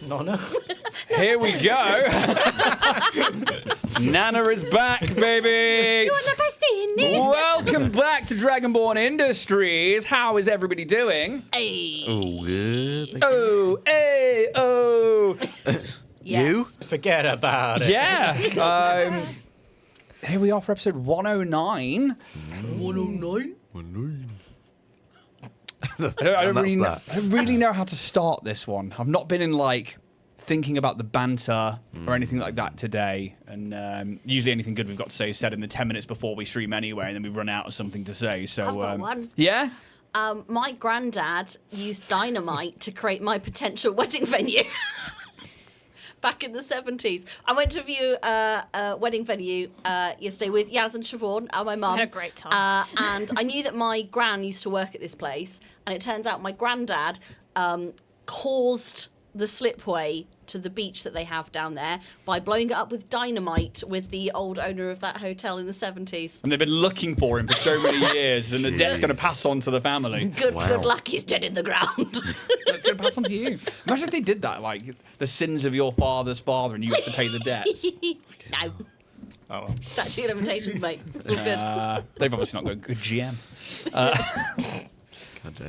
Nonna. Here we go. Nana is back, baby. You want a pasty? Welcome back to Dragonborn Industries. How is everybody doing? Hey. Oh, good. Oh, hey, oh. You? Forget about it. Yeah. Here we are for episode 109. 109? I don't really know how to start this one. I've not been in thinking about the banter or anything like that today. And usually anything good we've got to say is said in the 10 minutes before we stream anyway, and then we run out of something to say. So I've got one. Yeah? My granddad used dynamite to create my potential wedding venue. Back in the 70s. I went to view a wedding venue yesterday with Yaz and Siobhan and my mum. I had a great time. And I knew that my gran used to work at this place. And it turns out my granddad caused the slipway to the beach that they have down there by blowing it up with dynamite with the old owner of that hotel in the 70s. And they've been looking for him for so many years, and the debt's going to pass on to the family. Good luck, he's dead in the ground. It's going to pass on to you. Imagine if they did that, the sins of your father's father, and you have to pay the debts. No. Oh, well. Statute of limitations, mate. It's all good. They've obviously not got a good GM.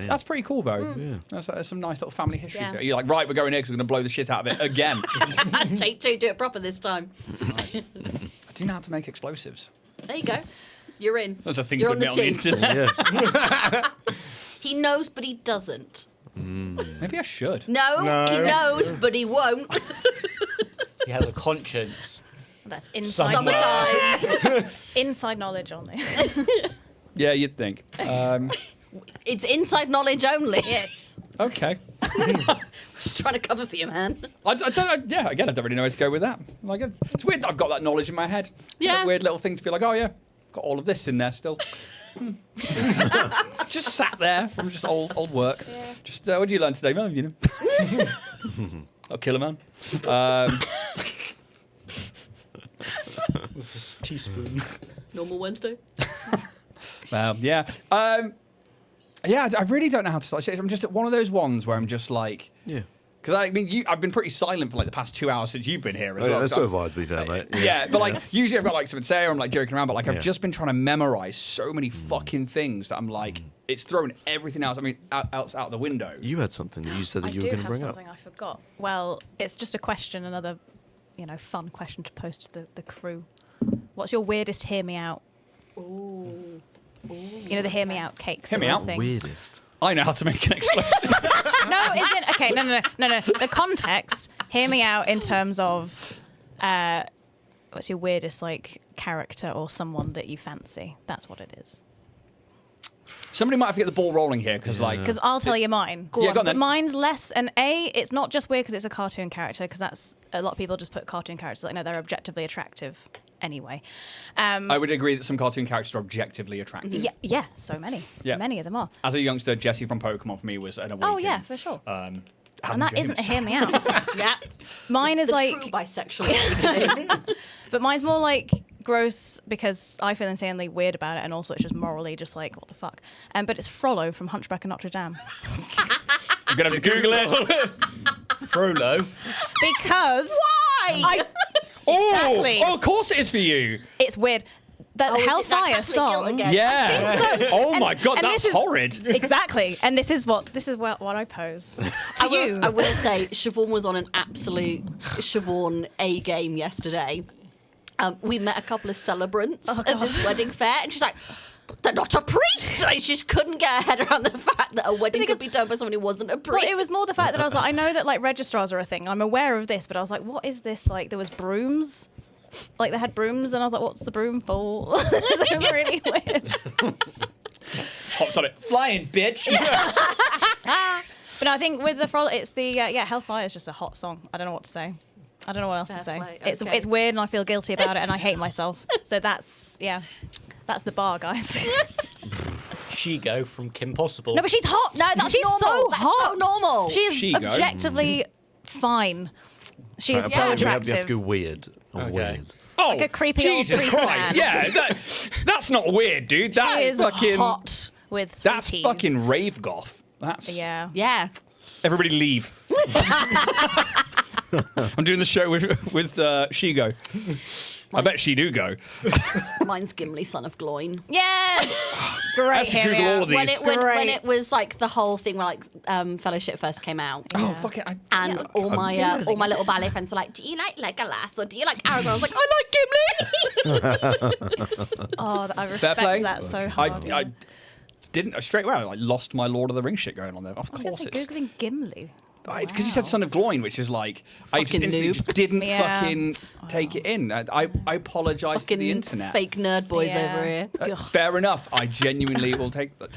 That's pretty cool, though. Yeah. That's some nice little family history. Yeah. You're like, right, we're going here because we're going to blow the shit out of it again. Take two, do it proper this time. Nice. I do know how to make explosives. There you go. You're in. Those are things You're we get on the internet. He knows, but he doesn't. Maybe I should. No, he knows, but he won't. He has a conscience. That's inside Sometimes. inside knowledge only. Yeah, you'd think. It's inside knowledge only. Yes. Okay. Trying to cover for you, man. I don't really know where to go with that. It's weird that I've got that knowledge in my head. Yeah. That weird little thing to be like, oh yeah, got all of this in there still. Just sat there from just old work. Yeah. Just what did you learn today, man? You know, I'll kill a man. Just teaspoon. Normal Wednesday. Yeah. Yeah, I really don't know how to start. I'm just at one of those ones where I'm just like, Yeah. because I've been pretty silent for the past 2 hours since you've been here as well. That's so vibe, to be fair, mate. Yeah, but usually I've got something to say or I'm joking around, but I've Yeah. just been trying to memorize so many fucking things that I'm it's thrown everything else. Out the window. You had something that you said that you were going to bring up. I do have something I forgot. Well, it's just a question, another, fun question to pose to the crew. What's your weirdest hear me out? Ooh. The hear me out cakes. Hear me out? Thing. Weirdest. I know how to make an explosion. No, isn't okay. No. The context. Hear me out in terms of what's your weirdest character or someone that you fancy. That's what it is. Somebody might have to get the ball rolling here because I'll tell you mine. Go on But then. mine's less. And it's not just weird because it's a cartoon character. Because that's a lot of people just put cartoon characters they're objectively attractive. Anyway, I would agree that some cartoon characters are objectively attractive. Yeah, so many. Yeah. Many of them are. As a youngster, Jessie from Pokemon for me was an awakening. Oh yeah, for sure. And that isn't a hear me out. Yeah. Mine is the true bisexual. but mine's more gross because I feel insanely weird about it, and also it's just morally just what the fuck. But it's Frollo from Hunchback of Notre Dame. I'm gonna have to Google it. Frollo. Because Why? Exactly. Oh, of course it is for you. It's weird. The is it that Hellfire Catholic guilt song. again? Yeah. So. Oh my god, and that's this is, horrid. Exactly. And this is what I pose to you. I will say, Siobhan was on an absolute Siobhan A game yesterday. We met a couple of celebrants at this wedding fair, and she's like, they're not a priest! She just couldn't get her head around the fact that a wedding could be done by someone who wasn't a priest. Well, it was more the fact that I was I know that registrars are a thing. I'm aware of this, but I was what is this? There was brooms. They had brooms, and I was what's the broom for? It was really weird. Hops on it. Flying, bitch. But no, I think with the Frollo, it's the Hellfire is just a hot song. I don't know what to say. I don't know what else to say. Play. It's Okay. it's weird, and I feel guilty about it, and I hate myself. So that's the bar, guys. Shigo from Kim Possible. No, but she's hot. No, that's she's normal. so That's hot. so normal. She's Shigo. objectively fine. She is so We have attractive. to go weird. Okay. Weird. Oh, Like a creepy old Jesus priest Christ. man. Yeah, that's not weird, dude. That's She is fucking hot with three That's Ts. fucking rave goth. That's Yeah. Yeah. Everybody leave. I'm doing the show with Shigo. I bet she do go. Mine's Gimli, son of Gloin. Yes! I Great, have to hear me Google all out. of these. When it was like the whole thing where like Fellowship first came out. Oh, fuck it. And all my little ballet friends were like, "Do you like Legolas or do you like Aragorn?" I was like, "I like Gimli." Oh, I Fair respect play. that so hard. I didn't straight away. I like, lost my Lord of the Rings shit going on there. Of I was going course, to say it's Googling Gimli. because you said Son of Gloin, which is like I just Fucking instantly noob. didn't Yeah. fucking take it in. I apologise to the Fucking internet. fake nerd boys Yeah. over here. Fair enough. I genuinely will take that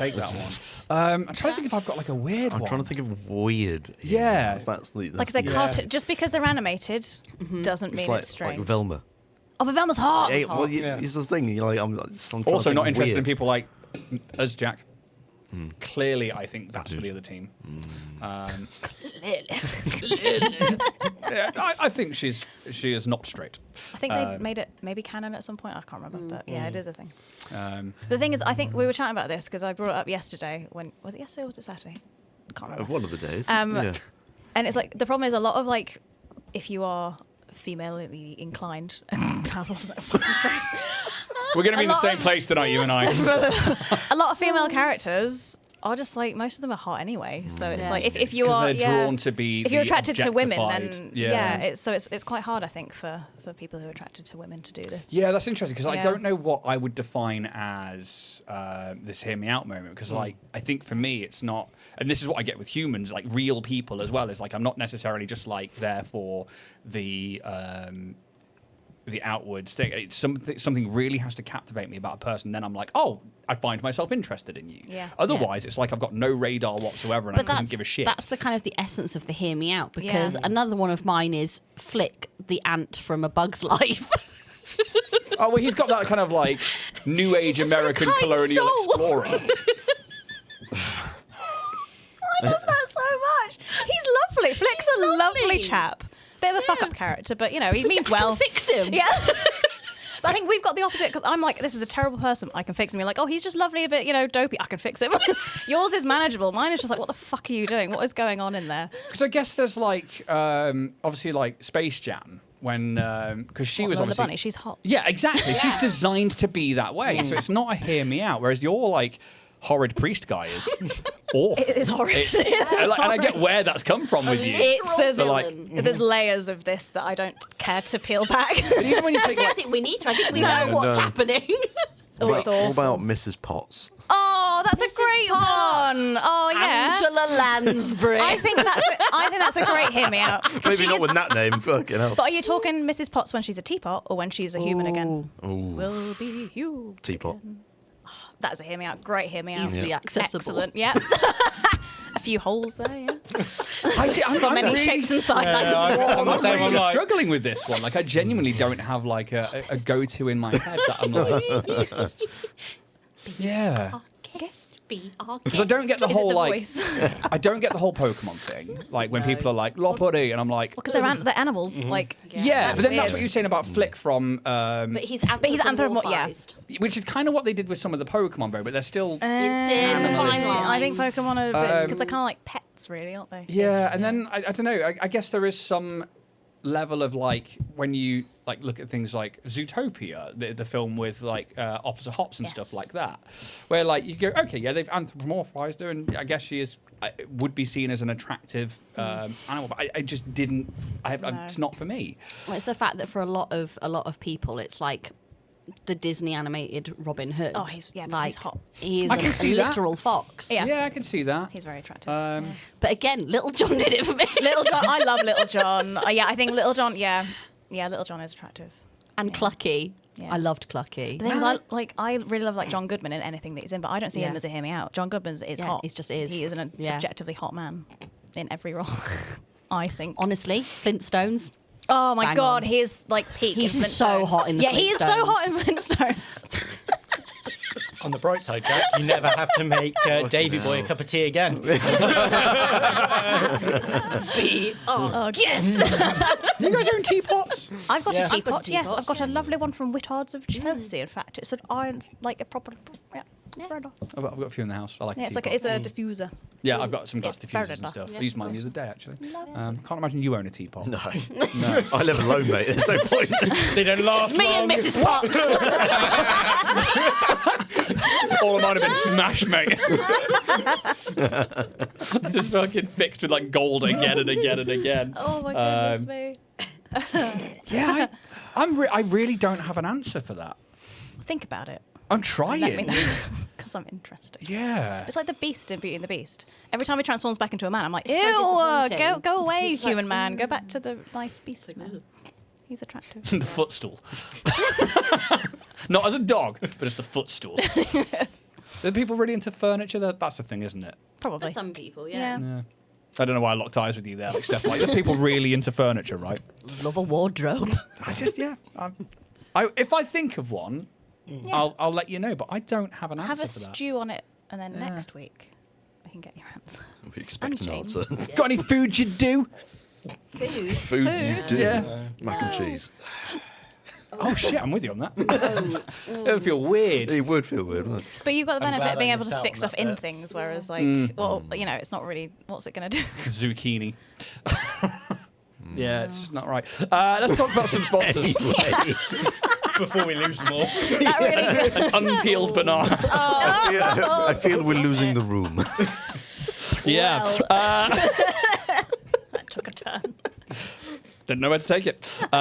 one. I'm trying to think if I've got like a weird I'm one. trying to think of weird. Yeah. That's the, Like I said, just because they're animated doesn't mean it's it's like strange. Velma. Oh, but Velma's hot. Yeah, well, Yeah. it's the thing. You're like, I'm trying to Also, think not interested in weird. people like us, Jack. Clearly, I think that's for the other team. Yeah, I think she is not straight. I think they made it maybe canon at some point. I can't remember, but yeah, it is a thing. Um, The thing is, I think we were chatting about this because I brought it up yesterday. Was it yesterday or was it Saturday? I can't remember. One of the days. Yeah. And it's like the problem is a lot of like if you are female-y inclined, that wasn't a fucking phrase. we're going to be in the lot same of- place tonight, you and I. A lot of female characters are just like most of them are hot anyway. So it's like if you 'Cause are they're drawn to be if you're the attracted to women, objectified- then it's quite hard I think for people who are attracted to women to do this. Yeah, that's interesting because I Yeah. don't know what I would define as this hear me out moment because like I think for me it's not, and this is what I get with humans, like real people as well, is like I'm not necessarily just like there for the outwards thing. It's something really has to captivate me about a person. Then I'm like, oh, I find myself interested in you. Yeah. Otherwise, it's like I've got no radar whatsoever and I couldn't give a shit. That's the kind of the essence of the hear me out because another one of mine is Flick, the ant from A Bug's Life. Oh, well, he's got that kind of like new age just got a American kind colonial soul. explorer. I love that so much. He's lovely. Flick's a lovely chap. Bit of a fuck up character, but you know, he means I well. can fix him. Yeah. But I think we've got the opposite because I'm like, this is a terrible person. I can fix him. You're like, oh, he's just lovely, a bit, dopey. I can fix him. Yours is manageable. Mine is just like, what the fuck are you doing? What is going on in there? Because I guess there's like, obviously like Space Jam when, because she was Lola obviously. Bunny, she's hot. Yeah, exactly. She's designed to be that way. So it's not a hear me out. Whereas your like horrid priest guy is awful. It is horrid. And I get where that's come from with you. There's So, like, there's layers of this that I don't care to peel back. But even when you I take don't like, think we need to. I think we know what's happening. Oh, it's What awful. about Mrs. Potts? Oh, that's a Mrs. great Potts. one. Oh yeah. Angela Lansbury. I think that's a great hear me out. 'Cause Maybe she not is- with that name. Fucking hell. But are you talking Mrs. Potts when she's a teapot or when she's a human again? Ooh, Will be you. teapot. That's a hear me out. Great hear me out. Easily accessible. Excellent. Yeah. A few holes there. Yeah. I see, I'm For many really- shapes and sizes. I'm the same. I'm really like, struggling with this one. Like I genuinely don't have like a go-to in my head that I'm like, yeah. Because I don't get the Is it whole the like, voice? I don't get the whole Pokemon thing. Like when people are like Lopunny, and I'm like, Because they're animals. Like yeah. But then that's weird. what you're saying about Flick from, But he's anthropomorphized. which is kind of what they did with some of the Pokemon, though. But they're still, It's a fine line. I think Pokemon are a bit because they're kind of like pets, really, aren't they? yeah. And then I don't know. I guess there is some level of like when you like look at things like Zootopia, the film with like Officer Hops and stuff Yes. like that, where like you go, okay, yeah, they've anthropomorphized her, and I guess she is would be seen as an attractive animal, but I just didn't. It's not for me. Well, it's the fact that for a lot of people, it's like the Disney animated Robin Hood. Oh, he's like hot. He is I can a see that. literal fox. Yeah. Yeah, I can see that. He's very attractive. But again, Little John did it for me. Little John, I love Little John. Yeah, I think Little John. Yeah, Little John is attractive. And Clucky. Yeah. I loved Clucky. But the thing is, I really love like John Goodman in anything that he's in, but I don't see him Yeah. as a hear me out. John Goodman is Yeah, hot. he just is. He is an Yeah. objectively hot man in every role. I think. Honestly, Flintstones. Oh my Bang god, on. he's like peak. He's in so Flintstones. hot in the Yeah, he is so Flintstones. hot in Flintstones. on the bright side, Jack, you never have to make Davy Boy a cup of tea again. Yes. You guys are in teapots. I've got Yeah. a I've got a teapot. Yes, teapot, I've got a lovely one from Whittards of Chelsea. In fact, it's an iron, like a proper. Yeah. It's very nice. I've got a few in the house. I like Yeah, a it's like teapot. it's a diffuser. Yeah, I've got some glass It's very diffusers and nice. stuff. Yeah, I used of mine the course. other day, actually. Can't imagine you own a teapot. No. I live alone, mate. There's no point. They don't last It's me long. and Mrs. Potts. All of mine have been smashed, mate. Just fucking fixed with like gold again and again and again. Oh my goodness me. Yeah, I really don't have an answer for that. Think about it. I'm Let me trying. know. Because I'm interested. Yeah. It's like the Beast in Beauty and the Beast. Every time he transforms back into a man, I'm like, ew, It's so disappointing. go away, It's like, human man. Go back to the nice beast man. Ugh. He's attractive. The footstool. Not as a dog, but as the footstool. Are people really into furniture? That's the thing, isn't it? For Probably. some people, Yeah. Yeah. I don't know why I locked eyes with you there, like Steph. Like, there's people really into furniture, right? Love a wardrobe. I just, yeah. If I think of one, I'll let you know, but I don't have an answer Have a for that. stew on it, and then Yeah. next week we can get your answer. We expect And an James. answer. Got any food you do? Food. Foods you Food. do. Yeah. Mac and cheese. Oh shit, I'm with you on that. It would feel weird. It would feel weird, wouldn't it? But you've got the I'm benefit glad of being I able to missed out stick on stuff that in bit. things, whereas, like, well, you know, it's not really, what's it going to do? Zucchini. Yeah, it's just not right. Let's talk about some sponsors. Before we lose them all. That really good. An unpeeled banana. I feel we're losing the room. Yeah. That took a turn. Didn't know where to take it. Steph,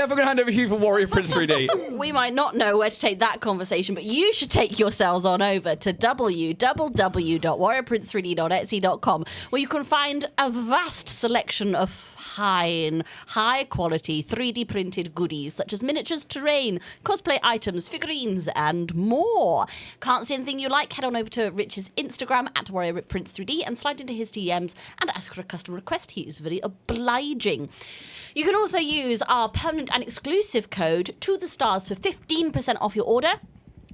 I'm going to hand over to you for Warrior Prince 3D. We might not know where to take that conversation, but you should take yourselves on over to www.warriorprince3d.etsy.com, where you can find a vast selection of high quality 3D printed goodies such as miniatures, terrain, cosplay items, figurines, and more. Can't see anything you like? Head on over to Rich's Instagram at WarriorPrince3D and slide into his DMs and ask for a custom request. He is very obliging. You can also use our permanent and exclusive code to the stars for 15% off your order.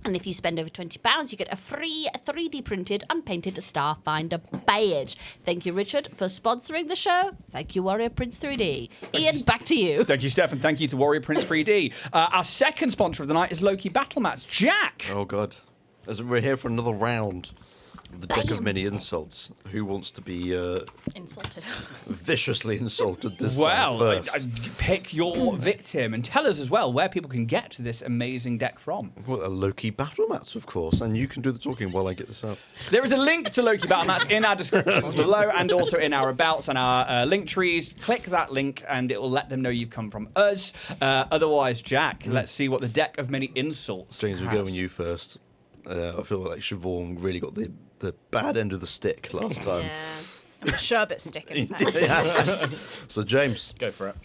And if you spend over £20, you get a free 3D printed, unpainted Starfinder badge. Thank you, Richard, for sponsoring the show. Thank you, Warrior Prince 3D. Ian, back to you. Thank you, Steph, and thank you to Warrior Prince 3D. Our second sponsor of the night is Loki Battle Mats. Jack! Oh, God. As we're here for another round of the deck of Bam. many insults. Who wants to be Insulted. viciously insulted this time Well, first? pick your victim and tell us as well where people can get this amazing deck from. Well, a Loki battle mats, of course, and you can do the talking while I get this up. There is a link to Loki Battle Mats in our descriptions below and also in our abouts and our link trees. Click that link and it will let them know you've come from us. Otherwise, Jack, let's see what the deck of many insults James, we're has. going you first. I feel like Siobhan really got the bad end of the stick last time. Sherbet stick, in fact. So, James, Go for it.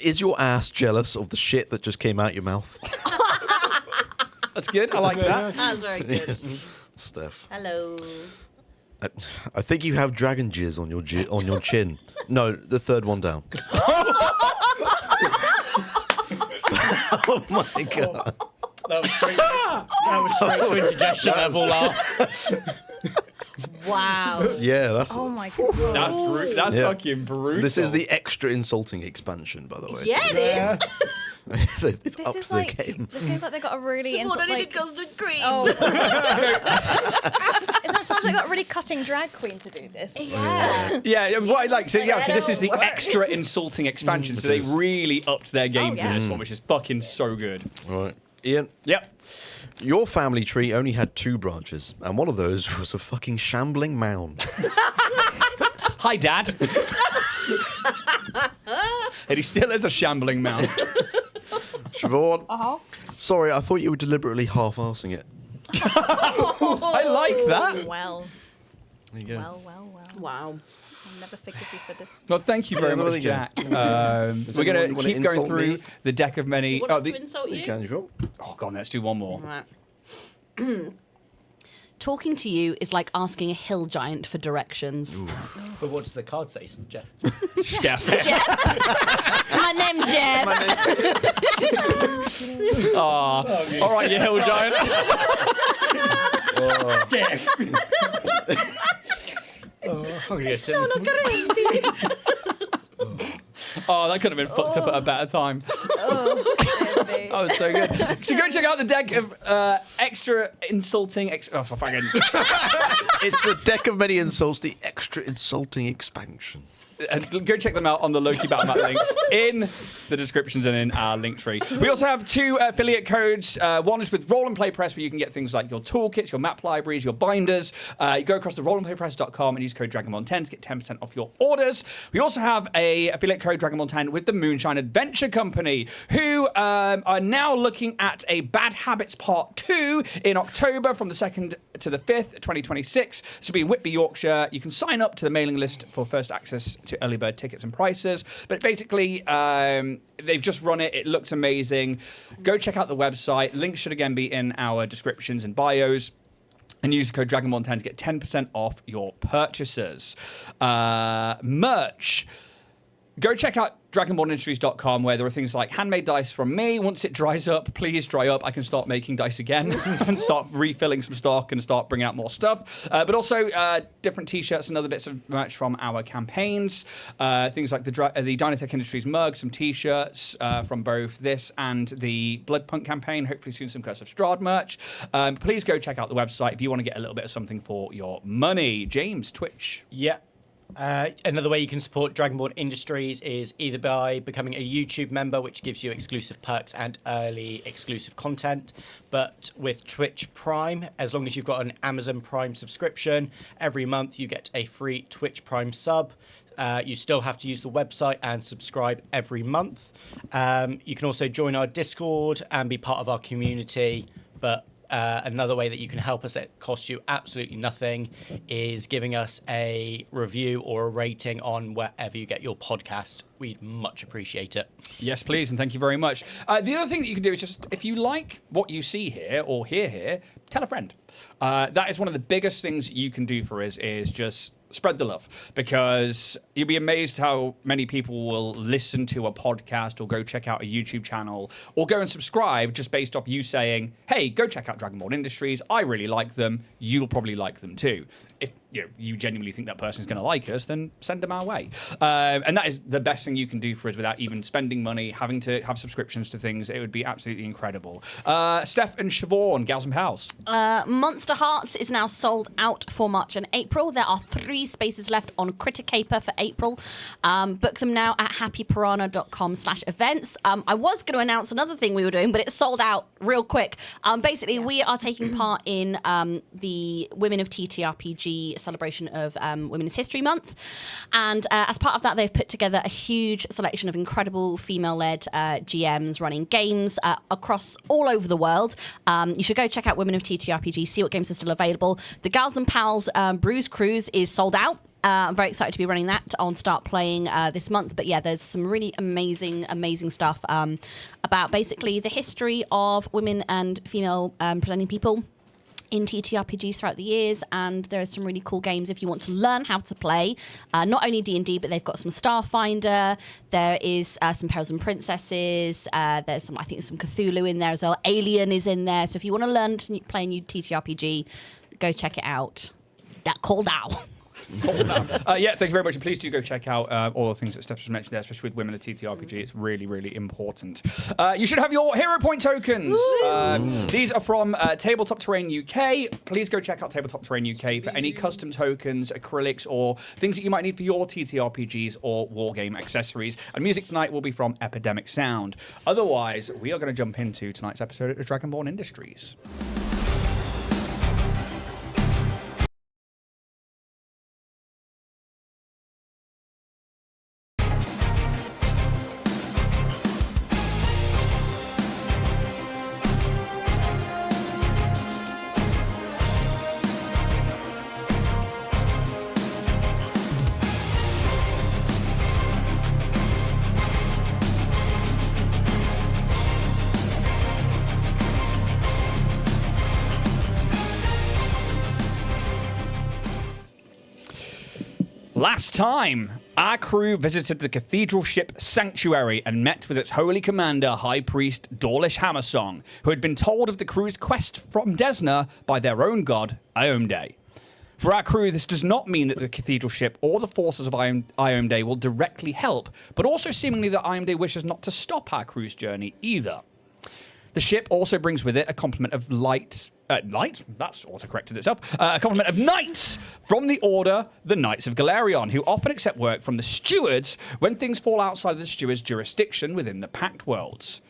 is your ass jealous of the shit that just came out your mouth? That's good. I like that. That was very good. Steph. Hello. I think you have dragon jizz on your chin. No, the third one down. Oh my god. That was straight to indigestion level laugh. Wow. Yeah, that's Oh my god. That's Yeah. fucking brutal. This is the extra insulting expansion, by the way. Yeah, it is. They've This upped is their like, game. this seems like they got a really What insult, even like, custard cream? oh. It sounds like they got a really cutting drag queen to do this. Yeah. Yeah, what I like. So this is the extra insulting expansion. So they really upped their game Oh, yeah. for this one, which is fucking so good. Right. Ian, Yep. your family tree only had 2 branches, and one of those was a fucking shambling mound. Hi, Dad. And he still is a shambling mound. Siobhan, sorry, I thought you were deliberately half-arsing it. I like that. Well, There you go. well. Wow. I'll never forgive you for this. Well, thank you very Yeah, there much, you go. Jack. We're anyone going to wanna keep going insult through me? the deck of many. You want us to insult You you? can, Siobhan. Oh, God, let's do one more. Right. Talking to you is like asking a hill giant for directions. But what does the card say, Jeff? Steph. My name Jeff. All right, you hill giant. Jeff. I'm gonna get sick. Oh, that could have been fucked up at a better time. Yay. That was so good. So go check out the deck of extra insulting. Fucking. It's the deck of many insults, the extra insulting expansion. And go check them out on the Loki Battle Map links in the descriptions and in our link tree. We also have 2 affiliate codes. One is with Roll and Play Press, where you can get things like your toolkits, your map libraries, your binders. You go across to rollandplaypress.com and use code Dragonborn10 to get 10% off your orders. We also have a affiliate code Dragonborn10 with the Moonshine Adventure Company, who are now looking at a Bad Habits Part 2 in October from the 2nd to the 5th, 2026. This will be in Whitby, Yorkshire. You can sign up to the mailing list for first access to early bird tickets and prices. But basically, they've just run it. It looks amazing. Go check out the website. Links should again be in our descriptions and bios. And use the code Dragonborn10 to get 10% off your purchases. Merch. Go check out dragonbornindustries.com, where there are things like handmade dice from me. Once it dries up, please dry up, I can start making dice again and start refilling some stock and start bringing out more stuff. But also different t-shirts and other bits of merch from our campaigns. Things like the Dynatech Industries mug, some t-shirts from both this and the Bloodpunk campaign. Hopefully soon some Curse of Strahd merch. Please go check out the website if you want to get a little bit of something for your money. James, Twitch. Yeah. Another way you can support Dragonborn Industries is either by becoming a YouTube member, which gives you exclusive perks and early exclusive content. But with Twitch Prime, as long as you've got an Amazon Prime subscription, every month you get a free Twitch Prime sub. You still have to use the website and subscribe every month. You can also join our Discord and be part of our community. But another way that you can help us that costs you absolutely nothing is giving us a review or a rating on wherever you get your podcast. We'd much appreciate it. Yes, please, and thank you very much. The other thing that you can do is just, if you like what you see here or hear here, tell a friend. That is one of the biggest things you can do for us, is just spread the love, because you'll be amazed how many people will listen to a podcast or go check out a YouTube channel or go and subscribe just based off you saying, hey, go check out Dragonborn Industries. I really like them. You'll probably like them too. If you genuinely think that person's going to like us, then send them our way. And that is the best thing you can do for us without even spending money, having to have subscriptions to things. It would be absolutely incredible. Steph and Siobhan, Gals and Pals. Monster Hearts is now sold out for March and April. There are 3 spaces left on Criticaper for April. Book them now at happypiranha.com/events. I was going to announce another thing we were doing, but it's sold out real quick. Basically, we are taking part in the Women of TTRPG celebration of Women's History Month. And as part of that, they've put together a huge selection of incredible female-led GMs running games across all over the world. You should go check out Women of TTRPG, see what games are still available. The Gals and Pals Brews Cruise is sold out. I'm very excited to be running that on Start Playing this month. But yeah, there's some really amazing stuff about basically the history of women and female presenting people in TTRPGs throughout the years, and there are some really cool games if you want to learn how to play. Not only D&D, but they've got some Starfinder. There is some Perils and Princesses. There's some, I think, some Cthulhu in there as well. Alien is in there. So if you want to learn to play a new TTRPG, go check it out. Call now. Yeah, thank you very much. And please do go check out all the things that Steph just mentioned there, especially with Women of TTRPG. It's really important. You should have your hero point tokens. These are from Tabletop Terrain UK. Please go check out Tabletop Terrain UK for any custom tokens, acrylics, or things that you might need for your TTRPGs or wargame accessories. And music tonight will be from Epidemic Sound. Otherwise, we are going to jump into tonight's episode of Dragonborn Industries. Last time, our crew visited the cathedral ship Sanctuary and met with its holy commander, High Priest Dawlish Hammersong, who had been told of the crew's quest from Desna by their own god, Iomedae. For our crew, this does not mean that the cathedral ship or the forces of Iomedae will directly help, but also seemingly that Iomedae wishes not to stop our crew's journey either. The ship also brings with it a complement of light. That's autocorrected itself. A complement of knights from the Order, the Knights of Galarion, who often accept work from the stewards when things fall outside of the steward's jurisdiction within the Pact Worlds.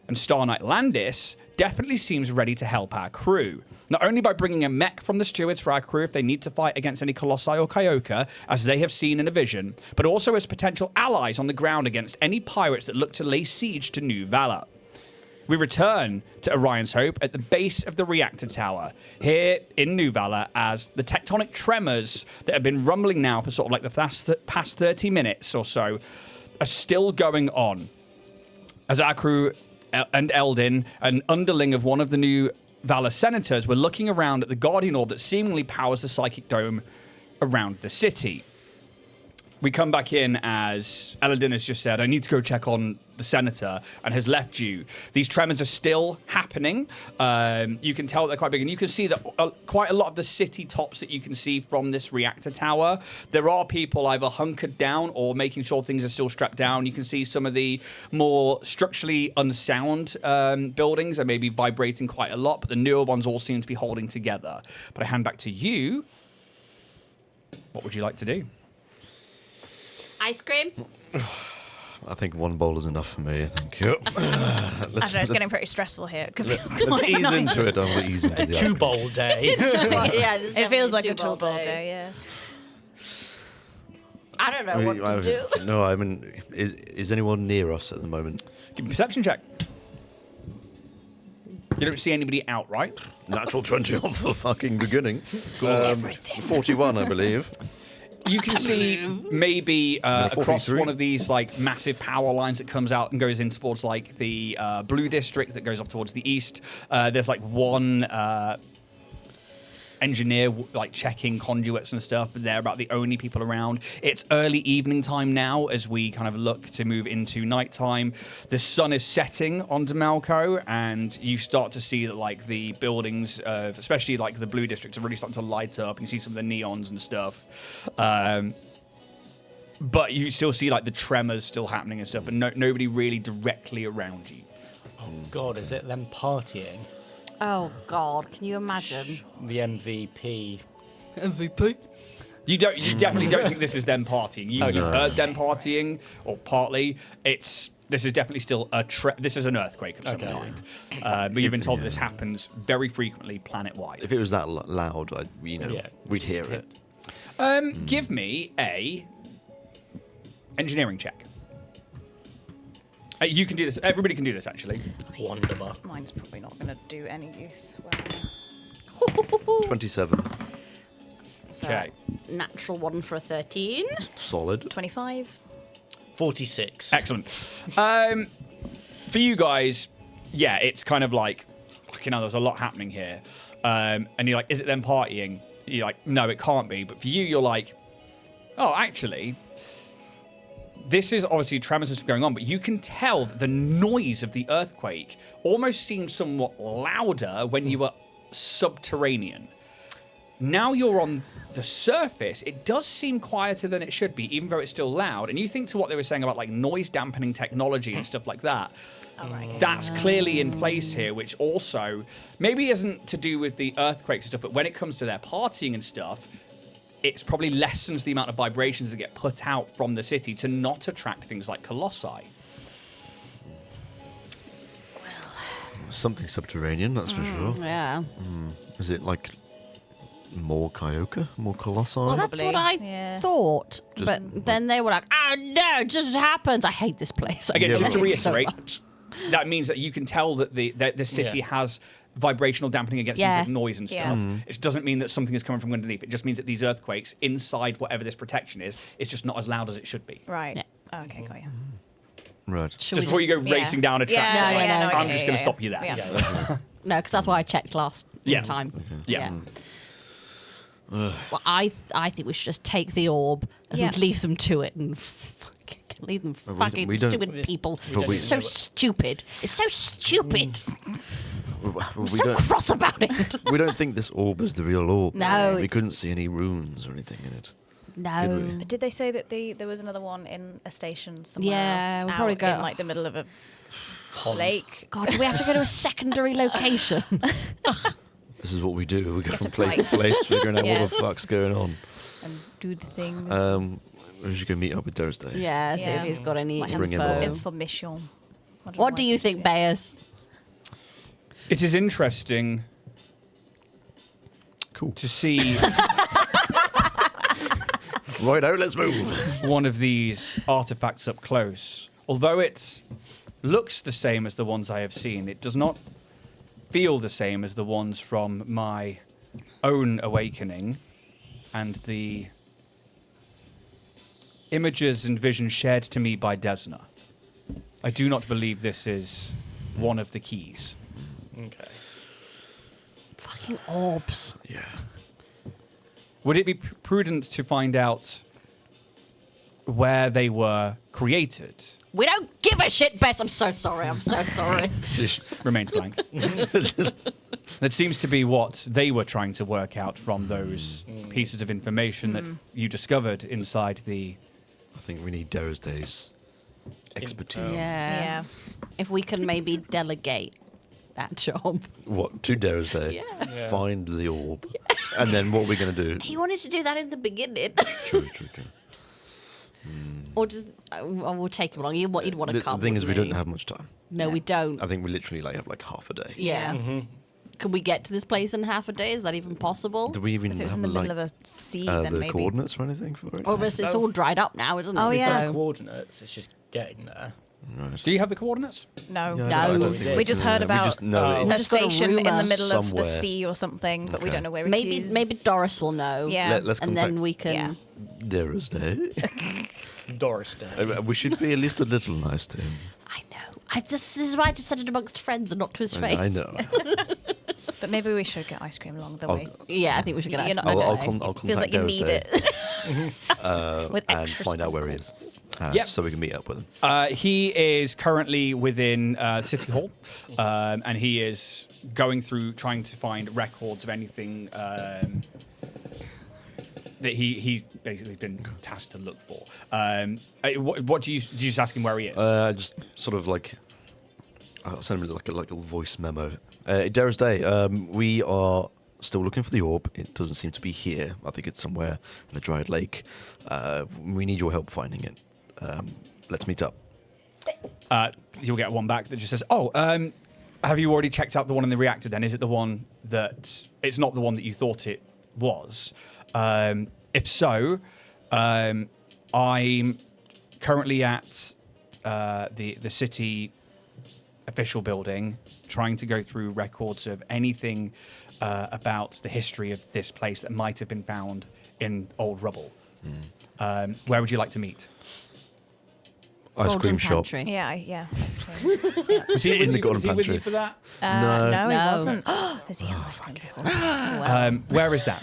And Star Knight Landis definitely seems ready to help our crew. Not only by bringing a mech from the stewards for our crew if they need to fight against any Colossi or Kyoka, as they have seen in a vision, but also as potential allies on the ground against any pirates that look to lay siege to New Valor. We return to Orion's Hope at the base of the reactor tower, here in New Valor, as the tectonic tremors that have been rumbling now for sort of like the past 30 minutes or so are still going on. As our crew and Eldin, an underling of one of the New Valor senators, were looking around at the Guardian Orb that seemingly powers the psychic dome around the city. We come back in as Eldin has just said, I need to go check on the senator, and has left you. These tremors are still happening. You can tell they're quite big, and you can see that quite a lot of the city tops that you can see from this reactor tower, there are people either hunkered down or making sure things are still strapped down. You can see some of the more structurally unsound buildings are maybe vibrating quite a lot, but the newer ones all seem to be holding together. But I hand back to you. What would you like to do? Ice cream? I think one bowl is enough for me. Thank you. I don't know, it's getting pretty stressful here. It could be Let's quite ease nice. into it. I'm going to ease into the ice cream. 2-bowl day. Yeah, It feels like a two-ball day, yeah. I don't know what to do. No, I mean, is anyone near us at the moment? Give me a perception check. You don't see anybody outright. Natural 20 off the fucking beginning. Everything. 41, I believe. You can see maybe across 43. one of these like massive power lines that comes out and goes in towards like the blue district that goes off towards the east. There's like one engineer like checking conduits and stuff, but they're about the only people around. It's early evening time now as we kind of look to move into nighttime. The sun is setting on Demalco, and you start to see that like the buildings, especially like the blue districts, are really starting to light up, and you see some of the neons and stuff. But you still see like the tremors still happening and stuff, but nobody really directly around you. Oh, God, is it them partying? Oh, God, can you imagine? The MVP. You definitely don't think this is them partying. You heard them partying, or partly. This is definitely still this is an earthquake of some kind. But you've been told that this happens very frequently planet-wide. If it was that loud, we'd hear it. Give me a engineering check. You can do this. Everybody can do this, actually. Wonderful. Mine's probably not going to do any use. 27. So, Okay. natural one for a 13. Solid. 25. 46. Excellent. For you guys, yeah, it's kind of like, there's a lot happening here. And you're like, is it them partying? You're like, no, it can't be. But for you, you're like, oh, actually, this is obviously tremors that's going on, but you can tell that the noise of the earthquake almost seems somewhat louder when you were subterranean. Now you're on the surface, it does seem quieter than it should be, even though it's still loud. And you think to what they were saying about like noise dampening technology and stuff like that. That's clearly in place here, which also maybe isn't to do with the earthquakes and stuff, but when it comes to their partying and stuff, it's probably lessens the amount of vibrations that get put out from the city to not attract things like Colossi. Something subterranean, that's for sure. Yeah. Is it like more Kyoka? More Colossi? Well, that's what I thought. But then they were like, oh, no, it just happens. I hate this place. Again, just to hate it so reiterate, much. that means that you can tell that the city has vibrational dampening against things like noise and stuff. It doesn't mean that something is coming from underneath. It just means that these earthquakes inside whatever this protection is, it's just not as loud as it should be. Right. Yeah. Okay, got you. Right. Should Just we before you go racing down a track, no, I'm just going to stop you there. Yeah. No, because that's why I checked last time. Yeah. Well, I think we should just take the orb and leave them to it and leave them fucking stupid people. It's so stupid. It's so stupid. I'm so cross about it. We don't think this orb is the real orb. No, We it's- couldn't see any runes or anything in it. No. But did they say that there was another one in a station somewhere Yeah, else? we'll probably out go- in like the middle of a lake. God, do we have to go to a secondary location? This is what we do. We go Get from to place to play. place, figuring out what Yes. the fuck's going on. And do the things. We should go meet up with Thursday. Yeah, see Yeah. if he's got any Might have Bring him info. along. information. I don't What know do why you I think, yeah. Bayers? It is interesting Cool. to see Right out, let's move. one of these artifacts up close. Although it looks the same as the ones I have seen, it does not feel the same as the ones from my own awakening and the images and visions shared to me by Desna. I do not believe this is one of the keys. Okay. Fucking orbs. Yeah. Would it be prudent to find out where they were created? We don't give a shit, Bess. I'm so sorry. I'm so sorry. Remains blank. That seems to be what they were trying to work out from those pieces of information that you discovered inside the... I think we need Thursday's expertise. Yeah. If we can maybe delegate that job. What, to Thursday? Yeah. Find the orb. And then what are we going to do? He wanted to do that in the beginning. True. Or just, we'll take him along. You'd want to The come. thing is, we wouldn't don't you? have much time. No, we don't. I think we literally have like half a day. Yeah. Can we get to this place in half a day? Is that even possible? Do we even If it was have in the like middle of a sea, the then maybe. coordinates or anything for it? Or it's all dried up now, isn't it? Oh, yeah. So- Coordinates. It's just getting there. Right. Do you have the coordinates? No. Yeah, I No. don't think We just heard we about just know Oh. a Just got a station in the rumour middle of the somewhere. sea or something, but we Okay. don't know where it Maybe is. maybe Doris will know. Yeah. Let's And contact then we can. Yeah. Thursday. Doris Day. We should be at least a little nice to him. I know. This is why I just said it amongst friends and not to his face. I know. But maybe we should get ice cream along the I'll- way. Yeah, I think we should get You're out. not- I'll It feels contact like you need Thursday it. With and extra find out where he sprinkles. is. Yep. So we can meet up with him. He is currently within City Hall, and he is going through trying to find records of anything that he's basically been tasked to look for. What do you just ask him where he is? Just sort of like, I'll send him like a little voice memo. Dara's Day, we are still looking for the orb. It doesn't seem to be here. I think it's somewhere in a dried lake. We need your help finding it. Let's meet up. You'll get one back that just says, have you already checked out the one in the reactor then? Is it the one that... It's not the one that you thought it was. If so, I'm currently at the city official building trying to go through records of anything about the history of this place that might have been found in old rubble. Where would you like to meet? Ice Golden cream shop. Pantry. Yeah, ice cream. Was he In the Golden was he with Pantry. you for that? No, he No. wasn't. Has he had ice cream before? Oh, well. Where is that?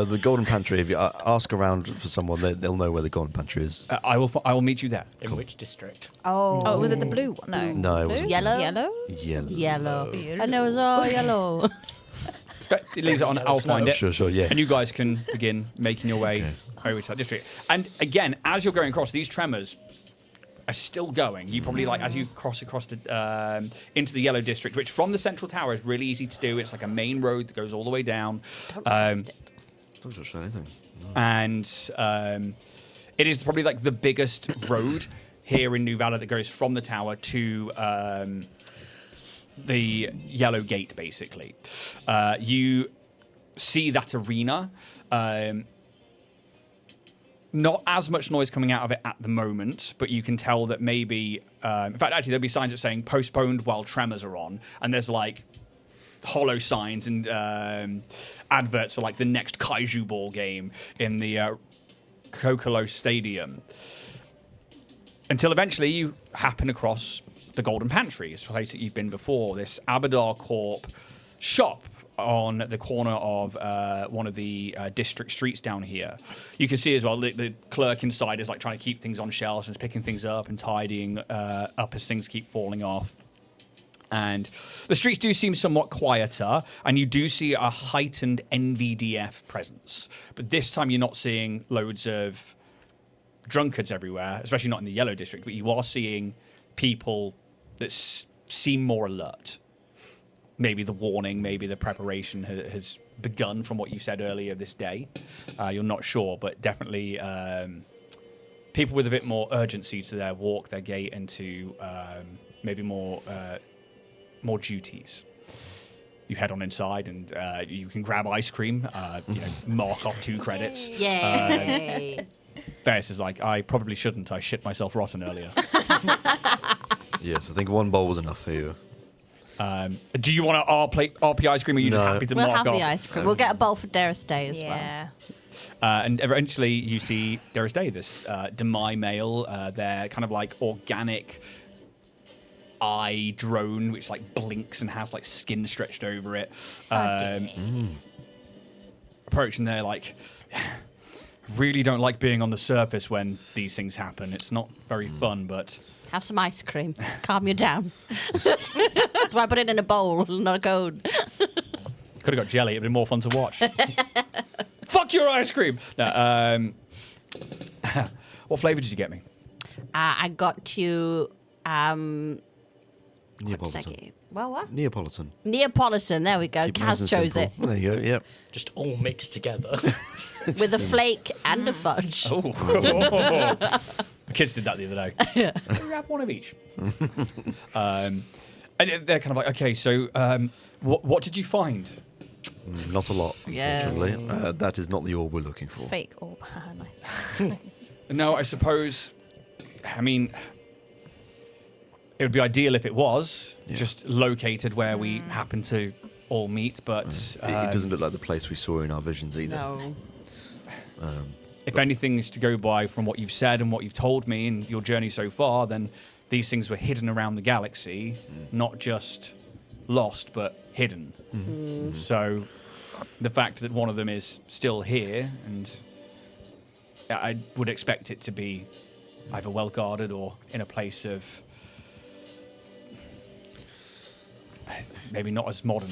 The Golden Pantry. If you ask around for someone, they'll know where the Golden Pantry is. I will meet you there. In which district? Oh. Was it the blue one? No. No, it wasn't. Yellow? Yellow? Yellow. Yellow. I know it's all yellow. But it leaves it on. I'll find it. Sure, yeah. And you guys can begin making your way over to that district. And again, as you're going across, these tremors are still going. You probably as you cross across the into the yellow district, which from the central tower is really easy to do. It's like a main road that goes all the way down. Don't trust it. Don't touch anything. And it is probably like the biggest road here in New Valley that goes from the tower to the yellow gate, basically. You see that arena. Not as much noise coming out of it at the moment, but you can tell that maybe... in fact, actually, there'll be signs that saying postponed while tremors are on, and there's like hollow signs and adverts for like the next Kaiju Ball game in the Kokolo Stadium. Until eventually you happen across the Golden Pantry, it's a place that you've been before, this Abadar Corp shop on the corner of one of the district streets down here. You can see as well the clerk inside is like trying to keep things on shelves and is picking things up and tidying up as things keep falling off. And the streets do seem somewhat quieter, and you do see a heightened NVDF presence. But this time you're not seeing loads of drunkards everywhere, especially not in the Yellow District, but you are seeing people that seem more alert. Maybe the warning, maybe the preparation has begun from what you said earlier this day. You're not sure, but definitely people with a bit more urgency to their walk, their gait, and to maybe more duties. You head on inside, and you can grab ice cream. Mark off 2 credits. Yay! Bears is like, I probably shouldn't. I shit myself rotten earlier. Yes, I think 1 bowl was enough for you. Do you want an RP ice cream, or are you just happy to We'll mark have off? the ice cream. We'll get a bowl for Dara's Day as well. Yeah. And eventually you see Dara's Day, this Demai male. They're kind of like organic eye drone, which like blinks and has like skin stretched over it. Approach, and they're like, really don't like being on the surface when these things happen. It's not very fun, but... Have some ice cream. Calm you down. That's why I put it in a bowl, not a cone. Could have got jelly. It'd been more fun to watch. Fuck your ice cream! No, what flavour did you get me? I got you... Neapolitan. Well, what? Neapolitan. Neapolitan. There we go. Keep it nice Kaz and chose it. simple. There you go, yep. Just all mixed together. With a flake and a fudge. Oh. The kids did that the other day. We have one of each. And they're kind of like, okay, so what did you find? Not a lot, Yeah. unfortunately. That is not the orb we're looking for. Fake orb. Nice. No, I suppose, I mean, it would be ideal if it was just located where we happen to all meet, but... It doesn't look like the place we saw in our visions either. No. If anything is to go by from what you've said and what you've told me in your journey so far, then these things were hidden around the galaxy, not just lost, but hidden. So the fact that one of them is still here, and I would expect it to be either well guarded or in a place of maybe not as modern.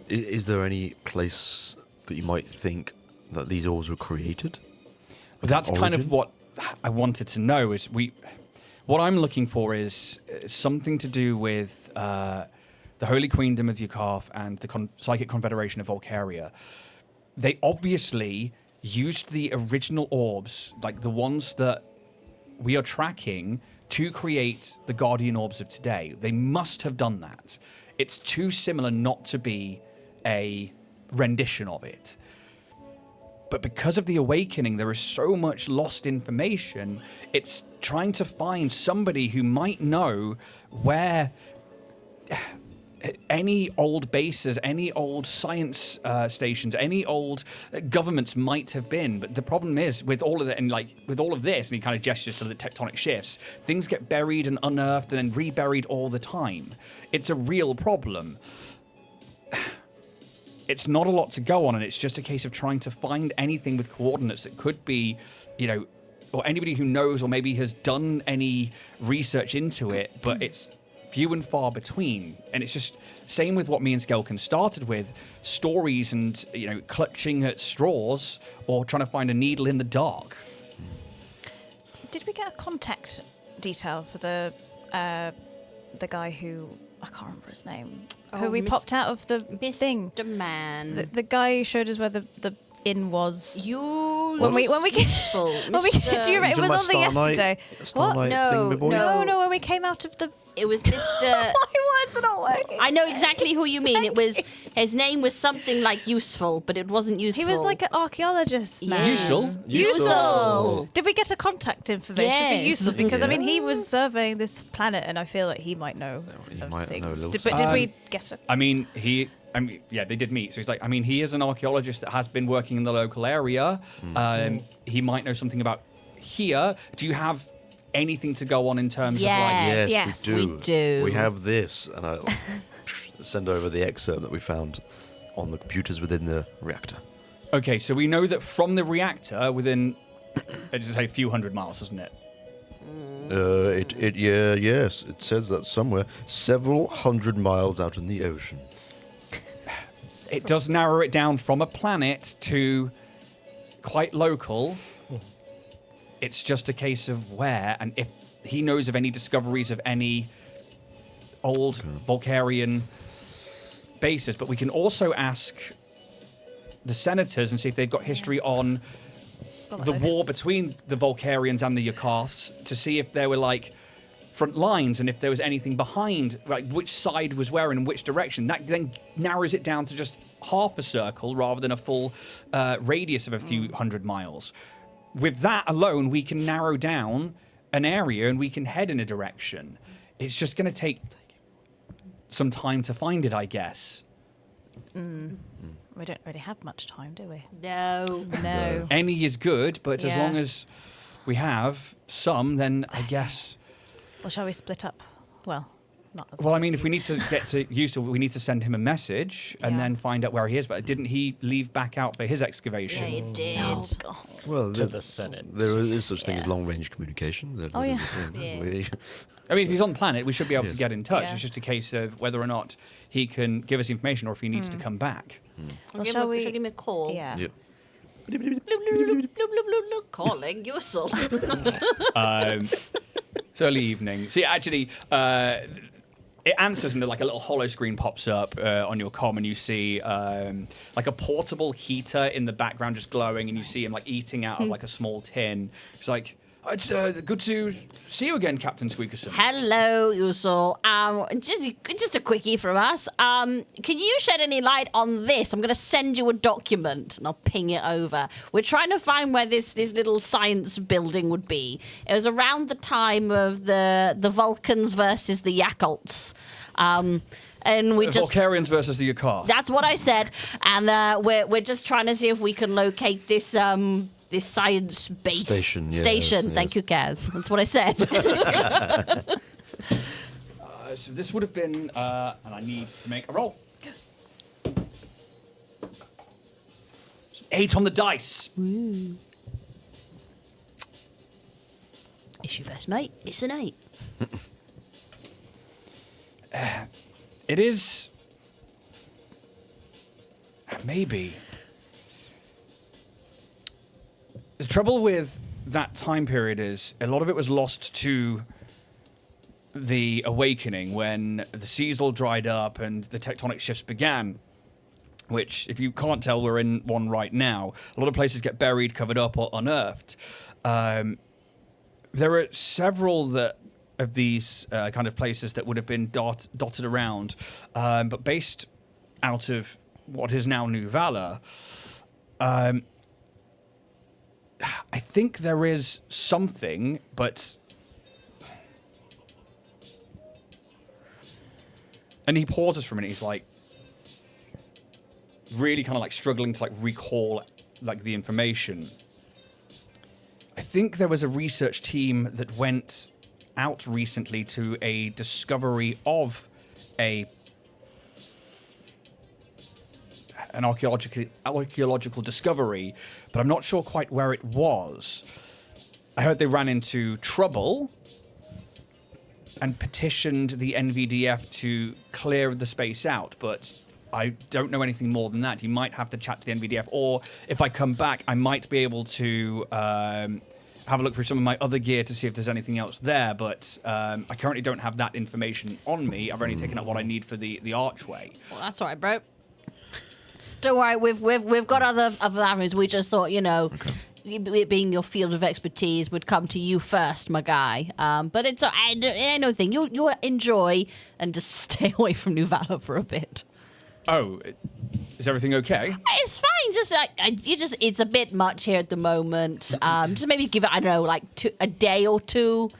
Is there any place that you might think that these orbs were created? That's kind of Origin? what I wanted to know. What I'm looking for is something to do with the Holy Queendom of Yukarth and the Psychic Confederation of Volcaria. They obviously used the original orbs, like the ones that we are tracking, to create the Guardian orbs of today. They must have done that. It's too similar not to be a rendition of it. But because of the awakening, there is so much lost information. It's trying to find somebody who might know where any old bases, any old science stations, any old governments might have been. But the problem is with all of that, and like with all of this, and he kind of gestures to the tectonic shifts, things get buried and unearthed and then reburied all the time. It's a real problem. It's not a lot to go on, and it's just a case of trying to find anything with coordinates that could be, or anybody who knows or maybe has done any research into it, but it's few and far between. And it's just same with what me and Skelkin started with, stories and, clutching at straws or trying to find a needle in the dark. Did we get a contact detail for the guy who... I can't remember his name. Who we popped out of the thing. Mr. Man. The guy who showed us where the inn was. When we useful. when we do you remember, it was on the yesterday. What? No, when we came out of the... It was Mr. My words are not working. I know exactly who you mean. It was his name was something like useful, but it wasn't useful. He was like an archaeologist. Man. Yes. Useful. Did we get a contact information for Yes. useful? Because I mean, he was surveying this planet, and I feel like he might know. He of might things. know a little But did we get a? Yeah, they did meet. So he's like, he is an archaeologist that has been working in the local area. He might know something about here. Do you have anything to go on in terms of like... Yes, we do. We do. We have this, and I'll send over the excerpt that we found on the computers within the reactor. Okay, so we know that from the reactor within, let's just say a few hundred miles, isn't it? Yes, it says that somewhere, several hundred miles out in the ocean. It does narrow it down from a planet to quite local. It's just a case of where, and if he knows of any discoveries of any old Volcarian bases. But we can also ask the senators and see if they've got history on the war between the Volcarians and the Yakarths, to see if there were like front lines and if there was anything behind, like which side was where and in which direction. That then narrows it down to just half a circle rather than a full radius of a few hundred miles. With that alone, we can narrow down an area and we can head in a direction. It's just going to take some time to find it, I guess. We don't really have much time, do we? No. No. Any is good, but as Yeah. long as we have some, then I guess... Well, shall we split up? Well, not as Well, I mean, if we need to get to Houston, we need to send him a message and Yeah. then find out where he is. But didn't he leave back out for his Yeah, excavation? you did. Oh, God. Well, To the Senate. there is such thing as Yeah. long-range communication. Oh, yeah. I mean, if he's on the planet, we should be able to Yes. get in touch. Yeah. It's just a case of whether or not he can give us information or if he needs to come back. Well, Shall shall we we? give him a call? Yeah. Yep. Bloop, bloop, bloop, bloop, bloop, bloop, calling Usul. It's early evening. See, actually, it answers and like a little hollow screen pops up on your comm, and you see like a portable heater in the background just glowing, and you see him like eating out of like a small tin. It's like, it's good to see you again, Captain Squeakerson. Hello, Usul. Just a quickie from us. Can you shed any light on this? I'm going to send you a document, and I'll ping it over. We're trying to find where this little science building would be. It was around the time of the Vulcans versus the Yakults. And we just... Volcarians versus the Yakar. That's what I said. And we're just trying to see if we can locate this... this science base Station, yes, station. yes. Thank you, Kaz. That's what I said. So this would have been, and I need to make a roll. 8 on the dice. Issue first, mate. It's an 8. It is. Maybe. The trouble with that time period is a lot of it was lost to the awakening when the seas all dried up and the tectonic shifts began. Which, if you can't tell, we're in one right now. A lot of places get buried, covered up, or unearthed. There are several of these kind of places that would have been dotted around, but based out of what is now New Valor. I think there is something, but... And he pauses for a minute. He's like, really kind of like struggling to like recall like the information. I think there was a research team that went out recently to a discovery of an archaeological discovery, but I'm not sure quite where it was. I heard they ran into trouble and petitioned the NVDF to clear the space out, but I don't know anything more than that. You might have to chat to the NVDF, or if I come back, I might be able to have a look through some of my other gear to see if there's anything else there, but I currently don't have that information on me. I've only taken out what I need for the archway. Well, that's all right, bro. Don't worry, we've got other avenues. We just thought, it being your field of expertise, would come to you first, my guy. But it's no thing. You enjoy and just stay away from New Valor for a bit. Oh, is everything okay? It's fine. Just it's a bit much here at the moment. Just maybe give it, I don't know, like a day or two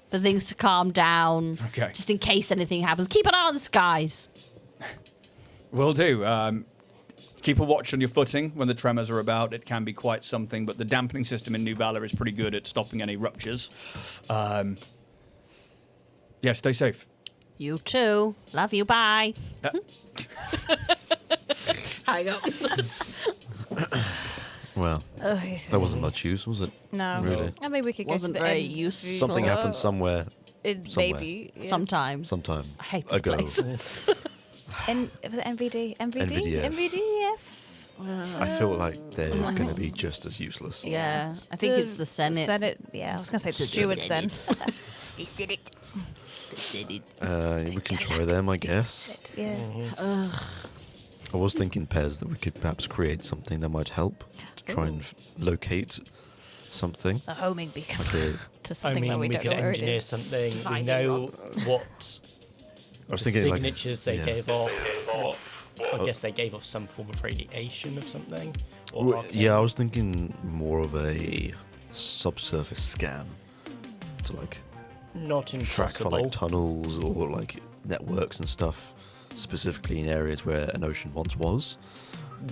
for things to calm down. Okay. Just in case anything happens. Keep an eye on the skies. Will do. Keep a watch on your footing when the tremors are about. It can be quite something, but the dampening system in New Valor is pretty good at stopping any ruptures. Yeah, stay safe. You too. Love you. Bye. Hang on. Well, that wasn't much use, was it? No. Really? I mean, we could Wasn't go to the very useful. Something happened somewhere. Maybe. Yes. Sometime. Sometime I hate this ago. place. Was it MVD? NVDF. MVDF? I feel like they're going to be just as useless. Yeah, I think it's the Senate. Yeah, I was going to say the stewards then. They said it. They said it. We can try them, I guess. Yeah. I was thinking, Pez, that we could perhaps create something that might help to try and locate something. A homing beacon Like a, to I something mean, where we we don't could know where it engineer is. something. We Finding know rods. what I was the thinking signatures they yeah. gave off. I guess they gave off some form of radiation of something. Or Well, yeah, I was thinking more of a subsurface scan to like not track for impossible. like tunnels or like networks and stuff, specifically in areas where an ocean once was.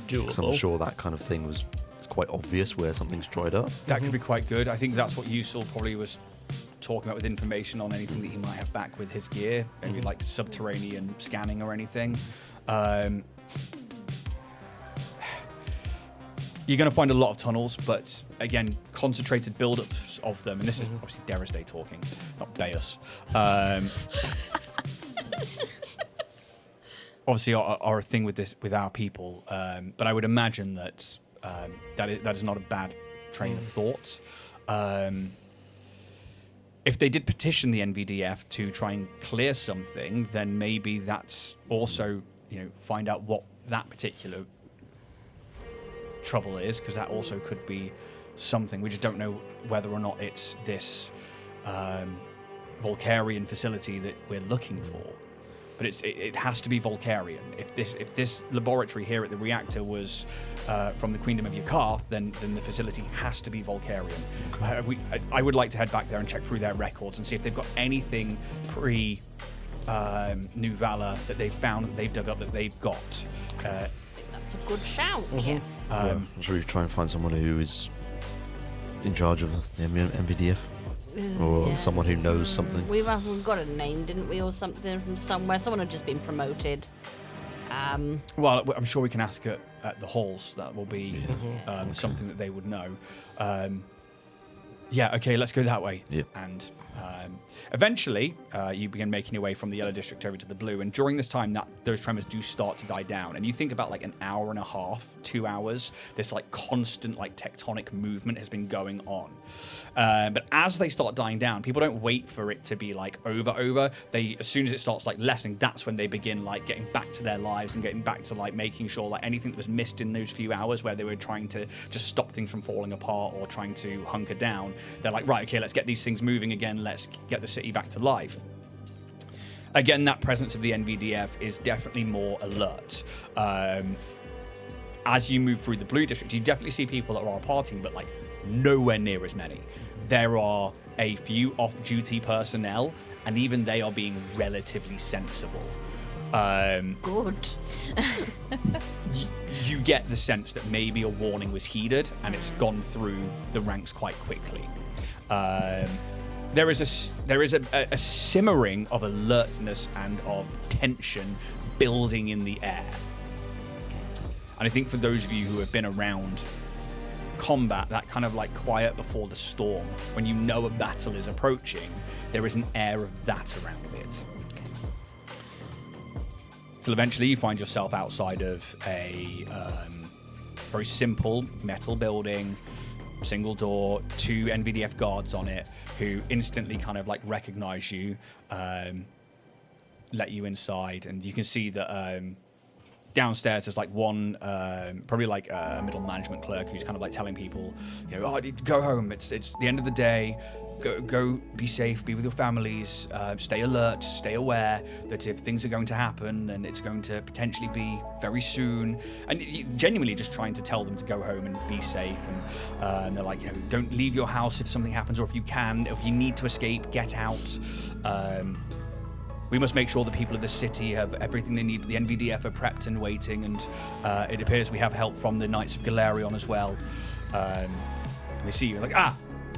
Because I'm doable. sure that kind of thing is quite obvious where something's dried up. That could be quite good. I think that's what Usul probably was talking about with information on anything that he might have back with his gear, maybe like subterranean scanning or anything. You're going to find a lot of tunnels, but again, concentrated build-ups of them, and this is obviously Dara's Day talking, not Deus. Obviously, are a thing with our people, but I would imagine that that is not a bad train of thought. If they did petition the NVDF to try and clear something, then maybe that's also, find out what that particular trouble is, because that also could be something. We just don't know whether or not it's this Volcarian facility that we're looking for. But it has to be Volcarian. If this laboratory here at the reactor was from the Queendom of Yakarth, then the facility has to be Volcarian. I would like to head back there and check through their records and see if they've got anything pre New Valor that they've found, that they've dug up, that they've got. That's a good shout. Yeah. Should we try and find someone who is in charge of the MVDF? Or someone who knows something? We've got a name, didn't we, or something from somewhere? Someone had just been promoted. Well, I'm sure we can ask at the halls. That will be something that they would know. Okay, let's go that way. Yep. And eventually, you begin making your way from the yellow district over to the blue. And during this time, those tremors do start to die down. And you think about like an hour and a half, 2 hours, this like constant like tectonic movement has been going on. But as they start dying down, people don't wait for it to be like over. As soon as it starts like lessening, that's when they begin like getting back to their lives and getting back to like making sure like anything that was missed in those few hours where they were trying to just stop things from falling apart or trying to hunker down. They're like, right, okay, let's get these things moving again. Let's get the city back to life. Again, that presence of the NVDF is definitely more alert. As you move through the blue district, you definitely see people that are partying, but like nowhere near as many. There are a few off-duty personnel, and even they are being relatively sensible. Good. You get the sense that maybe a warning was heeded, and it's gone through the ranks quite quickly. There is a simmering of alertness and of tension building in the air. And I think for those of you who have been around combat, that kind of like quiet before the storm, when you know a battle is approaching, there is an air of that around it. Till eventually you find yourself outside of a very simple metal building, single door, 2 NVDF guards on it who instantly kind of like recognize you, let you inside, and you can see that downstairs there's like one probably like a middle management clerk who's kind of like telling people, go home, it's the end of the day, go be safe, be with your families, stay alert, stay aware that if things are going to happen, then it's going to potentially be very soon, and genuinely just trying to tell them to go home and be safe, and they're like, don't leave your house if something happens, or if you need to escape, get out. We must make sure the people of the city have everything they need. The NVDF are prepped and waiting, and it appears we have help from the Knights of Galarion as well. And they see you like,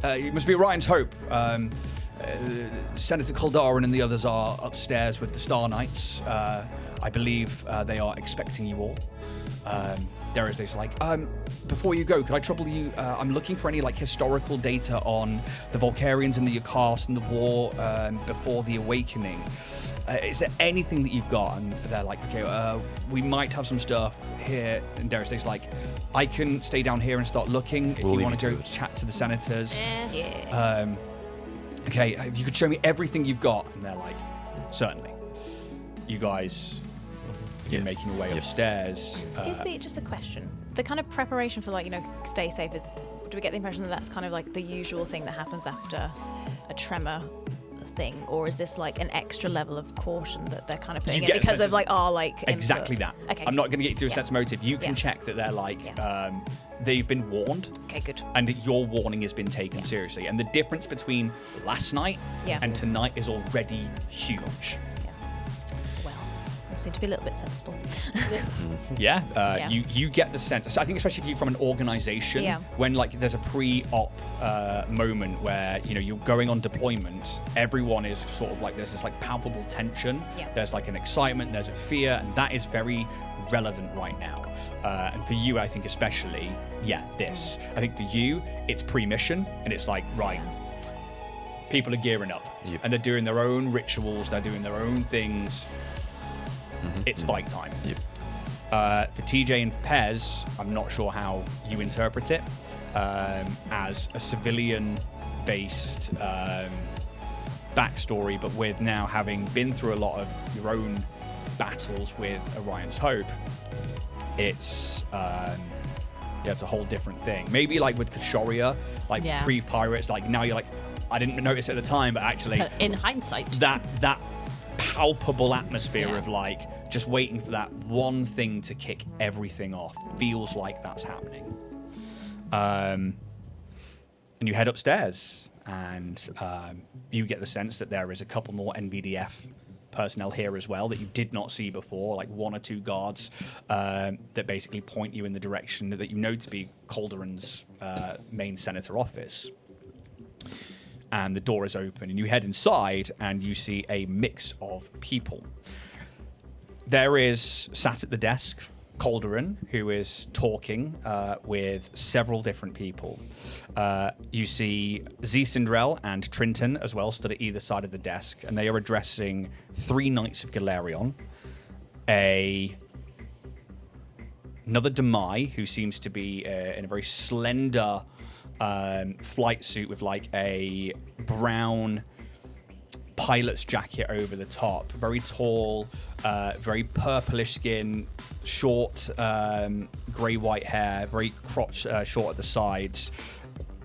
it must be Orion's Hope. Senator Kaldarin and the others are upstairs with the Star Knights. I believe they are expecting you all. There is this like, before you go, could I trouble you? I'm looking for any like historical data on the Volcarians and the Yakars and the war before the Awakening. Is there anything that you've got? And they're like, okay, we might have some stuff here. And Darius like, I can stay down here and start looking if you want to go chat to the senators. Yeah. Okay, if you could show me everything you've got. And they're like, certainly. You guys, you're making your way upstairs. Just a question? The kind of preparation for, like, stay safe is. Do we get the impression that that's kind of like the usual thing that happens after a tremor thing, or is this like an extra level of caution that they're kind of putting in because of exactly that? Okay. I'm not going to get you to a sense of motive. You can check that they're like they've been warned. Okay, good. And that your warning has been taken seriously. And the difference between last night and tonight is already huge. Seem to be a little bit sensible. You get the sense. So I think especially if you're from an organization, when like there's a pre-op moment where you're going on deployment, everyone is sort of like there's this like palpable tension. There's like an excitement, there's a fear, and that is very relevant right now. And for you, I think especially, this. I think for you, it's pre-mission, and it's like people are gearing up, and they're doing their own rituals, they're doing their own things. It's fight time. For TJ and Pez, I'm not sure how you interpret it as a civilian-based backstory, but with now having been through a lot of your own battles with Orion's Hope, it's it's a whole different thing. Maybe like with Kashoria, like pre-pirates, like now you're like, I didn't notice at the time, but actually, in hindsight, that palpable atmosphere of like just waiting for that one thing to kick everything off feels like that's happening. And you head upstairs, and you get the sense that there is a couple more NVDF personnel here as well that you did not see before, like one or two guards that basically point you in the direction that you know to be Calderon's main senator office. And the door is open, and you head inside, and you see a mix of people. There is, sat at the desk, Calderon, who is talking with several different people. You see Zsindrel and Trinton as well stood at either side of the desk, and they are addressing 3 Knights of Galerion, another Demai, who seems to be in a very slender flight suit with like a brown pilot's jacket over the top. Very tall, very purplish skin, short grey-white hair, very crotch short at the sides.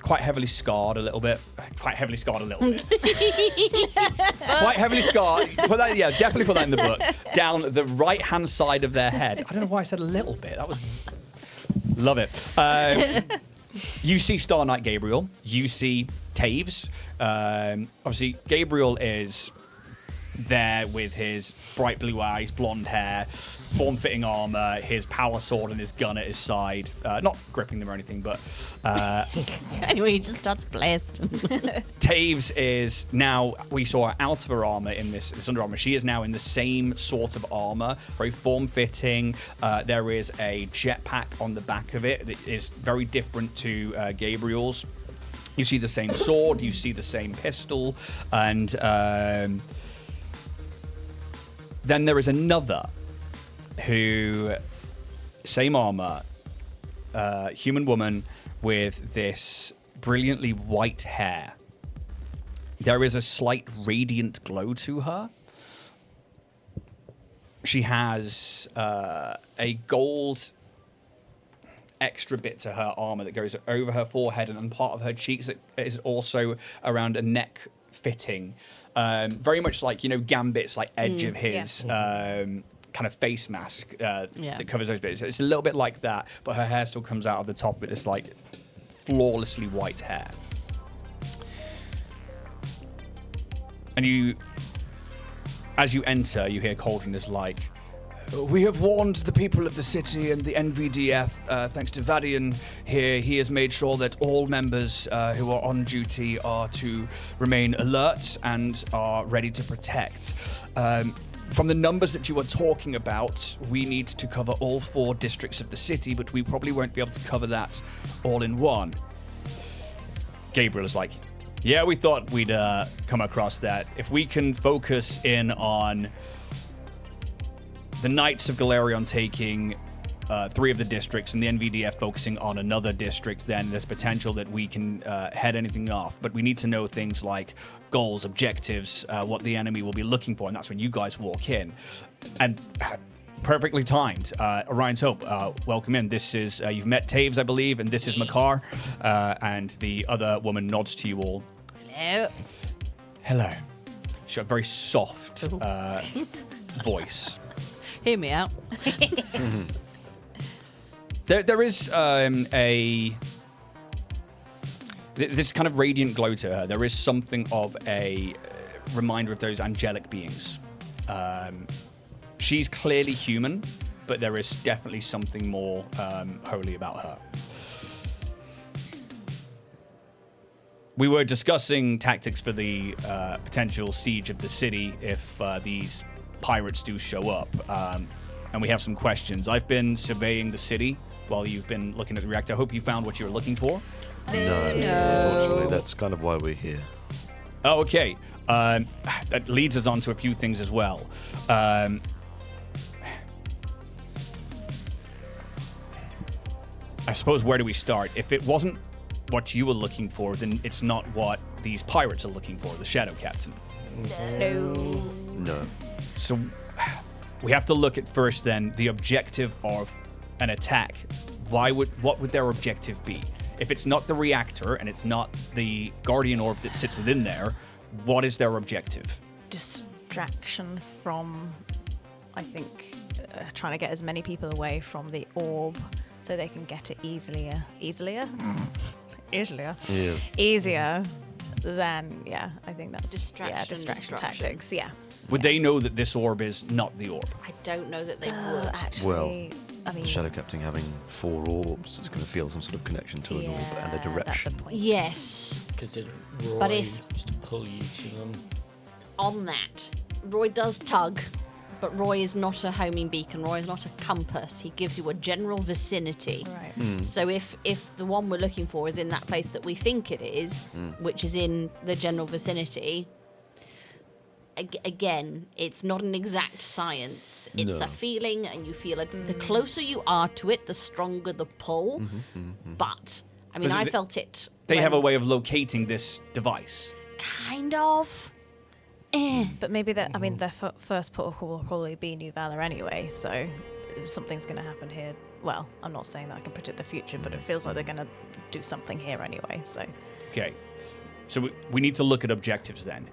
Quite heavily scarred a little bit. Quite heavily scarred. Definitely put that in the book. Down the right-hand side of their head. I don't know why I said a little bit. That was... Love it. You see Star Knight Gabriel. You see Taves. Obviously, Gabriel is there with his bright blue eyes, blonde hair, form-fitting armor, his power sword and his gun at his side. Not gripping them or anything, but... anyway, he just starts blasting. Taves is now... We saw her out of her armor in this Under Armor. She is now in the same sort of armor, very form-fitting. There is a jetpack on the back of it that is very different to Gabriel's. You see the same sword, you see the same pistol, and then there is another who, same armor, human woman with this brilliantly white hair. There is a slight radiant glow to her. She has a gold extra bit to her armor that goes over her forehead and on part of her cheeks that is also around a neck fitting. Very much like, Gambit's like edge of his kind of face mask that covers those bits. It's a little bit like that, but her hair still comes out of the top with this like flawlessly white hair. And as you enter, you hear Cauldron is like, "We have warned the people of the city and the NVDF, thanks to Vadian here. He has made sure that all members who are on duty are to remain alert and are ready to protect. from the numbers that you were talking about, we need to cover all 4 districts of the city, but we probably won't be able to cover that all in one. Gabriel is like, yeah, we thought we'd come across that. If we can focus in on the Knights of Galarion taking 3 of the districts and the NVDF focusing on another district, then there's potential that we can head anything off. But we need to know things like goals, objectives, what the enemy will be looking for, and that's when you guys walk in. And perfectly timed. Orion's Hope, welcome in. This is, you've met Taves, I believe, and this is Makar. And the other woman nods to you all. Hello. Hello. She's got a very soft voice. Hear me out. There is this kind of radiant glow to her. There is something of a reminder of those angelic beings. She's clearly human, but there is definitely something more holy about her. We were discussing tactics for the potential siege of the city if these pirates do show up, and we have some questions. I've been surveying the city while you've been looking at the reactor. I hope you found what you were looking for. No, unfortunately, that's kind of why we're here. Oh, okay. That leads us on to a few things as well. I suppose, where do we start? If it wasn't what you were looking for, then it's not what these pirates are looking for, the Shadow Captain. No. So we have to look at first then the objective of an attack. What would their objective be? If it's not the reactor and it's not the Guardian Orb that sits within there, what is their objective? Distraction from, I think, trying to get as many people away from the orb so they can get it easier than, I think that's distraction tactics. Yeah. Would they know that this orb is not the orb? I don't know that they would. Actually, Well, I mean, the Shadow Captain having 4 orbs is going to feel some sort of connection to an orb and a that's the direction. point. Yes. Because didn't Roy But if- just pull you to them? On that, Roy does tug, but Roy is not a homing beacon. Roy is not a compass. He gives you a general vicinity. Right. So if the one we're looking for is in that place that we think it is, which is in the general vicinity, again, it's not an exact science. It's No. a feeling, and you feel it. The closer you are to it, the stronger the pull. But, I mean, But I they- felt it. They when- have a way of locating this device. Kind of. But maybe their first protocol will probably be New Valor anyway, so something's going to happen here. Well, I'm not saying that I can predict the future, but it feels like they're going to do something here anyway, so. Okay. So we need to look at objectives then.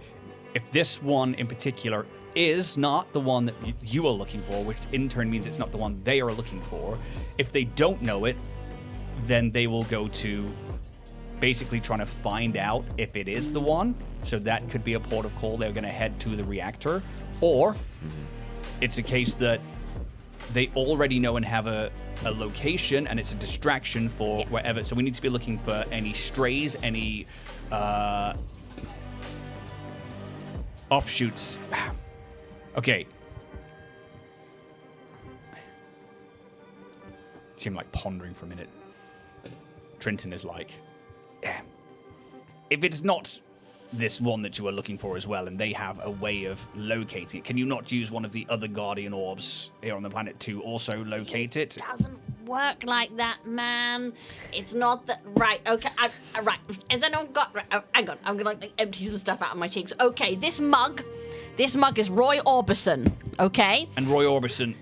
If this one in particular is not the one that you are looking for, which in turn means it's not the one they are looking for, if they don't know it, then they will go to basically trying to find out if it is the one. So that could be a port of call. They're going to head to the reactor. Or it's a case that they already know and have a location, and it's a distraction for wherever. So we need to be looking for any strays, any offshoots. Okay. See him like pondering for a minute. Trenton is like, if it's not this one that you are looking for as well, and they have a way of locating it, can you not use one of the other Guardian Orbs here on the planet to also locate it? Doesn't work like that, man. It's not that. Right, okay, right. Has anyone got. Right, hang on, I'm gonna like empty some stuff out of my cheeks. Okay, this mug is Roy Orbison, okay? And Roy Orbison.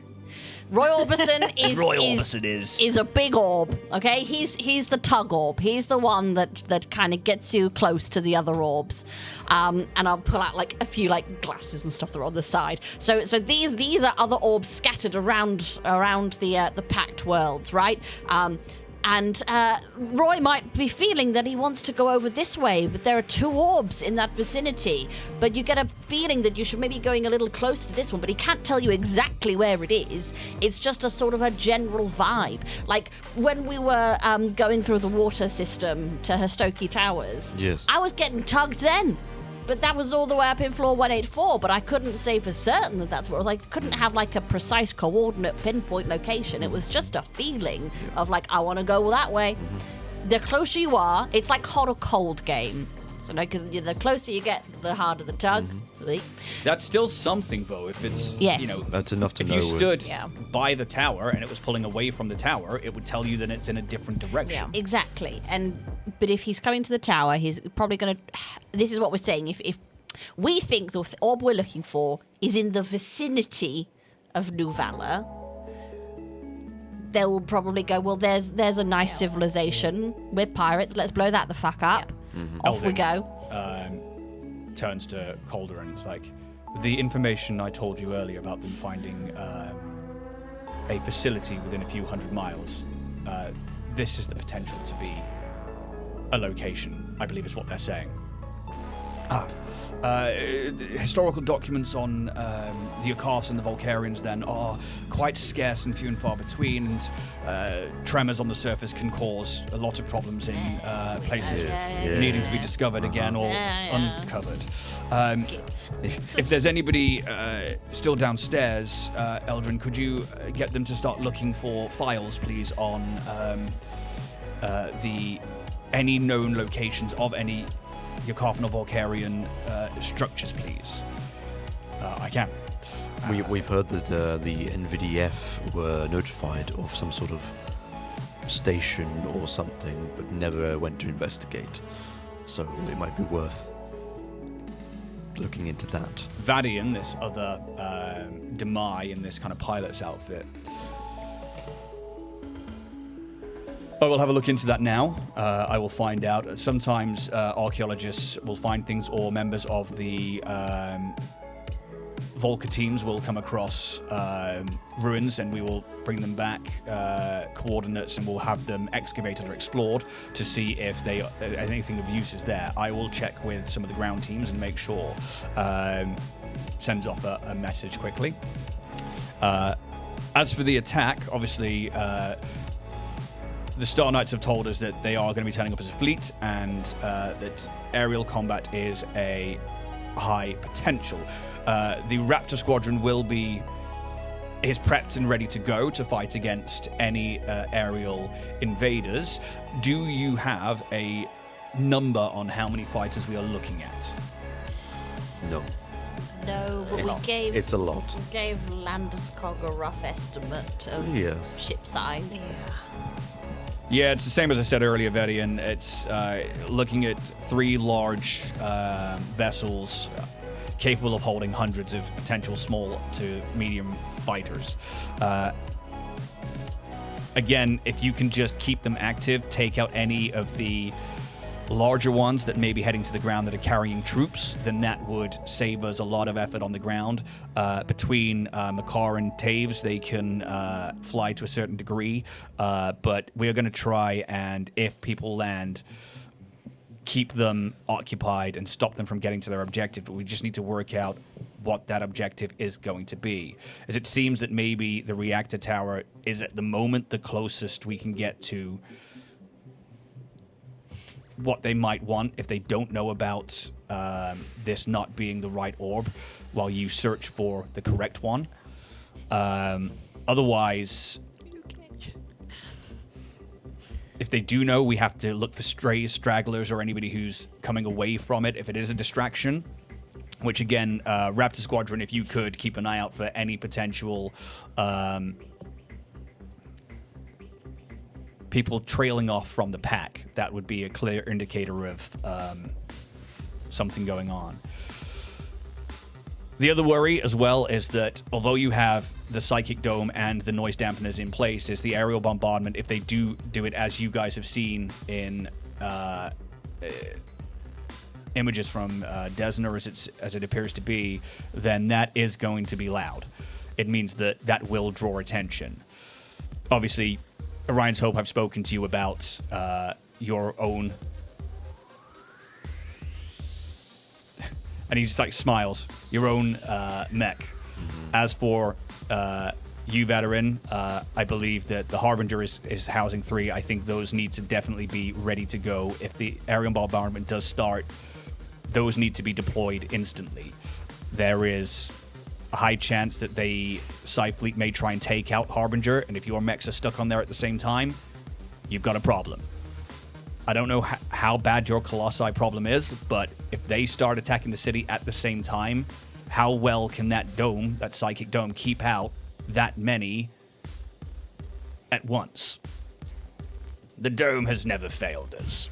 Roy Orbison is Roy Orbison is a big orb, okay? He's the tug orb. He's the one that kind of gets you close to the other orbs. And I'll pull out like a few like glasses and stuff that are on the side. So these are other orbs scattered around the packed worlds, right? And Roy might be feeling that he wants to go over this way, but there are 2 orbs in that vicinity. But you get a feeling that you should maybe be going a little closer to this one, but he can't tell you exactly where it is. It's just a sort of a general vibe. Like when we were going through the water system to Herstoki Towers, Yes. I was getting tugged then. but that was all the way up in floor 184, but I couldn't say for certain that that's where it was. I couldn't have like a precise coordinate pinpoint location. It was just a feeling of like, I want to go that way. The closer you are, it's like hot or cold game. So like, the closer you get, the harder the tug. That's still something, though. If it's, Yes. you know, That's enough to if know. you stood Yeah. by the tower and it was pulling away from the tower, it would tell you that it's in a different direction. Yeah. Exactly. But if he's coming to the tower, he's probably going to... This is what we're saying. If we think the orb we're looking for is in the vicinity of New Valor, they'll probably go, well, there's a nice civilization. We're pirates. Let's blow that the fuck up. Off we go. Turns to Calder and it's like, the information I told you earlier about them finding a facility within a few hundred miles, this is the potential to be a location, I believe is what they're saying. Historical documents on the Akarths and the Volcarians then are quite scarce and few and far between, and tremors on the surface can cause a lot of problems in places needing to be discovered again or uncovered. If there's anybody still downstairs, Eldrin, could you get them to start looking for files, please, on any known locations of any Yakarthan or Volcarian structures, please? I can. We've heard that the NVDF were notified of some sort of station or something, but never went to investigate. So it might be worth looking into that. Vadian, this other Demai in this kind of pilot's outfit. I will have a look into that now. I will find out. Sometimes archaeologists will find things, or members of the Volca teams will come across ruins, and we will bring them back coordinates, and we'll have them excavated or explored to see if anything of use is there. I will check with some of the ground teams and make sure. Sends off a message quickly. As for the attack, obviously... the Star Knights have told us that they are going to be turning up as a fleet, and that aerial combat is a high potential. The Raptor Squadron is prepped and ready to go to fight against any aerial invaders. Do you have a number on how many fighters we are looking at? No. No, but we gave... It's a lot. Gave Landeskog a rough estimate of ship size. Yeah, it's the same as I said earlier, Vedian. It's looking at 3 large vessels capable of holding hundreds of potential small to medium fighters. Again, if you can just keep them active, take out any of the larger ones that may be heading to the ground that are carrying troops, then that would save us a lot of effort on the ground. Between Makar and Taves, they can fly to a certain degree, but we are going to try and, if people land, keep them occupied and stop them from getting to their objective, but we just need to work out what that objective is going to be. As it seems that maybe the reactor tower is at the moment the closest we can get to what they might want if they don't know about this not being the right orb while you search for the correct one. Otherwise, if they do know, we have to look for strays, stragglers, or anybody who's coming away from it if it is a distraction. Which again, Raptor Squadron, if you could keep an eye out for any potential people trailing off from the pack, that would be a clear indicator of something going on. The other worry as well is that although you have the Psychic Dome and the noise dampeners in place, is the aerial bombardment, if they do it as you guys have seen in images from Desner as it appears to be, then that is going to be loud. It means that will draw attention. Obviously, Orion's Hope, I've spoken to you about your own... And he just like smiles. Your own mech. Mm-hmm. As for you, veteran, I believe that the Harbinger is housing 3. I think those need to definitely be ready to go. If the aerial bombardment does start, those need to be deployed instantly. There is a high chance that the Scythe fleet may try and take out Harbinger, and if your mechs are stuck on there at the same time, you've got a problem. I don't know how bad your Colossi problem is, but if they start attacking the city at the same time, how well can that dome, that psychic dome, keep out that many at once? The dome has never failed us.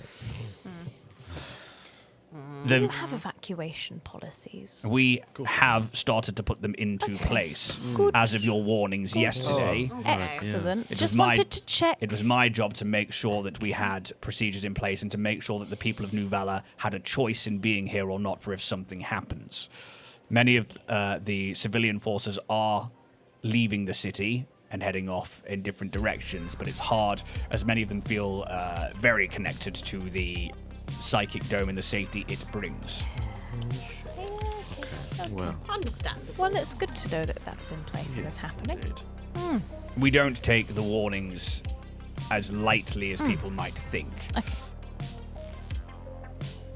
Do you have evacuation policies? We have started to put them into place Good. as of your warnings yesterday. Excellent. It Just was my- wanted to check. It was my job to make sure that we had procedures in place and to make sure that the people of New Valor had a choice in being here or not for if something happens. Many of the civilian forces are leaving the city and heading off in different directions, but it's hard as many of them feel very connected to the psychic dome and the safety it brings. Well, Understandable. Well, it's good to know that that's in place and is happening. indeed. We don't take the warnings as lightly as people might think. Okay.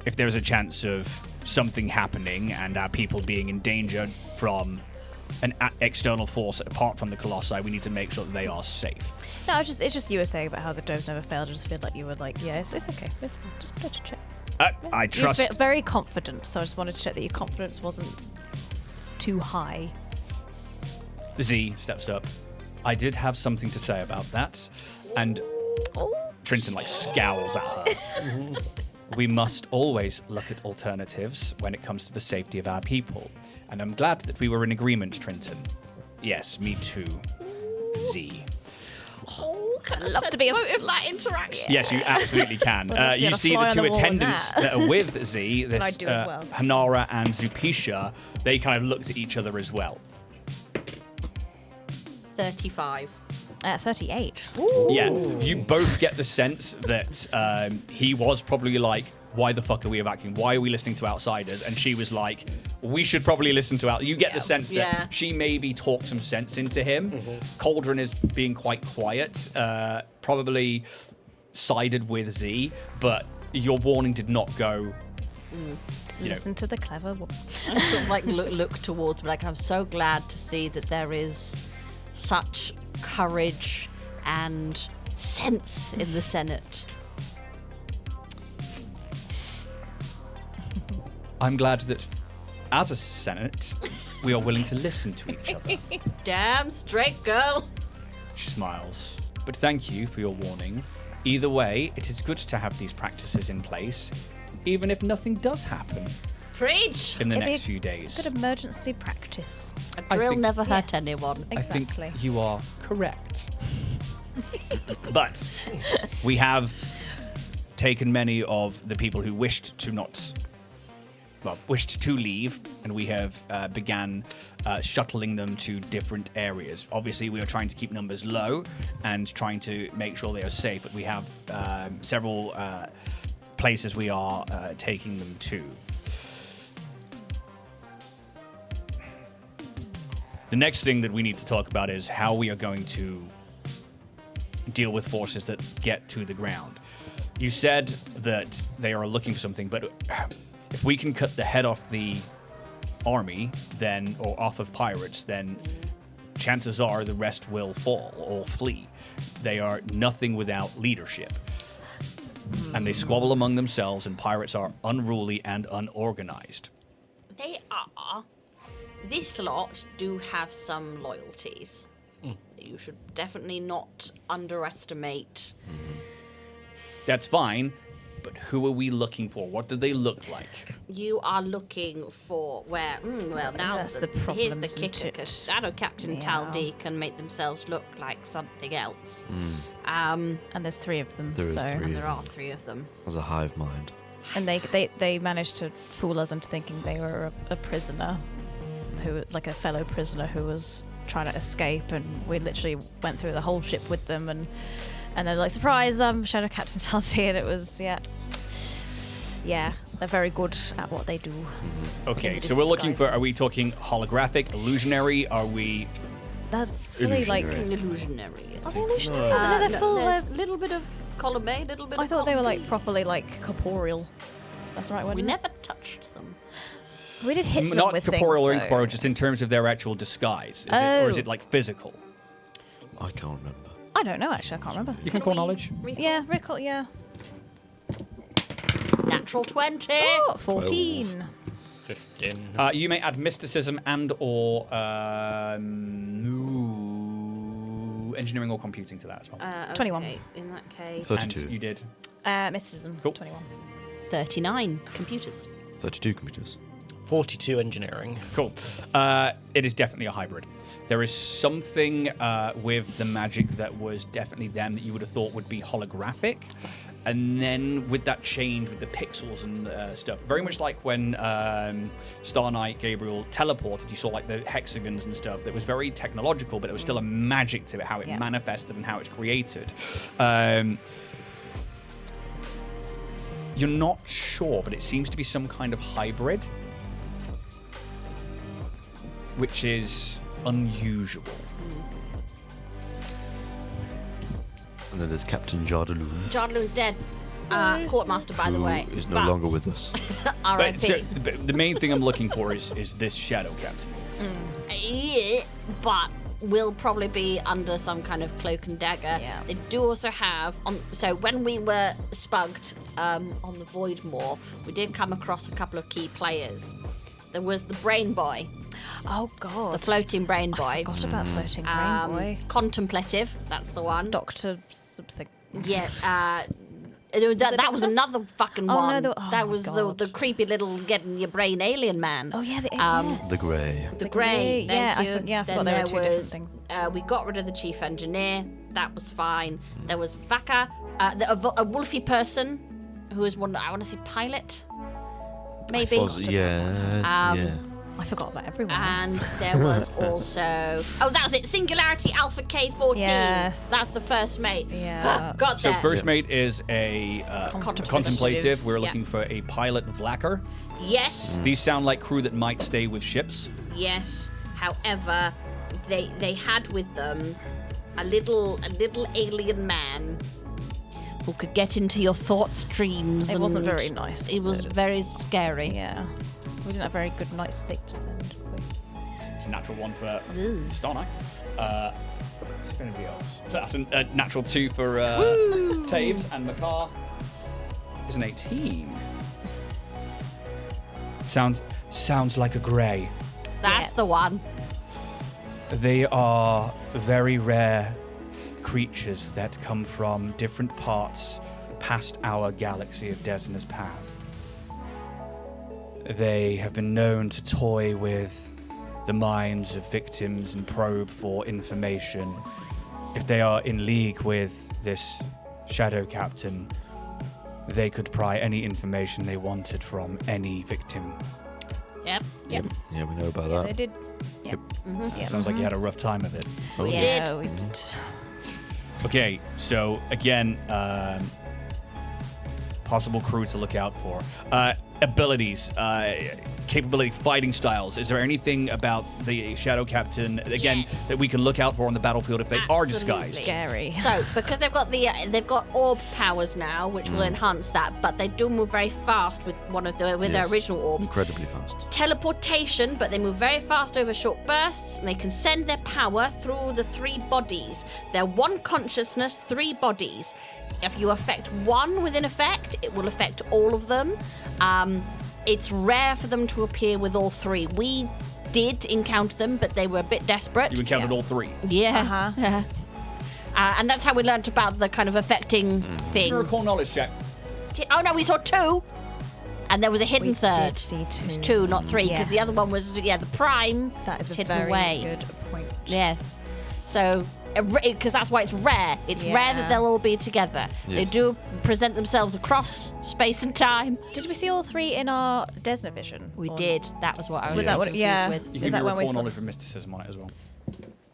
If there's a chance of something happening and our people being in danger from an external force apart from the Colossi, we need to make sure that they are safe. No, it's just you were saying about how the domes never failed. I just feel like you were like, yeah, it's okay. It's fine. Just wanted to check. I You trust. feel very confident, so I just wanted to check that your confidence wasn't too high. Z steps up. I did have something to say about that, and Trinton scowls at her. We must always look at alternatives when it comes to the safety of our people, and I'm glad that we were in agreement, Trinton. Yes, me too. Z. I'd love to be a of that interaction. Yes, you absolutely can. Well, if you You had a see the fly on two the wall with attendants that. that are with Z, this I do as well. Hanara and Zupisha, they kind of looked at each other as well. 35. 38. Yeah, you both get the sense that he was probably like, why the fuck are we evacuating? Why are we listening to outsiders? And she was like, we should probably listen to out. You get the sense that Yeah. she maybe talked some sense into him. Cauldron is being quite quiet, probably sided with Z, but your warning did not go. You know, Listen to the clever one. I sort of look towards me, I'm so glad to see that there is such courage and sense in the Senate. I'm glad that as a Senate, we are willing to listen to each other. Damn straight, girl. She smiles. But thank you for your warning. Either way, it is good to have these practices in place, even if nothing does happen Preach. in the It'd be next few days. Good emergency practice. A drill think- never hurt Yes. anyone. Exactly. I think you are correct. But we have taken many of the people who wished to leave, and we have began shuttling them to different areas. Obviously, we are trying to keep numbers low and trying to make sure they are safe, but we have several places we are taking them to. The next thing that we need to talk about is how we are going to deal with forces that get to the ground. You said that they are looking for something, but if we can cut the head off the army, then, or off of pirates, then chances are the rest will fall or flee. They are nothing without leadership. And they squabble among themselves, and pirates are unruly and unorganized. They are. This lot do have some loyalties. You should definitely not underestimate. That's fine, but who are we looking for? What do they look like? You are looking for where? Now That's the problem, here's the isn't kicker, it? because I know Captain Yeah. Taldi can make themselves look like something else. And there's 3 of them. There is so. 3. And there are 3 of them. As a hive mind. And they managed to fool us into thinking they were a prisoner, like a fellow prisoner who was trying to escape, and we literally went through the whole ship with them, and they're like, surprise, I'm Shadow Captain Taldi, and it was, yeah, they're very good at what they do. Okay, In so we're looking for, are we disguises. talking holographic, illusionary? Are we... They're fully like, Illusionary. are they illusionary? No, they're full. There's a little bit of column A, little bit I of thought they were column like B. properly like corporeal. That's the right word. We isn't it? never touched them. We did hit them Not with corporeal or things, though. incorporeal, just in terms of their actual disguise. Or is Oh. it like physical? I can't remember. I don't know, actually. I can't remember. You can call knowledge. Yeah, recall, yeah. Natural 20. Oh, 14. 15. You may add mysticism and or engineering or computing to that as well. 21. Okay, in that case, 32. And you did. Mysticism, Cool. 21. 39 computers. 32 computers. 42 engineering. Cool. It is definitely a hybrid. There is something with the magic that was definitely them that you would have thought would be holographic. And then with that change with the pixels and stuff, very much like when Star Knight Gabriel teleported, you saw like the hexagons and stuff. That was very technological, but it was still a magic to it, how it Yeah. manifested and how it's created. You're not sure, but it seems to be some kind of hybrid, which is unusual. And then there's Captain Jardaloon, Jardaloon's dead. Courtmaster, by the who way. is no but longer with us. But, R.I.P. but the main thing I'm looking for is this Shadow Captain. Yeah, but will probably be under some kind of cloak and dagger. Yeah. They do also have so when we were spugged on the Voidmoor, we did come across a couple of key players. There was the Brain Boy, Oh, God. the floating Brain Boy. I forgot about floating brain boy. Contemplative, that's the one. Doctor something. Yeah, that was another fucking Oh, no, one. oh that my was God. the creepy little getting your brain alien man. Oh, yeah, yes. The Grey. The Grey, Yeah, thank you. I forgot Then there were there two different was, things. we got rid of the chief engineer. That was fine. There was Vaka, a wolfy person who was one. I want to say pilot, maybe. Yeah. I forgot about everyone. And else. there was also that was it. Singularity Alpha K14. Yes. That's the first mate. Yeah. Got So there. first mate is a contemplative. We're Yeah. looking for a pilot Vlacker. Yes. These sound like crew that might stay with ships. Yes. However, they had with them a little alien man who could get into your thought streams. It wasn't and very nice, It was was it? very scary. Yeah. We didn't have very good night's sleeps then, did we? It's a natural one for Ooh. Star Knight. It's going to be else. So that's a natural 2 for Taves, and Makar is an 18. Sounds like a grey. That's Yeah. the one. They are very rare creatures that come from different parts past our galaxy of Desna's Path. They have been known to toy with the minds of victims and probe for information. If they are in league with this Shadow Captain, they could pry any information they wanted from any victim. Yep. Yep. Yeah, we know about They that. did. Yep. Yep. Sounds like you had a rough time of it. Oh, Yeah, we did. Okay, so again, possible crew to look out for. Abilities, capability, fighting styles. Is there anything about the Shadow Captain, again, Yes. that we can look out for on the battlefield if they are Absolutely. disguised? Scary. So, because they've got orb powers now, which will enhance that, but they do move very fast with their Yes. original orbs. Incredibly fast. Teleportation, but they move very fast over short bursts, and they can send their power through the 3 bodies. They're 1 consciousness, 3 bodies. If you affect one within effect, it will affect all of them. It's rare for them to appear with all 3. We did encounter them, but they were a bit desperate. You encountered Yeah. all 3. Yeah. Uh-huh. And that's how we learnt about the kind of affecting thing. Recall knowledge check. Oh no, we saw 2. And there was a hidden We third. did see 2. It was 2, not 3, because the other one was, the prime That is was a hidden very away. good point. Yes. So, because that's why it's rare. It's rare that Yeah. they'll all be together. They Yes. do present themselves across space and time. Did we see all 3 in our Desna vision? We Or- did. That was what I was, Was that what? confused Yeah. with. You Is can that give me when we recall saw? knowledge with mysticism on it as well.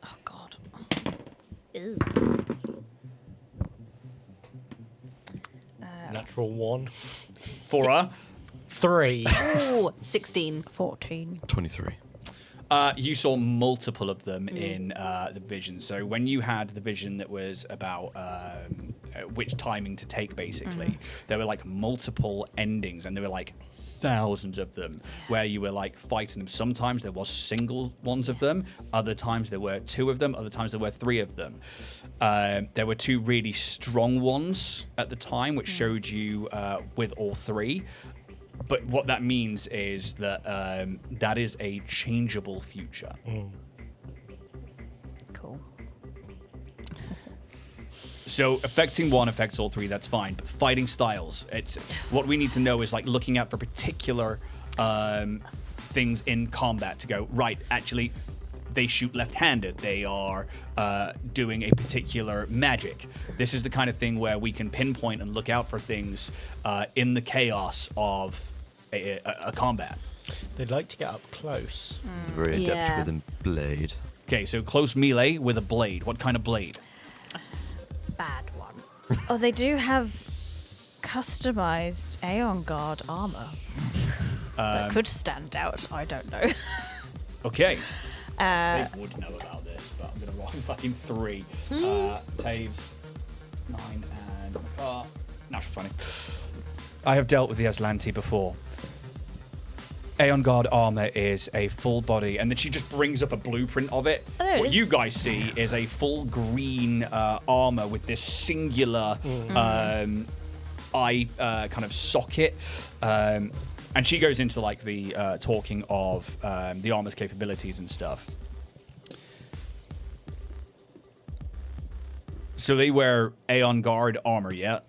Oh God. Natural 1. For her, 3. Ooh, 16. 14. 23. you saw multiple of them in the vision. So when you had the vision that was about which timing to take, basically. There were like multiple endings, and there were like thousands of them where you were like fighting them. Sometimes there was single ones of them, other times there were 2 of them, other times there were 3 of them. There were 2 really strong ones at the time, which showed you with all 3. But what that means is that that is a changeable future. Cool. So affecting 1 affects all 3, that's fine. But fighting styles, it's what we need to know is like looking out for particular things in combat to go, right, actually, they shoot left-handed. They are doing a particular magic. This is the kind of thing where we can pinpoint and look out for things in the chaos of a combat. They'd like to get up close. Very adept Yeah. with a blade. Okay, so close melee with a blade. What kind of blade? Bad one. Oh, they do have customized Aeon Guard armor that could stand out. I don't know. Okay. They would know about this, but I'm gonna roll fucking 3. Taves, 9, and Makar. Natural 20. I have dealt with the Aslanti before. Aeon Guard armor is a full body, and then she just brings up a blueprint of it. Oh, there it What is. you guys see is a full green armor with this singular eye kind of socket. And she goes into like the talking of the armor's capabilities and stuff. So they wear Aeon Guard armor, yeah?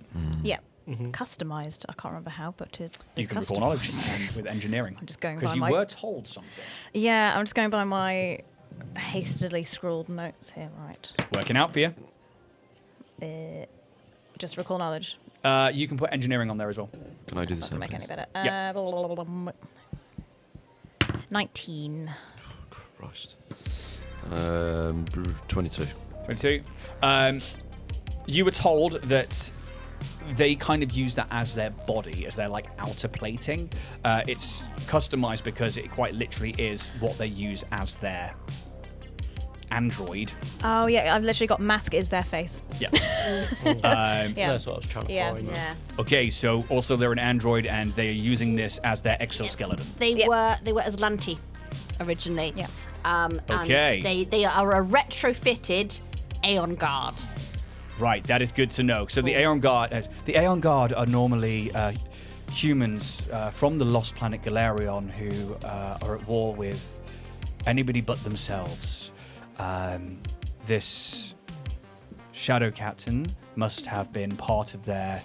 Yeah. Customized. I can't remember how, but You can recall knowledge and with engineering. I'm just going because by you my- were told something. Yeah, I'm just going by my hastily scrawled notes here. Right. Working out for you. Just recall knowledge. You can put engineering on there as well. Can I do the Not same? gonna make any please? better. Yeah. 19. Christ. 22. 22. You were told that they kind of use that as their body, as their like outer plating. It's customized because it quite literally is what they use as their android. Oh yeah, I've literally got mask is their face. Yeah. Yeah. That's what I was trying to Yeah. find. Yeah. Okay, so also they're an android and they are using this as their exoskeleton. They Yep. were Aslanti originally. Yeah. And Okay. they are a retrofitted Aeon Guard. Right, that is good to know. So the Aeon Guard are normally humans from the lost planet Galarion who are at war with anybody but themselves. This Shadow Captain must have been part of their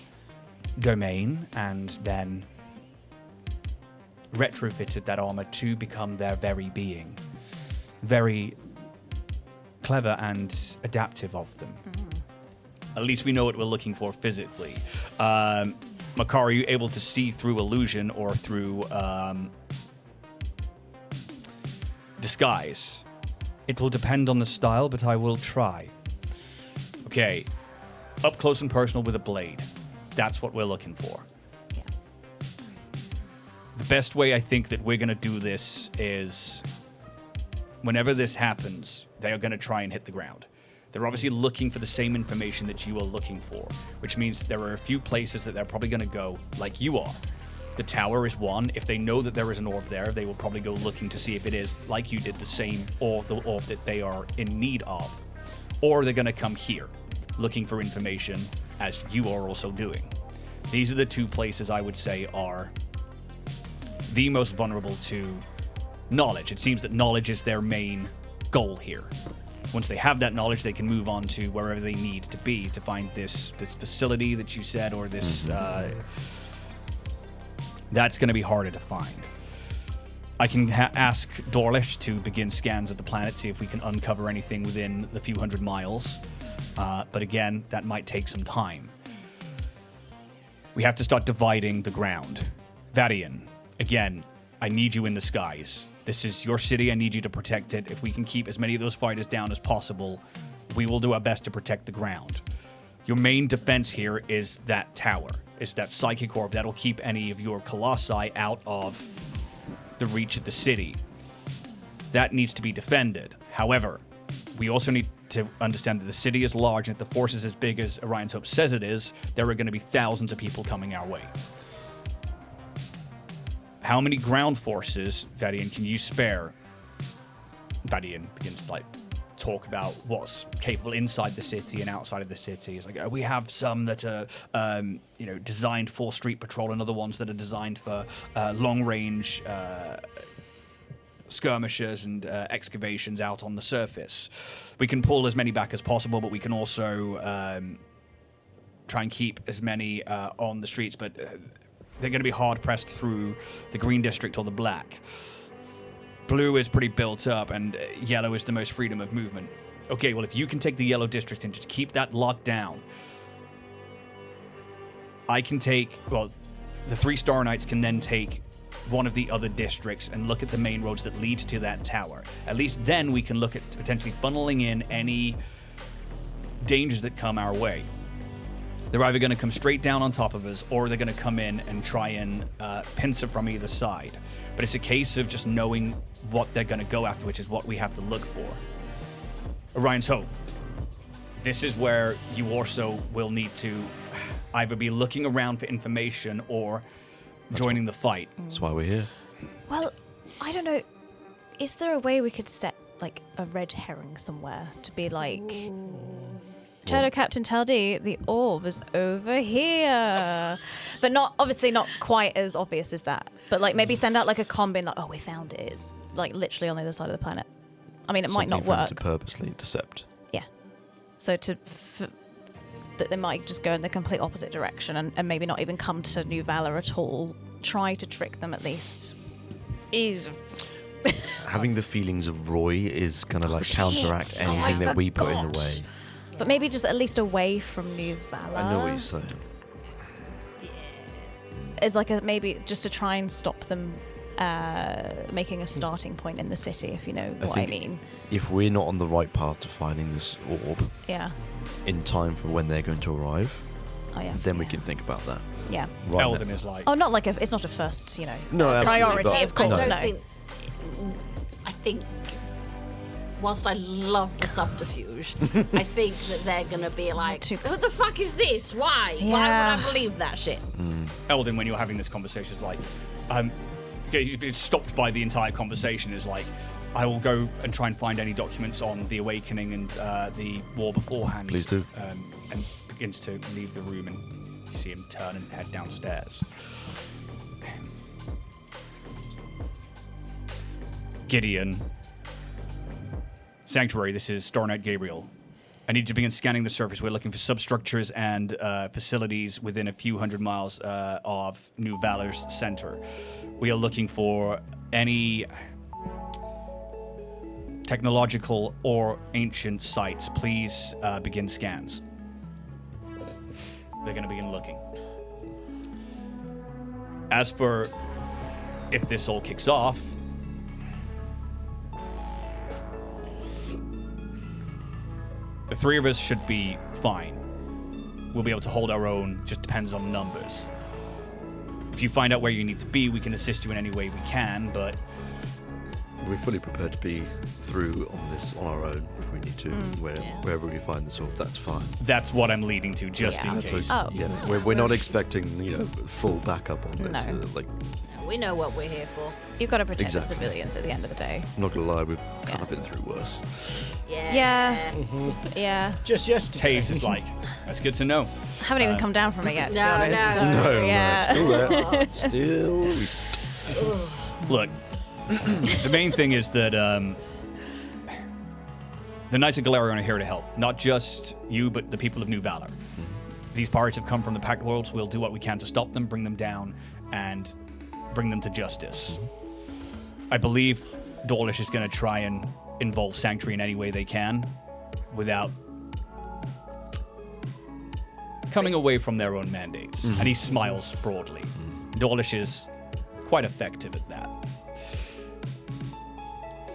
domain and then retrofitted that armor to become their very being. Very clever and adaptive of them. At least we know what we're looking for physically. Makar, are you able to see through illusion or through disguise? It will depend on the style, but I will try. Okay, up close and personal with a blade. That's what we're looking for. Yeah. The best way I think that we're going to do this is whenever this happens, they are going to try and hit the ground. They're obviously looking for the same information that you are looking for, which means there are a few places that they're probably going to go like you are. The tower is one. If they know that there is an orb there, they will probably go looking to see if it is, like you did, the same or the orb that they are in need of. Or they're going to come here, looking for information, as you are also doing. These are the 2 places I would say are the most vulnerable to knowledge. It seems that knowledge is their main goal here. Once they have that knowledge, they can move on to wherever they need to be to find this facility that you said, or this... that's going to be harder to find. I can ask Dorlish to begin scans of the planet, see if we can uncover anything within the few hundred miles. But again, that might take some time. We have to start dividing the ground. Vadian, again, I need you in the skies. This is your city. I need you to protect it. If we can keep as many of those fighters down as possible, we will do our best to protect the ground. Your main defense here is that tower, is that psychic orb. That'll keep any of your colossi out of the reach of the city. That needs to be defended. However, we also need to understand that the city is large, and if the force is as big as Orion's Hope says it is, there are going to be thousands of people coming our way. How many ground forces, Vadian, can you spare? Vadian begins to talk about what's capable inside the city and outside of the city. It's like we have some that are designed for street patrol, and other ones that are designed for long range skirmishes and excavations out on the surface. We can pull as many back as possible, but we can also try and keep as many on the streets, but they're going to be hard pressed through the green district or the black. Blue is pretty built up, and yellow is the most freedom of movement. Okay, well, if you can take the yellow district and just keep that locked down, I can take, the 3 Star Knights can then take one of the other districts and look at the main roads that lead to that tower. At least then we can look at potentially funneling in any dangers that come our way. They're either going to come straight down on top of us, or they're going to come in and try and pincer from either side. But it's a case of just knowing what they're going to go after, which is what we have to look for. Orion's Hope. This is where you also will need to either be looking around for information or joining the fight. That's why we're here. Well, I don't know. Is there a way we could set like a red herring somewhere to be like, Shadow Captain Taldi, the orb is over here, but obviously not quite as obvious as that. But like maybe send out like a combine, like, oh, we found it. It's like literally on the other side of the planet. I mean, it might not work. To purposely intercept. Yeah. So that they might just go in the complete opposite direction and maybe not even come to New Valor at all. Try to trick them at least. Having the feelings of Roy is gonna counteract anything that we put in the way. But maybe just at least away from New Valor. I know what you're saying. Is maybe just to try and stop them making a starting point in the city, if you know what I mean. If we're not on the right path to finding this orb, in time for when they're going to arrive, then we can think about that. Yeah. Right. Eldon is like, oh, not like it's not a first, no, priority, of course. I think whilst I love the subterfuge, I think that they're gonna be like, what the fuck is this? Why? Yeah. Why would I believe that shit? Eldon, when you're having this conversation, is like, it's stopped by the entire conversation. Is like, I will go and try and find any documents on the Awakening and the war beforehand. Please do. And begins to leave the room, and you see him turn and head downstairs. Gideon. Sanctuary, this is Star Knight Gabriel. I need to begin scanning the surface. We're looking for substructures and facilities within a few hundred miles of New Valor's center. We are looking for any technological or ancient sites. Please begin scans. They're going to begin looking. As for if this all kicks off, the 3 of us should be fine. We'll be able to hold our own, just depends on numbers. If you find out where you need to be, we can assist you in any way we can, but we're fully prepared to be through on our own if we need to. Wherever we find the sword, that's fine. That's what I'm leading to, just in case. We're not expecting full backup on this. No. We know what we're here for. You've got to protect the civilians at the end of the day. I'm not gonna lie, we've kind of been through worse. Yeah. Just yesterday. Taves is like, that's good to know. I haven't even come down from it yet, to be No, honest. no. So, No, still there. Look, the main thing is that the Knights of Galarion are here to help. Not just you, but the people of New Valor. These pirates have come from the Pact Worlds. We'll do what we can to stop them, bring them down, and bring them to justice. I believe Dawlish is going to try and involve Sanctuary in any way they can without coming away from their own mandates. And he smiles broadly. Dawlish is quite effective at that.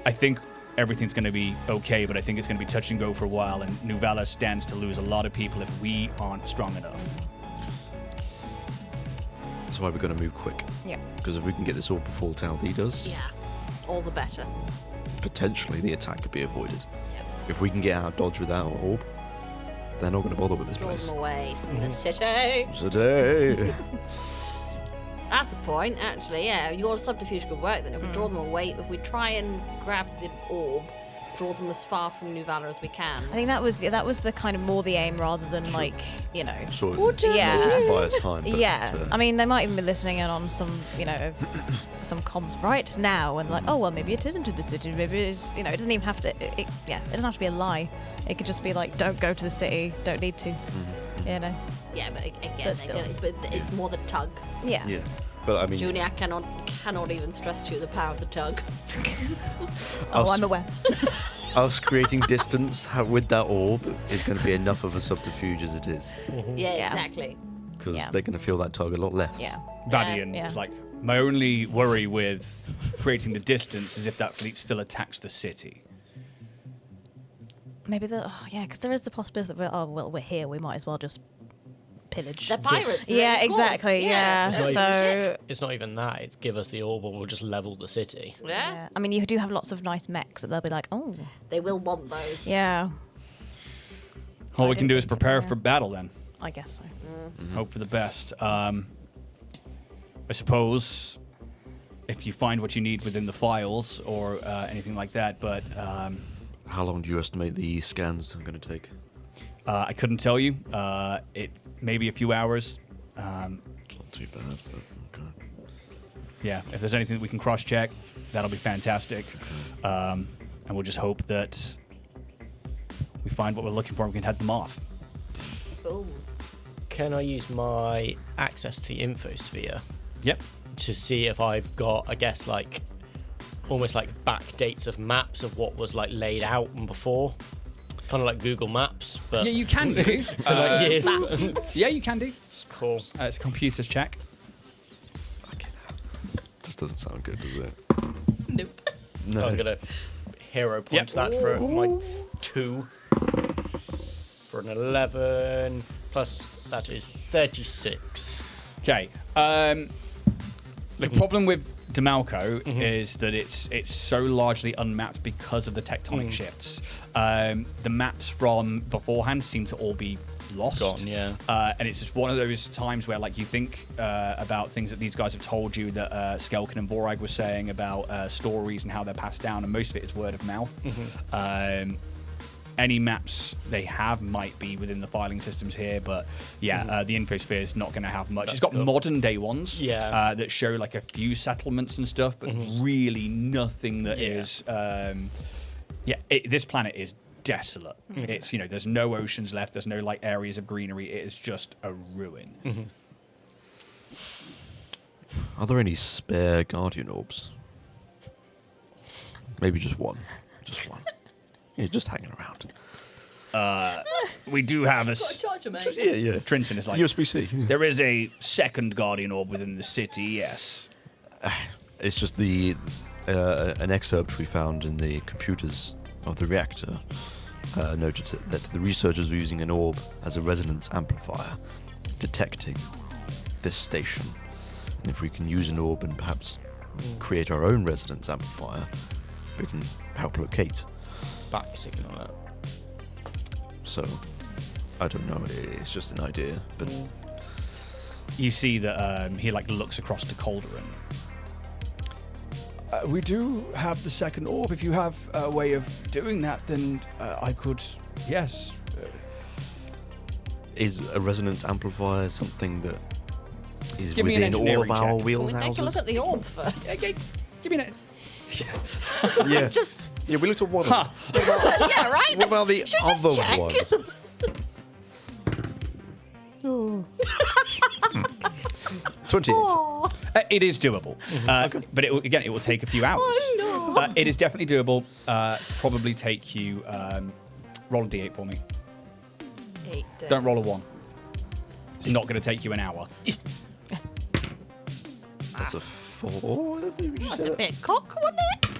I think everything's going to be okay, but I think it's going to be touch and go for a while, and New Valor stands to lose a lot of people if we aren't strong enough. That's why we're going to move quick. Yeah. Because if we can get this all before Taldi does, Yeah, all the better. potentially the attack could be avoided. if we can get out of Dodge with our orb, they're not going to bother with this Draw place. them away from the city. Today. That's the point, actually. Yeah, your subterfuge could work. Then if we draw them away, if we try and grab the orb, draw them as far from New Valor as we can. I think that was the kind of more the aim rather than like, you know. Sort What of, yeah. not just buy us time. But, Yeah, I mean, they might even be listening in on some, you know, some comms right now, and like, oh well, maybe it isn't in the city. Maybe it's, you know, it doesn't even have to. It doesn't have to be a lie. It could just be like, don't go to the city. Don't need to. You know. Yeah, but again, But still. but it's more the tug. Yeah. yeah. But I mean, Junior cannot even stress to you the power of the tug. Oh, us, I'm aware. us creating distance with that orb is going to be enough of a subterfuge as it is, Yeah, Yeah. exactly. because Yeah. they're going to feel that tug a lot less. Yeah. Vadian Yeah. is like, my only worry with creating the distance is if that fleet still attacks the city. Maybe because there is the possibility that we're here. We might as well just pillage. They're pirates. Yeah, of course. exactly. Yeah. It's not So. It's not even that. It's give us the orb, or we'll just level the city. Yeah. Yeah. I mean, you do have lots of nice mechs that they'll be like, oh, They will want those. yeah. All I we can didn't do is think of prepare that. for battle then. I guess so. Hope for the best. I suppose if you find what you need within the files or anything like that, but How long do you estimate the scans are going to take? I couldn't tell you. It may be a few hours. It's not too bad, but okay. Yeah, if there's anything that we can cross-check, that'll be fantastic. And we'll just hope that we find what we're looking for and we can head them off. Boom. Can I use my access to the infosphere Yep. to see if I've got, I guess, like almost like back dates of maps of what was like laid out and before, kind of like Google Maps, but Yeah, you can do. for like years. Yeah, you can do. Cool. It's a computer's check. Just doesn't sound good, does it? Nope. No. I'm gonna hero point Yep. that for my 2 for an 11 plus that is 36. Okay. The problem with Demalco is that it's so largely unmapped because of the tectonic shifts. The maps from beforehand seem to all be lost. Gone, yeah. And it's just one of those times where, like, you think about things that these guys have told you that Skelkin and Vorag were saying about stories and how they're passed down, and most of it is word of mouth. Any maps they have might be within the filing systems here, but yeah, the infosphere is not going to have much. It's got cool. modern day ones Yeah. that show like a few settlements and stuff, but really nothing that is. This planet is desolate. It's, there's no oceans left. There's no like areas of greenery. It is just a ruin. Are there any spare Guardian orbs? Maybe just one. Just one. Yeah, just hanging around. We do have a. Yeah. Trinton is like. USB-C. There is a second Guardian orb within the city. Yes. It's just an excerpt we found in the computers of the reactor noted that the researchers were using an orb as a resonance amplifier, detecting this station. And if we can use an orb and perhaps create our own resonance amplifier, we can help locate. Back signal that. So, I don't know. It's just an idea, but You see that he like looks across to Calderon. We do have the second orb. If you have a way of doing that, then I could. Yes. is a resonance amplifier something that is Give me an within all of engineering our check. Can we take a wheelhouses? look at the orb first? Give me an. Yeah. Just Yeah, we looked at one. Ha! yeah, right. What about the Should we just other check? one? 28. It is doable, but it will take a few hours. Oh, no. It is definitely doable. Probably take you. Roll a d8 for me. 8 Don't roll a 1. It's not going to take you an hour. That's a 4. That's a bit cock, wasn't it?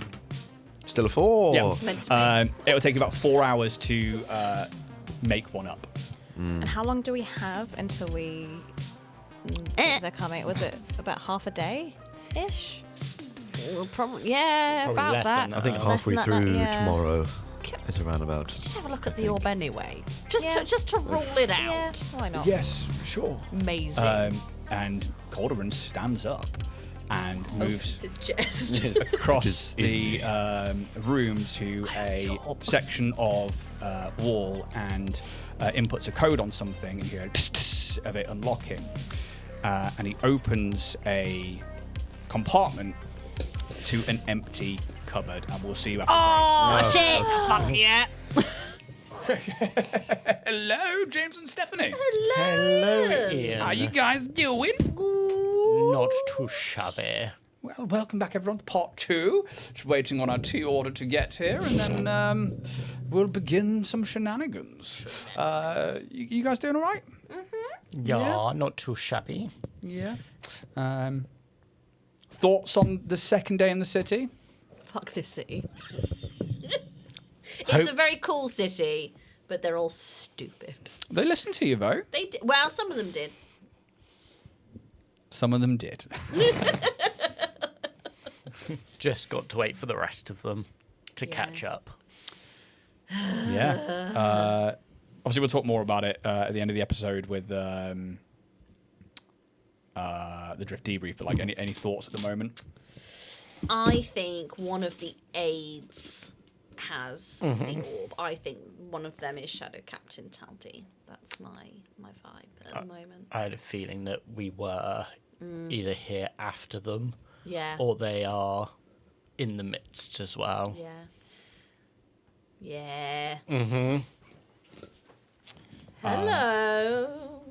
Still a 4. Yeah. Meant to be. It will take you about 4 hours to make one up. And how long do we have until we they're coming? Was it about half a day ish? Well, probably, yeah, Probably about less that. than I think that. halfway Less than that, through yeah. tomorrow. It's a roundabout. Just have a look I at the think. orb anyway. Just Yeah. to rule it Yeah, out. why not? Yes, sure. Amazing. And Calderon stands up and moves Opens his chest. across the room to a section of wall and inputs a code on something, and you hear of it unlocking. And he opens a compartment to an empty cupboard, and we'll see you after. Oh, shit! Fuck yeah. Hello, James and Stephanie. Hello, Ian. How you guys doing? Not too shabby. Well, welcome back, everyone, to part 2. Just waiting on our tea order to get here, and then we'll begin some shenanigans. You guys doing all right? Yeah, not too shabby. Yeah. Thoughts on the second day in the city? Fuck this city. It's a very cool city, but they're all stupid. They listened to you, though. They did. Well, some of them did. Some of them did. Just got to wait for the rest of them to Yeah. catch up. Yeah. Obviously, we'll talk more about it at the end of the episode with the Drift debrief, but like any thoughts at the moment? I think one of the aides has the orb. I think one of them is Shadow Captain Taldi. That's my vibe at the moment. I had a feeling that we were either here after them Yeah. or they are in the midst as well. Yeah. Yeah. Mm-hmm. Hello.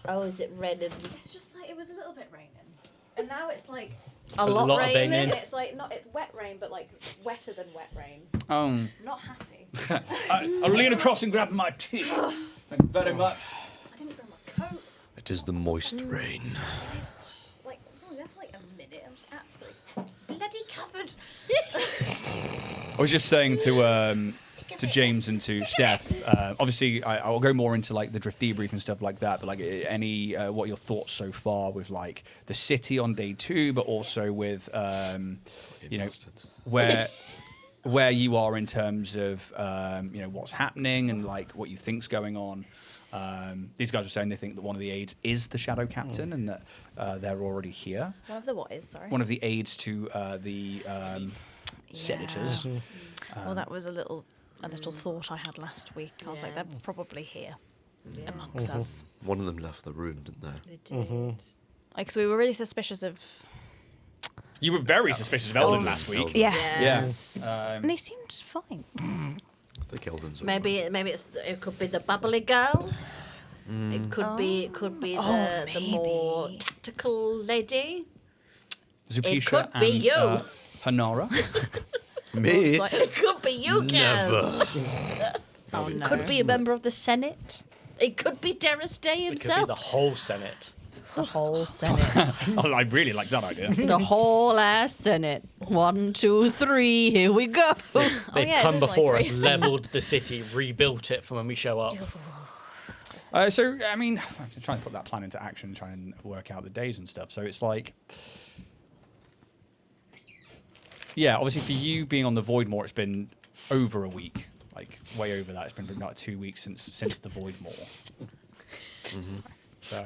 Oh, is it red and It's just like it was a little bit raining, and now it's like a lot, lot of raining? raining. it's like not it's wet rain, but like wetter than wet rain. Not happy. I'll lean across and grab my tea. Thank you very much. I didn't bring my coat. It is the moist rain. It is like I was only there for like a minute. I'm just absolutely bloody covered. I was just saying to James and to Steph. Obviously, I'll go more into like the Drift debrief and stuff like that. But like, any what are your thoughts so far with like the city on day 2, but also with you know Bastards. where you are in terms of you know what's happening and like what you think's going on. These guys were saying they think that one of the aides is the Shadow Captain and that they're already here. One of the what is sorry. One of the aides to the senators. Well, that was a little thought I had last week. I was like, Yeah. they're probably here Yeah. amongst us. One of them left the room, didn't they? They did. Like, so we were really suspicious of. You were very suspicious of Eldon last week. Eldon. Yes. Yeah. And he seemed fine. I think Eldon's Maybe it could be the bubbly girl. It could be the more tactical lady. Zupisha could be and, you. Hanara. Me? Like, It could be you, Kev. Never. oh no. Could be a member of the Senate. It could be Darris Day It could be himself. the whole Senate. The whole Senate. Oh, I really like that idea. The whole ass Senate. 1, 2, 3. Here we go. They've yeah, come it is like before us, three. leveled the city, rebuilt it for when we show up. So, I mean, I'm trying to put that plan into action, try and work out the days and stuff. So it's like, yeah, obviously for you being on the Voidmoor, it's been over a week, like way over that. It's been about 2 weeks since the Voidmoor. So,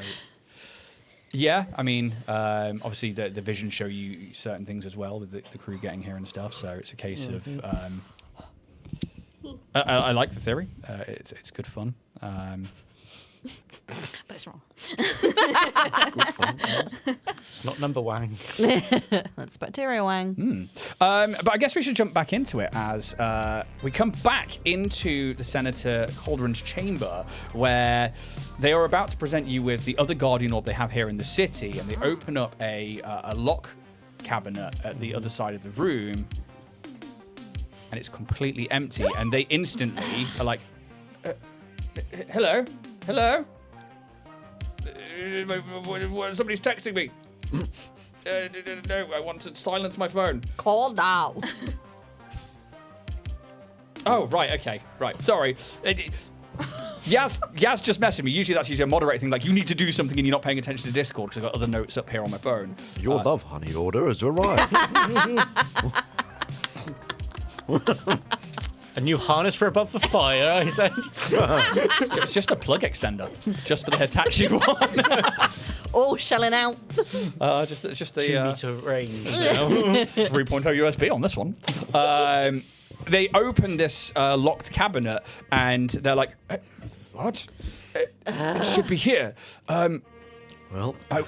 yeah, I mean, obviously the visions show you certain things as well with the crew getting here and stuff. So it's a case of, I like the theory. It's good fun. But it's wrong. Good fun. It's not number one. That's Bacteria Wang. But I guess we should jump back into it as we come back into the Senator Calderon's chamber, where they are about to present you with the other Guardian Orb they have here in the city, and they open up a lock cabinet at the other side of the room, and it's completely empty, and they instantly are like, hello? Hello? Somebody's texting me. No, I want to silence my phone. Call now. Oh, right, okay, right. Sorry. Yaz just messaged me. Usually that's usually a moderator thing, like you need to do something and you're not paying attention to Discord because I've got other notes up here on my phone. Your love honey order has arrived. A new harness for above the fire, I said. It's just a plug extender, just for the Hitachi one. All shelling out. Just a 2-meter range now. 3.0 USB on this one. They open this locked cabinet and they're like, what? It should be here. Well, I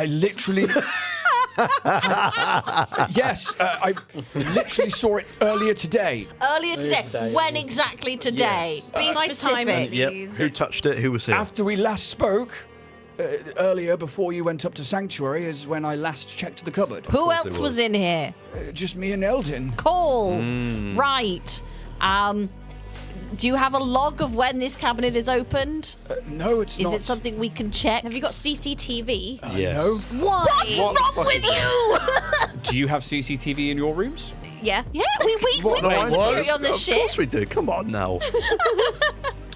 literally... Yes, I literally saw it earlier today. Earlier today. When exactly today? Be Precise time, specific. please. yep. Who touched it? Who was here? After we last spoke, earlier before you went up to Sanctuary is when I last checked the cupboard. Who course they else would. was in here? Just me and Eldon. Cool. Right. Do you have a log of when this cabinet is opened? No, it's Is not. it something we can check? Have you got CCTV? Yes. No. Why? What's What the wrong fuck with is you? Do you have CCTV in your rooms? Yeah. Yeah, we What, got no, security on the of ship. course we do. Come on now.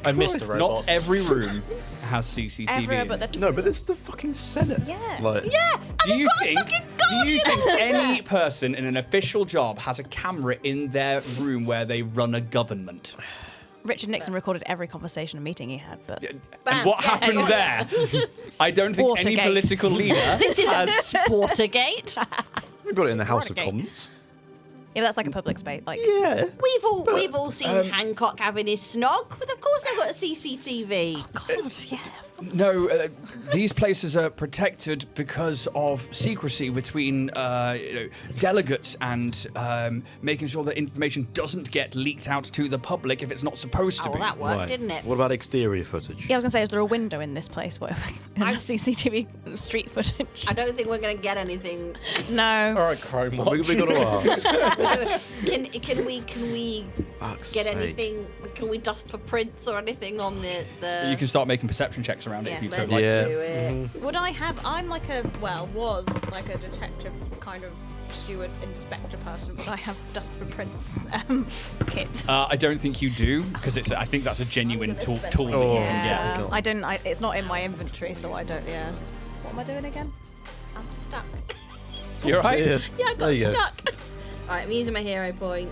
I missed the robots. Not every room has CCTV. Everywhere in but it. the No, but this is the fucking Senate. Yeah. Like, Yeah. Do you think? fucking Do you guardian think over any there. person in an official job has a camera in their room where they run a government? Richard Nixon recorded every conversation and meeting he had, but And Bam. what Yeah. happened there? I don't think any Watergate. political leader This is has. Sportergate. we've got it in the House of Watergate. Commons. yeah, that's like a public space. Like, Yeah. We've all seen Hancock having his snog, but of course they've got a CCTV. God, yeah. No, these places are protected because of secrecy between delegates and making sure that information doesn't get leaked out to the public if it's not supposed to Oh, be. well, that worked, Right. didn't it? What about exterior footage? Yeah, I was gonna say, is there a window in this place where CCTV street footage? I don't think we're going to get anything. No. All right, Chrome We got to ask. Can we Fuck's get sake. anything? Can we dust for prints or anything on the? You can start making perception checks around it if Yes. you so Let's like. Yeah. do it. Would I have? I'm like was like a detective kind of steward inspector person. Would I have dust for prints kit? I don't think you do because I think that's a genuine tool that you Oh. can get. God. I don't. It's not in my inventory, so I don't. Yeah. What am I doing again? I'm stuck. You're right. Yeah. Yeah, I got There you go. stuck. Alright, I'm using my hero point.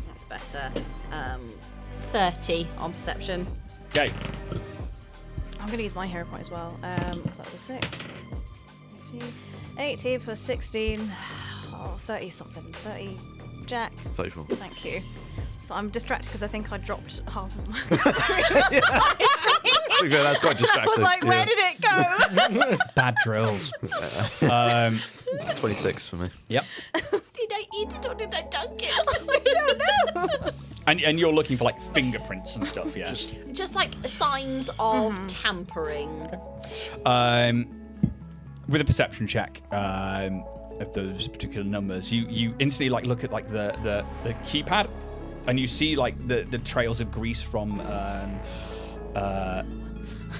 That's better. 30 on perception. Okay. I'm going to use my hero point as well, because that was 6. 18 plus 16. Oh, 30 something. 30. Jack. 34. Thank you. So I'm distracted because I think I dropped half of my. To be fair, that's quite I distracting. was like, where did it go? Bad drills. 26 for me. Yep. Did I eat it or did I dunk it? I don't know. And you're looking for like fingerprints and stuff, yeah. Just like signs of tampering. With a perception check of those particular numbers, you instantly like look at like the keypad, and you see like the trails of grease from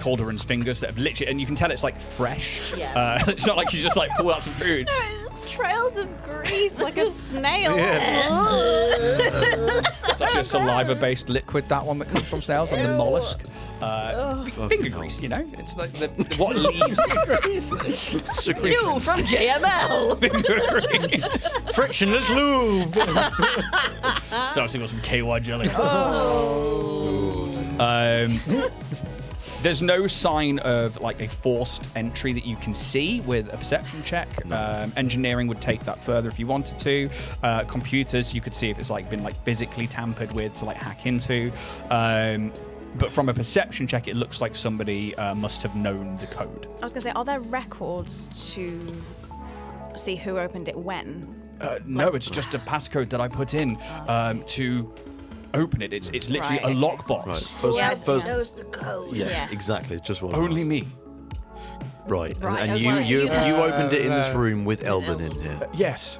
Calderon's fingers that have literally, and you can tell it's like fresh. Yeah. It's not like she's just like pulled out some food. It's trails of grease like a snail. It's actually a saliva-based liquid, that one that comes from snails, and the mollusk. Finger grease, you know? It's like what leaves New from JML. finger grease. Frictionless lube. So I've still got some KY jelly. There's no sign of like a forced entry that you can see with a perception check. Engineering would take that further if you wanted to. Computers, you could see if it's like been like physically tampered with to like hack into. But from a perception check, it looks like somebody must have known the code. I was going to say, are there records to see who opened it when? No, it's just a passcode that I put in to open it. It's literally Right, a okay. lockbox. Right. First, Yeah, first, Knows the code. yeah, Yes. exactly. It's just what I Only asked. me. Right. Right, And okay. you Yeah. opened it in this room with Eldon in here. Yes.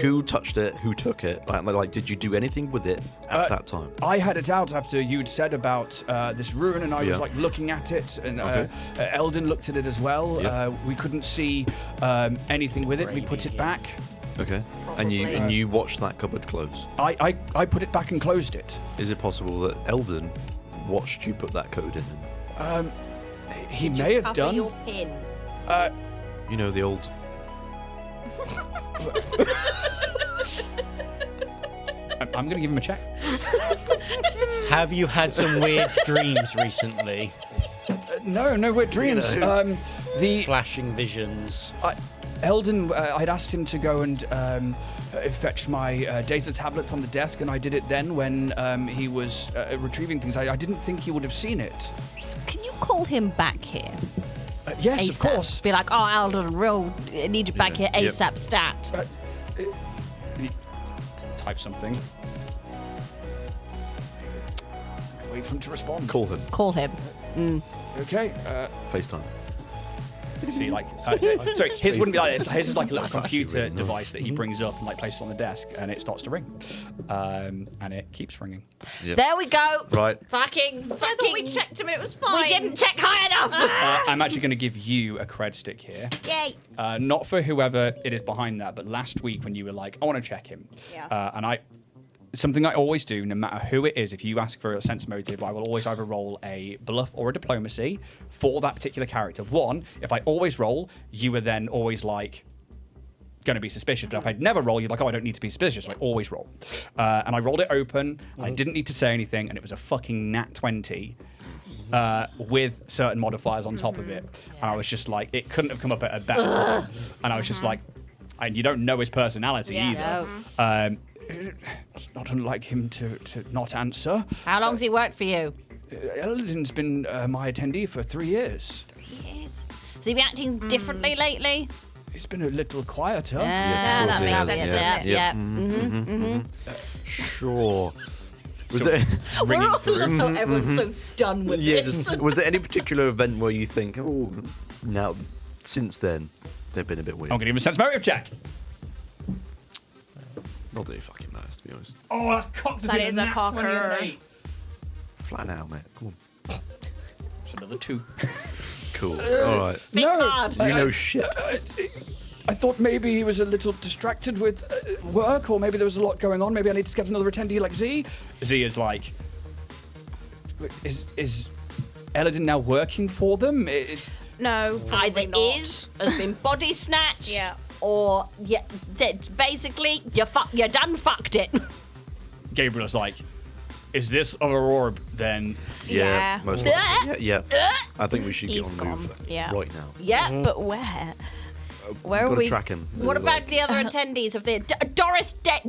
Who touched it? Who took it? Like, did you do anything with it at that time? I had it out after you'd said about this rune, and I was Yeah. like looking at it, and Okay. Eldon looked at it as well. Yeah. We couldn't see anything with it. We put it back. Okay. Probably. And you watched that cupboard close. I put it back and closed it. Is it possible that Eldon watched you put that code in? He Did may you have cover done. your pin. You know, the old. I'm going to give him a check. Have you had some weird dreams recently? No weird dreams. The Flashing visions. Eldon, I'd asked him to go and fetch my data tablet from the desk, and I did it then when he was retrieving things. I didn't think he would have seen it. Can you call him back here? Yes, ASAP. of course. Be like, oh, Eldon, I need you back here Yep. ASAP stat. Type something. Wait for him to respond. Call him. Call him. Okay. FaceTime. See, like, sorry, his wouldn't be like this. His is like a little That's actually computer really nice. device that he brings up and like places on the desk, and it starts to ring, and it keeps ringing. Yep. There we go. Right. Fucking. I thought we checked him and it was fine. We didn't check high enough. I'm actually going to give you a cred stick here. Yay. Not for whoever it is behind that, but last week when you were like, I want to check him. Yeah. And something I always do, no matter who it is, if you ask for a sense motive, I will always either roll a bluff or a diplomacy for that particular character. One, if I always roll, you are then always like going to be suspicious. But if I never roll, you're like, oh, I don't need to be suspicious. So I always roll. And I rolled it open. I didn't need to say anything, and it was a fucking nat 20. With certain modifiers on top of it. And I was just like, it couldn't have come up at a better time. And I was just like, and you don't know his personality Yeah. either. It's not unlike him to not answer. How long's he worked for you? Eldon's been my attendee for 3 years. Has he been acting differently lately? He's been a little quieter. Yeah, that makes sense, doesn't it? Yeah. Sure. Was there? Ringing through. Everyone's so done with Yeah. this. Was there any particular event where you think, oh, now since then they've been a bit weird? I'm going to give him a sense motive check. Not that he fucking knows, to be honest. Oh, that's cocked. That is a cocker. Flat out, mate. Come on. It's another 2. Cool. All right. No, hard. You know shit. I thought maybe he was a little distracted with work, or maybe there was a lot going on. Maybe I need to get another attendee like Z. Z is like, is Eladin now working for them? It's No, Either probably not. has been body snatched, Yeah. or that basically you done fucked it. Gabriel's like, is this other orb then? Yeah. Most likely. Yeah. I think we should get He's on the move gone. Yeah. right now. Yeah. But where? Where are Gotta we? track him. What about the other attendees of the Doris Day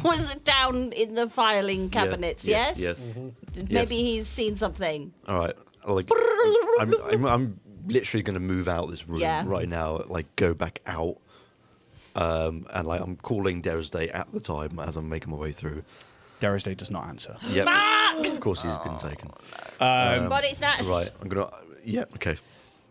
was down in the filing cabinets? Yeah, Yes. Yes. Maybe he's seen something. All right. Like, I'm literally going to move out this room Yeah. right now. Like, go back out. And like, I'm calling Dara's Day at the time as I'm making my way through. Dara's Day does not answer. Yep. Of course, he's been taken. But it's not. Right. I'm gonna. Yeah. Okay.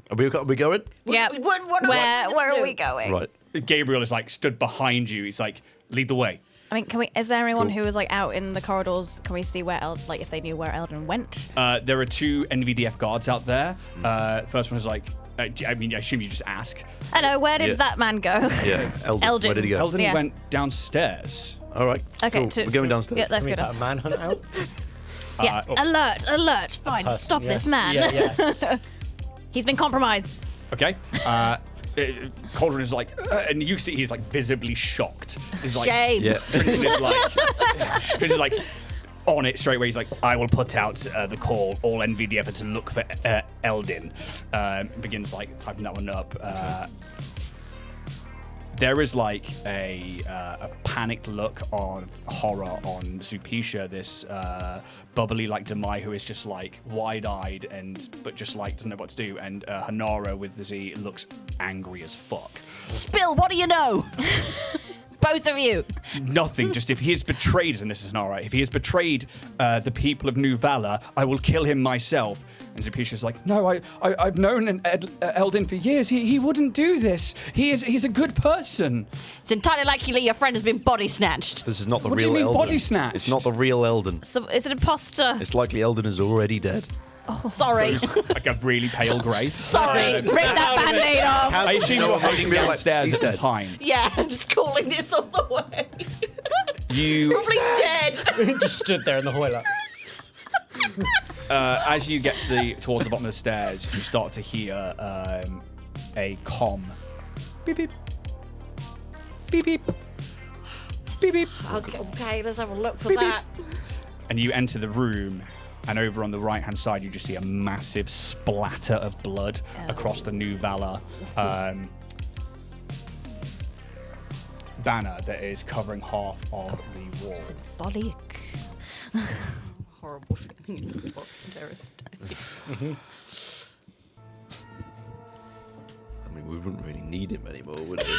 Are we going? Yeah. What Where are we going? Right. Gabriel is like stood behind you. He's like, lead the way. I mean, is there anyone Cool. who is like out in the corridors? Can we see where if they knew where Eldon went? There are 2 NVDF guards out there. First one is like, I assume you just ask. Hello, where did Yeah. that man go? Yeah. Eldon. Eldon. Where did he go? Eldon Yeah. went downstairs. All right. Okay, Cool. We're going downstairs. Yeah, let's Can we go put a downstairs. manhunt out? Yeah. Alert! Fine, stop this man. Yeah. He's been compromised. Okay. Cauldron is like, and you see he's like visibly shocked. He's like, Shame. Yeah. Trinity is like on it straight away. He's like, I will put out the call, all NVDF to look for Eldin. Begins like typing that one up. There is like a panicked look of horror on Zupisha, this bubbly like Demai who is just like wide-eyed but just like doesn't know what to do, and Hanara with the Z looks angry as fuck. Spill. What do you know? Both of you. Nothing. Just if he has betrayed, and this is not right. If he has betrayed the people of New Valor, I will kill him myself. And Zupisha's like, no, I've known Eldin for years. He wouldn't do this. He's a good person. It's entirely likely your friend has been body snatched. This is not the What do real you mean Eldon. body snatched? It's not the real Eldon. So is it imposter? It's likely Eldon is already dead. Sorry. Like a really pale grey. Sorry. Rip that band-aid off. I assume you were how hiding can we be like, downstairs he's at the dead? time. Yeah, I'm just calling this all the way. You, Probably dead. Just stood there in the hallway like, as you get towards the bottom of the stairs, you start to hear a comm. Beep beep. Beep beep. Beep beep. Okay, let's have a look for that. And you enter the room, and over on the right-hand side, you just see a massive splatter of blood across the New Valor banner that is covering half of the wall. Symbolic. Horrible feeling is terrorist. I mean, we wouldn't really need him anymore, would we?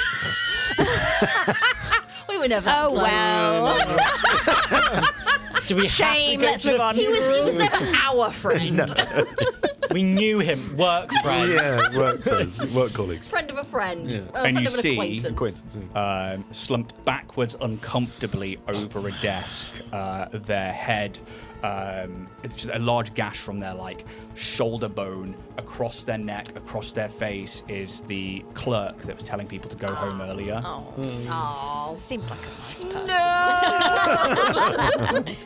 We were never. Oh, wow. Do we Shame, have let's to go move to on. He was never our friend. We knew him, work friend. Yeah, work friends, work colleagues. Friend of a friend. Yeah. A friend you of an see- acquaintance. Slumped backwards uncomfortably over a desk, their head, it's just a large gash from their like shoulder bone across their neck, across their face is the clerk that was telling people to go home earlier. Oh, Oh. seemed like a nice person. No!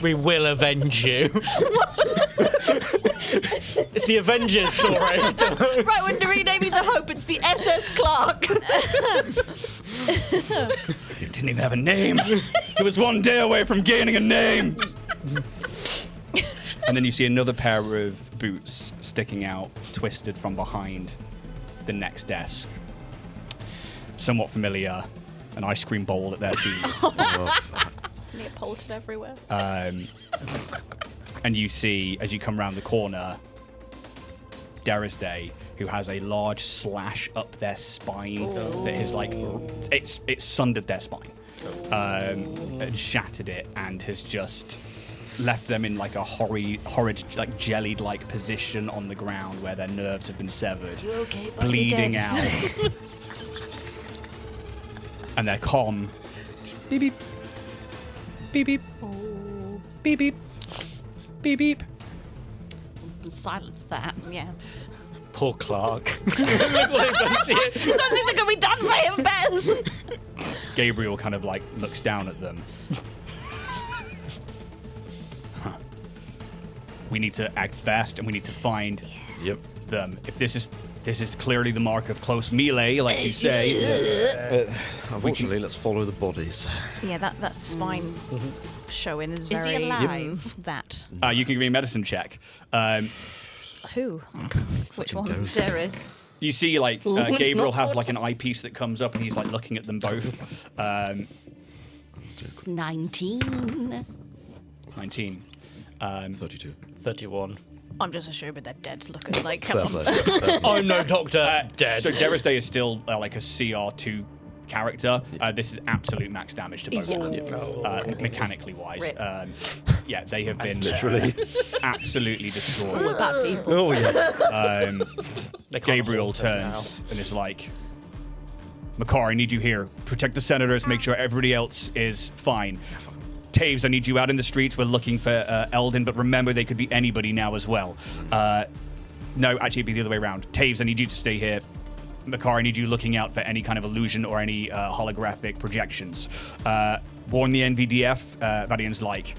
We will avenge you. It's the Avengers story. Right, we're renaming the Hope. It's the SS Clark. He didn't even have a name. He was one day away from gaining a name. And then you see another pair of boots sticking out, twisted from behind the next desk. Somewhat familiar, an ice cream bowl at their feet. Neapolitan everywhere. And you see, as you come around the corner, Darius Day, who has a large slash up their spine that is like, it's sundered their spine, and shattered it, and has just left them in like a horrid, like jellied-like position on the ground where their nerves have been severed, You okay, buddy? bleeding out. And their comm, beep beep, beep beep, beep beep, beep beep. Silence that. Yeah. Poor Clark. Look what they've done to you. I don't think they're going to be done for him, Bez. Gabriel kind of like looks down at them. Huh. We need to act fast, and we need to find Yep. them. If this is clearly the mark of close melee, like you say. Unfortunately, let's follow the bodies. Yeah, that spine showing is Is he very alive? that. You can give me a medicine check. Who? Which one? Darius. You see, like it's Gabriel not has like an eyepiece that comes up, and he's like looking at them both. It's 19. 19. 32. 31. I'm just assuming they're dead. Look at like, Fair come on. play. Oh no, Doctor. Dead. So Darius Day is still like a CR2 character. This is absolute max damage to both of them, mechanically wise. Rip. Yeah, they have been Literally. absolutely destroyed. We're bad people. Oh, yeah. They can't Gabriel hold us turns and is like, Makar, I need you here. Protect the senators, make sure everybody else is fine. Taves, I need you out in the streets. We're looking for Eldon, but remember, they could be anybody now as well. No, actually, it'd be the other way around. Taves, I need you to stay here. Makar, I need you looking out for any kind of illusion or any holographic projections. Warn the NVDF. Vadian's like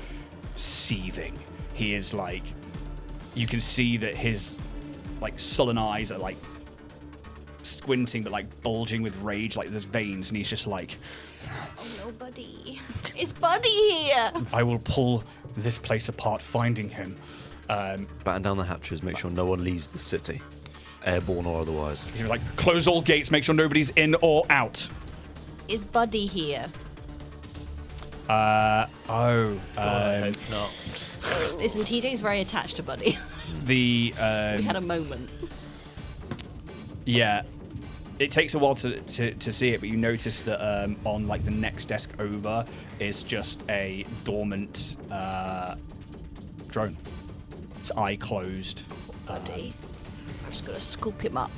seething. He is like, you can see that his like sullen eyes are like squinting, but like bulging with rage, like there's veins, and he's just like, Oh no, Buddy. Is Buddy here? I will pull this place apart, finding him. Batten down the hatches, make sure no one leaves the city. Airborne or otherwise. He's like, close all gates, make sure nobody's in or out. Is Buddy here? I hope not. Listen, TJ's very attached to Buddy. The We had a moment. yeah, it takes a while to see it, but you notice that on like the next desk over is just a dormant drone. Its eye closed. Buddy. I'm just gonna scoop him up.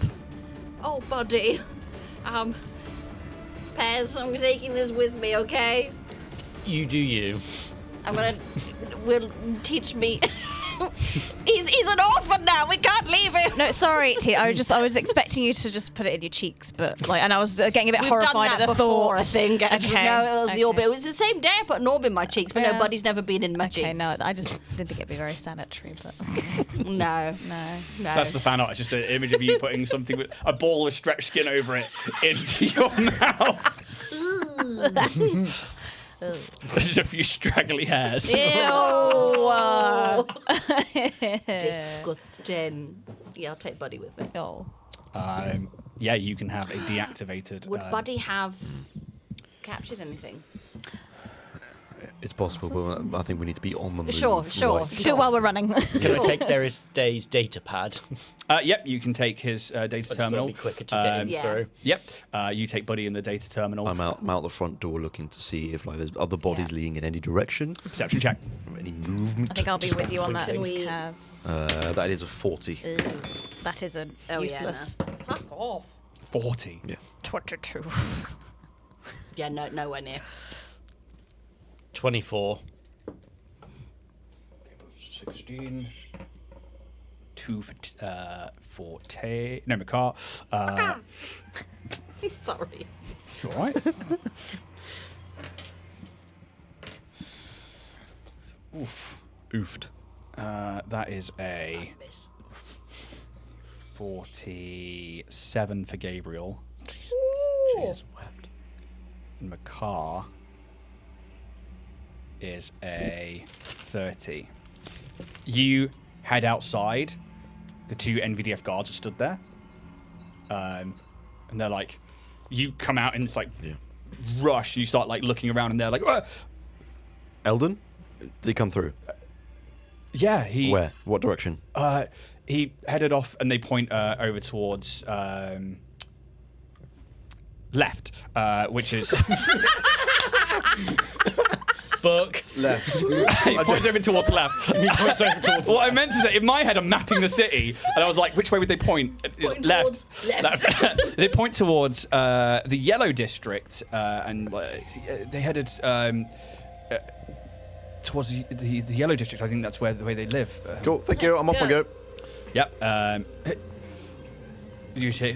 Oh, Buddy. Pez, I'm taking this with me, okay? You do you. Will teach me He's an orphan now. We can't leave him. No, sorry, T. I was expecting you to just put it in your cheeks, but and I was getting a bit We've horrified done at that the before, thought. I think. Okay. No, it was the orb. okay. It was the same day I put an orb in my cheeks, but Yeah. nobody's never been in my cheeks. Okay, no, I just didn't think it'd be very sanitary, but No. That's the fan art. It's just an image of you putting something with a ball of stretched skin over it into your mouth. There's just a few straggly hairs. ew. Disgusting. Yeah, I'll take Buddy with me. Oh. Yeah, you can have a deactivated. Would Buddy have captured anything? It's possible, but I think we need to be on the move. Sure. Right. Do it while we're running. Can I take Day's data pad? Yep, you can take his data terminal. Be quicker to get him Yeah. through. Yep, you take Buddy in the data terminal. I'm out the front door looking to see if there's other bodies leading in any direction. Perception check. Any movement. I think I'll be with you on that, Can we- Kaz. That is a 40. That is a Oh, yeah, useless. Fuck off. 40. Yeah. 22. Yeah, no, nowhere near. 24. 16. 2 for Tay. No, McCart. Sorry. It's all right. Oofed. That is a 47 for Gabriel. Jesus wept. And McCar is a 30. You head outside. The two NVDF guards are stood there. And they're like, you come out and it's like rush. And you start like looking around and they're like, "Ah!" Eldon? Did he come through? Yeah, he. Where? What direction? He headed off and they point over towards left, which is. Book. Left. He points over towards left. Well, I meant to say, in my head, I'm mapping the city, and I was like, which way would they point? Towards left. They point towards the yellow district, and they headed towards the yellow district. I think that's where the way they live. Cool, thank you. I'm off my go. Yep. You say,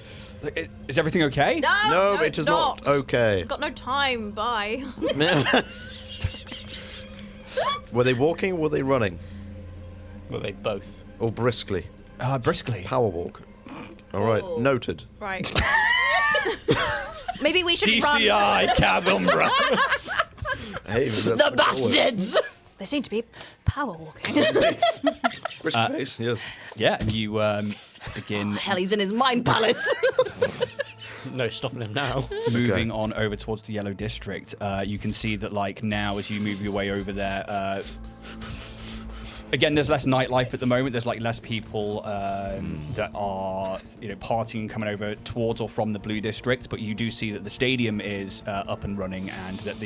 is everything okay? No, no, it is it's not. not. Okay. Got no time. Bye. Were they walking or were they running? Were they both? Or briskly? Briskly. Power walk. All right, Oh. noted. Right. Maybe we should run. DCI Kazumbra. Hey, that's The pretty forward. bastards! They seem to be power walking. Brisk pace, yes. Yeah, you begin Hell, he's in his mind palace. No stopping him now. moving on over towards the yellow district. You can see that, like, now as you move your way over there, again, there's less nightlife at the moment. There's like less people that are, partying coming over towards or from the blue district. But you do see that the stadium is up and running, and that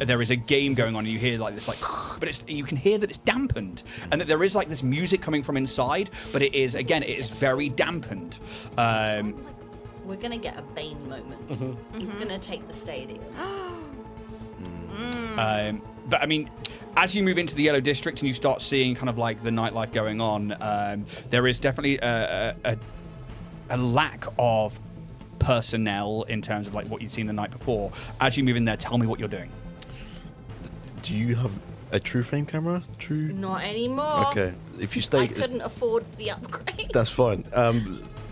there is a game going on. And you hear like this, like, but you can hear that it's dampened, and that there is like this music coming from inside. But it is very dampened. We're gonna get a Bane moment. He's gonna take the stadium. But I mean, as you move into the yellow district and you start seeing kind of like the nightlife going on, there is definitely a lack of personnel in terms of like what you'd seen the night before. As you move in there, tell me what you're doing. Do you have a true frame camera? True. Not anymore. Okay. If you stay, I couldn't afford the upgrade. that's fine.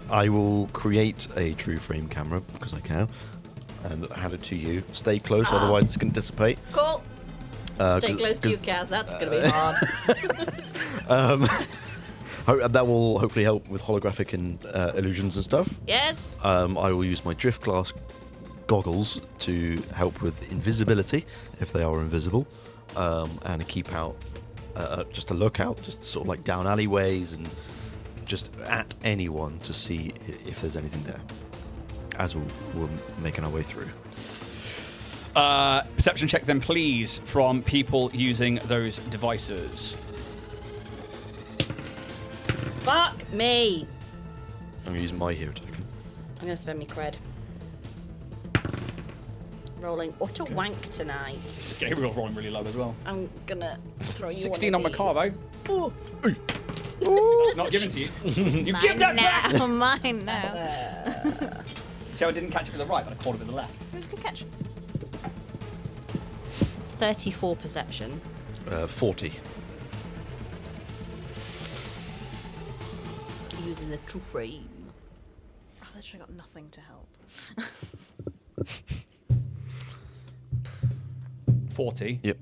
I will create a true frame camera because I can, and hand it to you. Stay close, otherwise it's going to dissipate. Cool. Stay close to you, Kaz. That's gonna be hard. That will hopefully help with holographic and illusions and stuff. Yes. I will use my drift glass goggles to help with invisibility if they are invisible, and keep out, just a lookout, just sort of like down alleyways and just at anyone to see if there's anything there as we're making our way through. Perception check then, please, from people using those devices. Fuck me. I'm using my hero token. I'm gonna spend me cred. Rolling utter wank tonight. Gabriel's rolling really low as well. I'm gonna throw you 16 one on of Macaro. these. It's not given to you. You give that back! now. Mine now. So I didn't catch it with the right, but I caught it with the left. It was a good catch. It's 34 perception. 40. Using the true frame. I've literally got nothing to help. 40. Yep.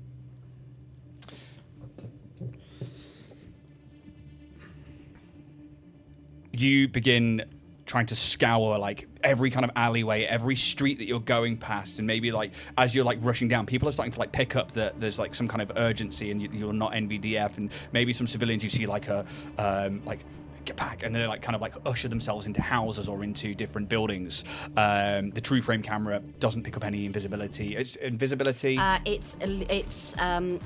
You begin trying to scour like every kind of alleyway, every street that you're going past, and maybe like as you're like rushing down, people are starting to like pick up that there's like some kind of urgency and you're not NVDF, and maybe some civilians you see like a get back, and they like kind of like usher themselves into houses or into different buildings. The true frame camera doesn't pick up any invisibility. It's invisibility. It's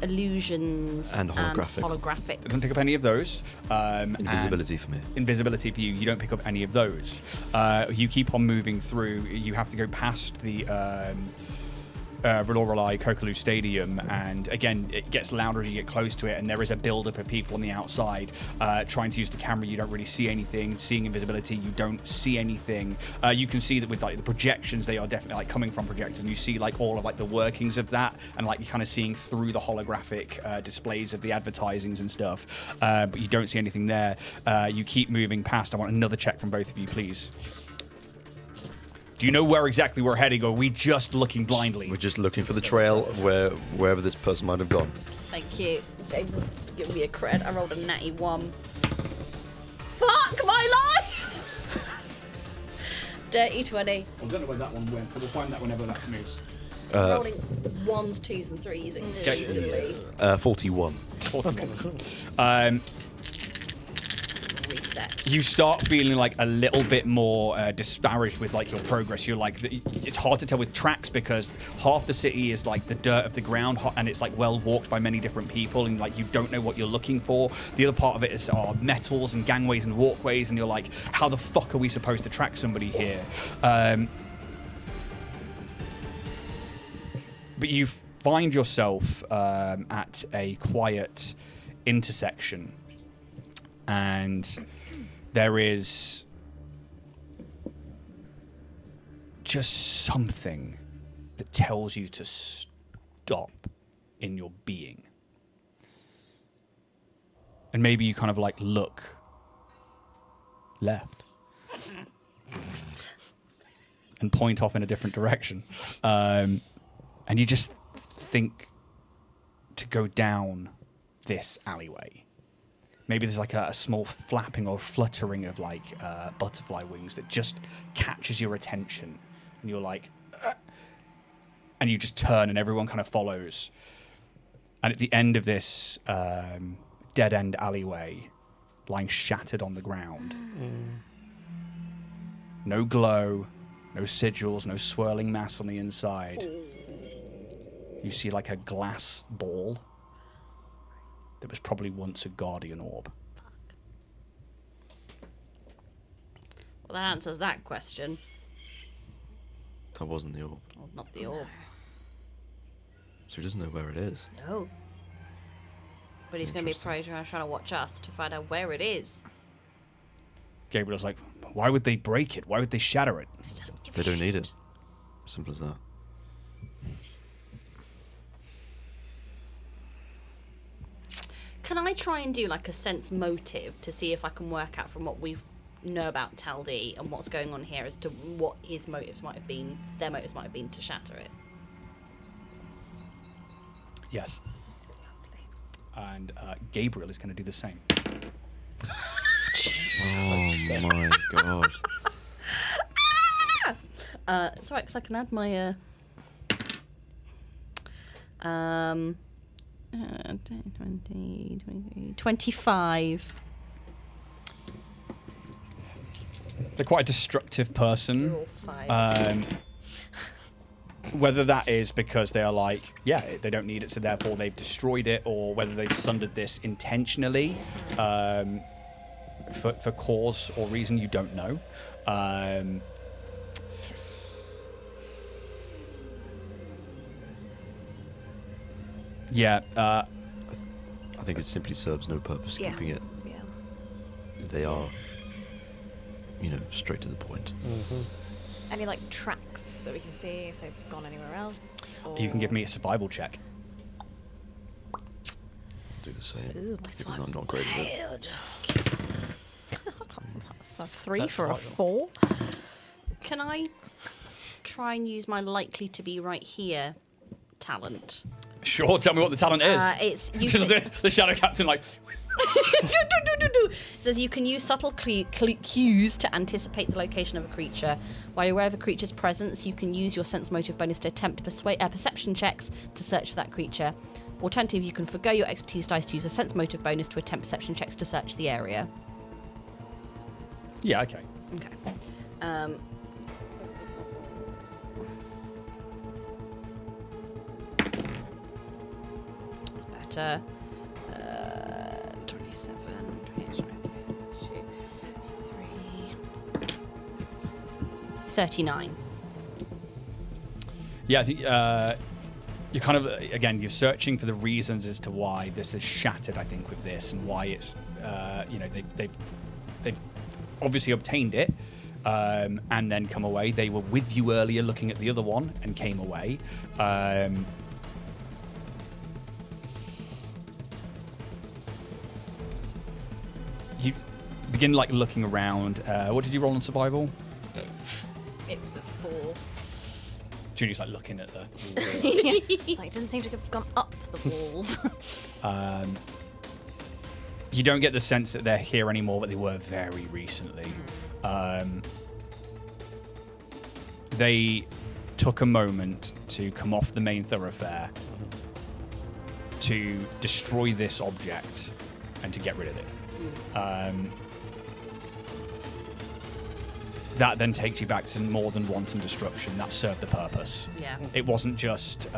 illusions And holographic. holographics. It doesn't pick up any of those. Invisibility for me. Invisibility for you. You don't pick up any of those. You keep on moving through. You have to go past the Relorelai Kokaloo Stadium, and again, it gets louder as you get close to it, and there is a build-up of people on the outside trying to use the camera. You don't really see anything. Seeing invisibility, you don't see anything. You can see that with like the projections, they are definitely like coming from projectors, and you see like all of like the workings of that, and like you're kind of seeing through the holographic displays of the advertisings and stuff, but you don't see anything there. You keep moving past. I want another check from both of you, please. Do you know where exactly we're heading, or are we just looking blindly? We're just looking for the trail wherever this person might have gone. Thank you. James is giving me a cred. I rolled a natty 1. Fuck my life! Dirty 20. I don't know where that one went, so we'll find that whenever that moves. Rolling 1s, 2s, and 3s exclusively. 41. 41. Reset. You start feeling like a little bit more disparaged with like your progress. You're like, it's hard to tell with tracks because half the city is like the dirt of the ground, and it's like well walked by many different people, and like you don't know what you're looking for. The other part of it is metals and gangways and walkways, and you're like, how the fuck are we supposed to track somebody here? But you find yourself at a quiet intersection, and there is just something that tells you to stop in your being. And maybe you kind of like look left and point off in a different direction. And you just think to go down this alleyway. Maybe there's like a small flapping or fluttering of like butterfly wings that just catches your attention, and you're like, and you just turn, and everyone kind of follows. And at the end of this dead end alleyway, lying shattered on the ground, no glow, no sigils, no swirling mass on the inside. You see like a glass ball that was probably once a guardian orb. Well, that answers that question. That wasn't the orb. Well, not the orb. So he doesn't know where it is. No. But he's going to be probably trying to watch us to find out where it is. Gabriel's like, why would they break it? Why would they shatter it? They don't need it. Simple as that. Can I try and do like a sense motive to see if I can work out from what we know about Taldi and what's going on here as to what his motives might have been, their motives might have been to shatter it? Yes. And Gabriel is going to do the same. Oh my god. It's alright, because I can add my 20, 23, 25. They're quite a destructive person. You're all fine. Whether that is because they are like, yeah, they don't need it, so therefore they've destroyed it, or whether they've sundered this intentionally for cause or reason, you don't know. Yeah. I think it simply serves no purpose Yeah. keeping it. Yeah. They are, straight to the point. Any like tracks that we can see if they've gone anywhere else? Or... You can give me a survival check. Do the same. Ooh, my Even though I'm survival's not great at it. That's a 3 That's for a survival. 4. Can I try and use my likely to be right here talent? Sure, tell me what the talent is. It's you Just can, the shadow captain, like, it says you can use subtle cues to anticipate the location of a creature. While you're aware of a creature's presence, you can use your sense motive bonus to attempt perception checks to search for that creature. Alternatively, you can forgo your expertise dice to use a sense motive bonus to attempt perception checks to search the area. yeah, okay. Okay. It's better. 27, 28, 32, 33, 39. Yeah, I think you're kind of, again, you're searching for the reasons as to why this is shattered, I think, with this, and why it's, they've obviously obtained it and then come away. They were with you earlier looking at the other one and came away. You begin like looking around. What did you roll on survival? It was a 4. Julie's like looking at the. It's like, it doesn't seem to have gone up the walls. You don't get the sense that they're here anymore, but they were very recently. They took a moment to come off the main thoroughfare to destroy this object and to get rid of it. That then takes you back to more than wanton destruction. That served the purpose. Yeah. It wasn't just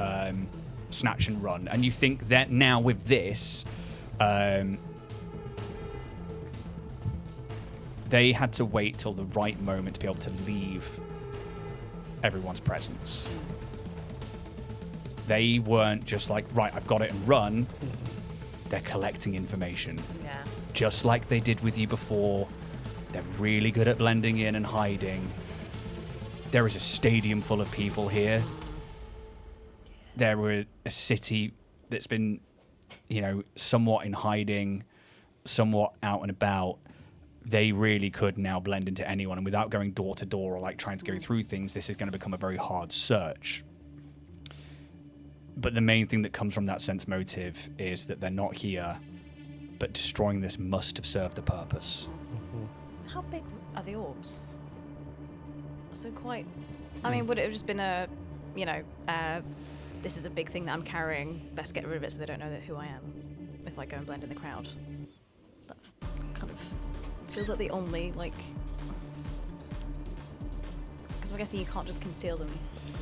snatch and run. And you think that now with this, they had to wait till the right moment to be able to leave everyone's presence. They weren't just like, right, I've got it and run. They're collecting information. Yeah. Just like they did with you before. They're really good at blending in and hiding. There is a stadium full of people here. There were a city that's been, somewhat in hiding, somewhat out and about. They really could now blend into anyone, and without going door to door or like trying to go through things, this is going to become a very hard search. But the main thing that comes from that sense motive is that they're not here, but destroying this must have served a purpose. How big are the orbs? So quite... I mean, would it have just been a, this is a big thing that I'm carrying, best get rid of it so they don't know who I am if I go and blend in the crowd? That kind of feels like the only, because I'm guessing you can't just conceal them.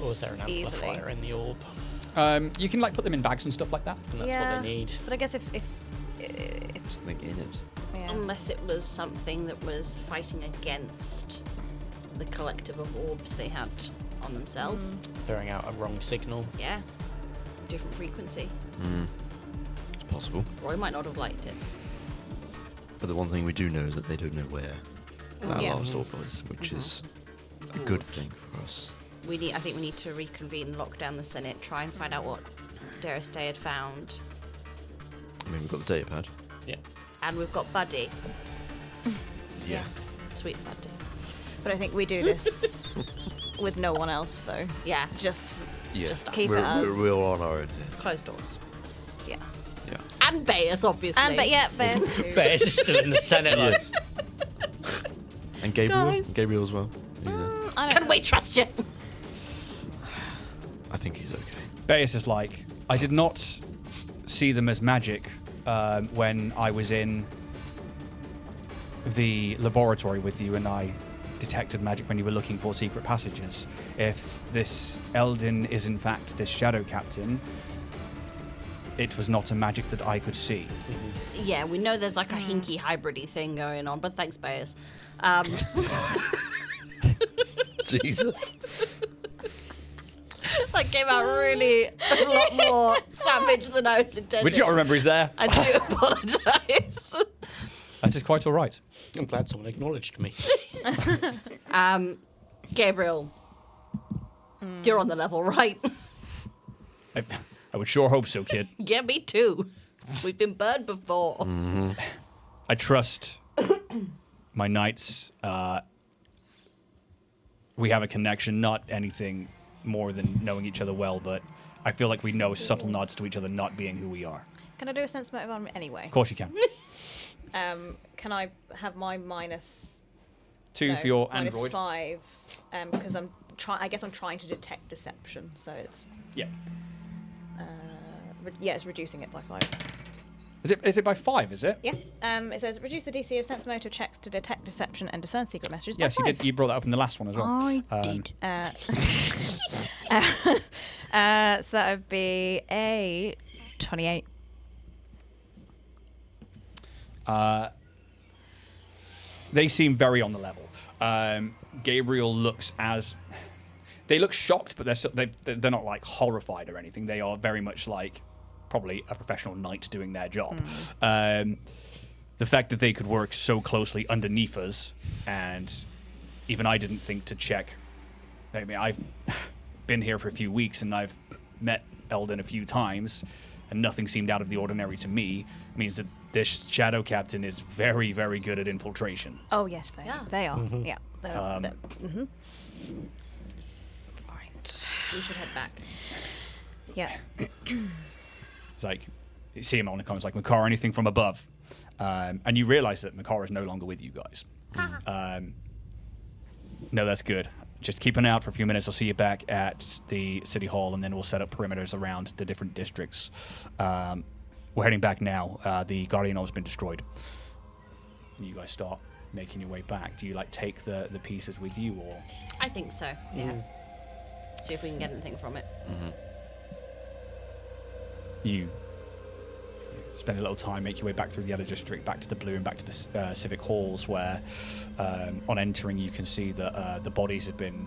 Or is there an Easily. amplifier in the orb? You can like put them in bags and stuff like that. And that's what they need. But I guess if Something in it. yeah. Unless it was something that was fighting against the collective of orbs they had on themselves. Throwing out a wrong signal. Yeah. Different frequency. It's possible. Roy might not have liked it. But the one thing we do know is that they don't know where that Yeah. last orb is, which is a good thing for us. I think we need to reconvene, lock down the Senate, try and find out what Darris Day had found. I mean, we've got the data pad. Yeah. And we've got Buddy. Yeah. Sweet Buddy. But I think we do this with no one else, though. Yeah. Just Yeah. Just keep we're, it as... we're on our own here. Closed doors. Yeah. Yeah. And Bayers, obviously. And, but yeah, Bears too. Bears is still in the Senate. Like, Yes. And Gabriel. Guys. Gabriel as well. He's I don't Can know. we trust you? I think he's okay. Baeus is like, I did not see them as magic when I was in the laboratory with you and I detected magic when you were looking for secret passages. If this Eldin is in fact this shadow captain, it was not a magic that I could see. Yeah, we know there's like a hinky hybridy thing going on, but thanks, Bayers. Jesus. That came out really a lot more savage than I was intending. Which you got to remember he's there. I do apologise. That is quite all right. I'm glad someone acknowledged me. Gabriel, you're on the level, right? I would sure hope so, kid. Yeah, me too. We've been burned before. I trust my knights. We have a connection, not anything more than knowing each other well, but I feel like we know subtle nods to each other not being who we are. Can I do a sense motive on anyway? Of course you can. Can I have my minus 2 for your minus android. 5? Because I guess I'm trying to detect deception, so it's Yeah. it's reducing it by 5. Is it by 5, is it? Yeah. It says reduce the DC of sense motive checks to detect deception and discern secret messages. Yes, by you 5. did. You brought that up in the last one as well. I did. So that would be a 28. They seem very on the level. Gabriel looks they look shocked, but they're not like horrified or anything. They are very much like probably a professional knight doing their job. The fact that they could work so closely underneath us, and even I didn't think to check. I mean, I've been here for a few weeks and I've met Eldon a few times, and nothing seemed out of the ordinary to me. Means that this shadow captain is very, very good at infiltration. Oh yes, they are. Yeah. Right. We should head back. Yeah. It's like, you see him on the comments like, Makar, anything from above? And you realise that Makar is no longer with you guys. No, that's good. Just keep an eye out for a few minutes. I'll see you back at the city hall, and then we'll set up perimeters around the different districts. We're heading back now. The Guardian Orb has been destroyed. You guys start making your way back. Do you like take the pieces with you, or? I think so, yeah. See if we can get anything from it. You spend a little time, make your way back through the other district, back to the blue and back to the civic halls, where on entering you can see that the bodies have been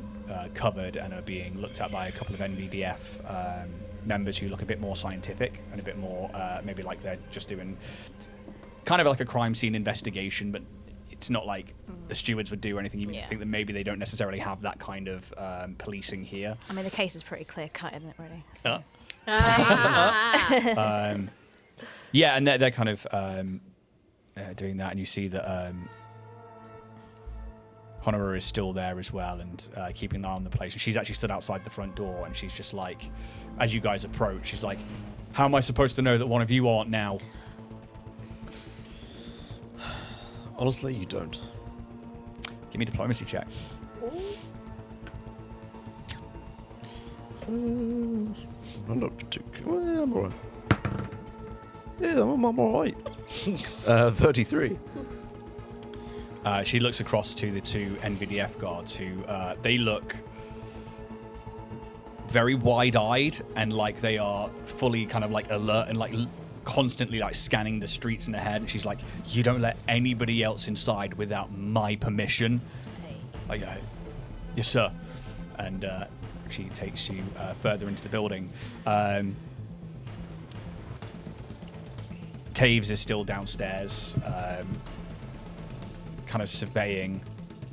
covered and are being looked at by a couple of NVDF members who look a bit more scientific and a bit more maybe like they're just doing kind of like a crime scene investigation, but it's not like the stewards would do or anything. You think that maybe they don't necessarily have that kind of policing here. I mean, the case is pretty clear cut, isn't it, really? So. Yeah, and they're kind of doing that, and you see that Honora is still there as well, and keeping an eye on the place. And she's actually stood outside the front door, and she's just like, as you guys approach, she's like, how am I supposed to know that one of you aren't now? Honestly, you don't. Give me a diplomacy check. I'm not particularly. Well, yeah, I'm alright. Yeah, I'm alright. 33. She looks across to the two NVDF guards who, they look very wide-eyed and like they are fully kind of like alert and like constantly like scanning the streets in her head. And she's like, you don't let anybody else inside without my permission. Like, yes, sir. And she takes you further into the building. Taves is still downstairs, kind of surveying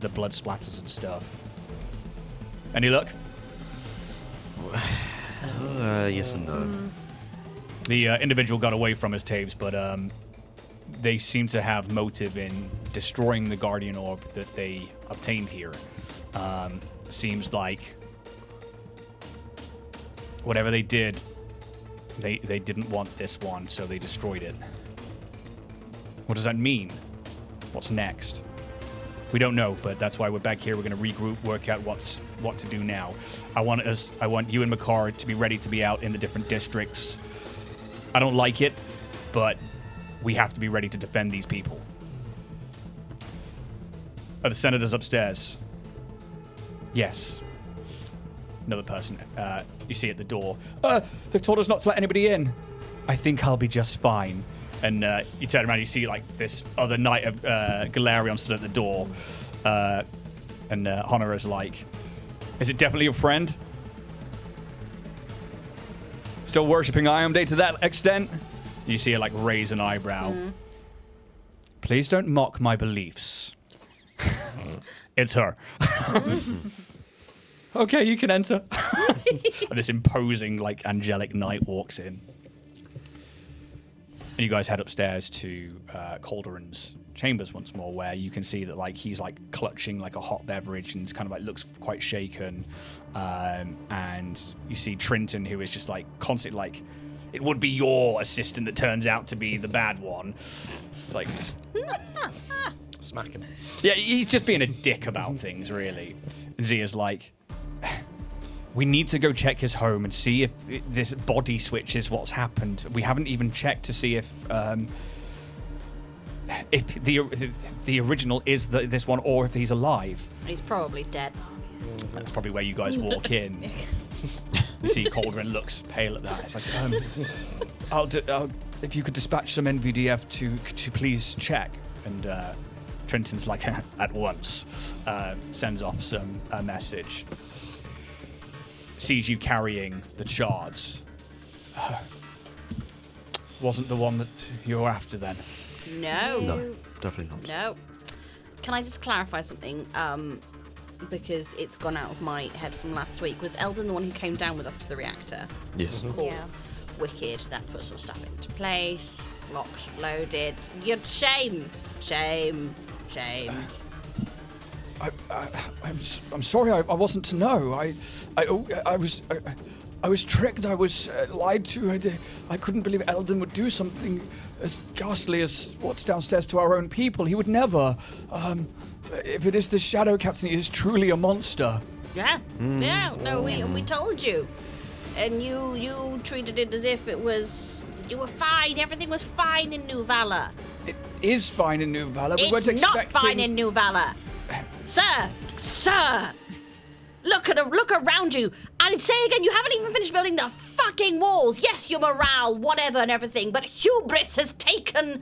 the blood splatters and stuff. Any luck? Yes and no. The individual got away from us, Taves, but they seem to have motive in destroying the Guardian Orb that they obtained here. Seems like whatever they did, they didn't want this one, so they destroyed it. What does that mean? What's next? We don't know, but that's why we're back here. We're going to regroup, work out what to do now. I want you and Makar to be ready to be out in the different districts. I don't like it, but we have to be ready to defend these people. Are the senators upstairs? Yes. Another person you see at the door. They've told us not to let anybody in. I think I'll be just fine. And you turn around, you see like this other knight of Galarion stood at the door. And Honora's like, is it definitely your friend? still worshipping Iamday to that extent? You see her like raise an eyebrow. Please don't mock my beliefs. It's her. Okay, you can enter. And this imposing, like, angelic knight walks in. And you guys head upstairs to Calderon's chambers once more, where you can see that, like, he's, like, clutching, like, a hot beverage and kind of, like, looks quite shaken. And you see Trinton, who is just, like, constantly, like, it would be your assistant that turns out to be the bad one. It's like... Smack him. Yeah, he's just being a dick about things, really. And Zia's like... We need to go check his home and see if this body switch is what's happened. We haven't even checked to see if the original is this one or if he's alive. He's probably dead. That's probably where you guys walk in. You see Calderon looks pale at that. It's like, if you could dispatch some NVDF to please check. And Trenton's like, at once. Sends off a message. Sees you carrying the shards. Wasn't the one that you were after then? No. No, definitely not. No. Can I just clarify something? Because it's gone out of my head from last week. Was Eldon the one who came down with us to the reactor? Yes. Cool. Yeah. Wicked. That puts all stuff into place. Locked, loaded. You're shame. Shame. Shame. I'm sorry. I wasn't to know. I was tricked. I was lied to. I couldn't believe Eldon would do something as ghastly as what's downstairs to our own people. He would never. If it is the Shadow Captain, he is truly a monster. Yeah. Yeah. No, we told you, and you treated it as if it was. You were fine. Everything was fine in New Valor. It is fine in New Valor. We It's weren't not expecting... fine in New Valor. Sir! Look around you. I'd say again, you haven't even finished building the fucking walls. Yes, your morale, whatever and everything, but hubris has taken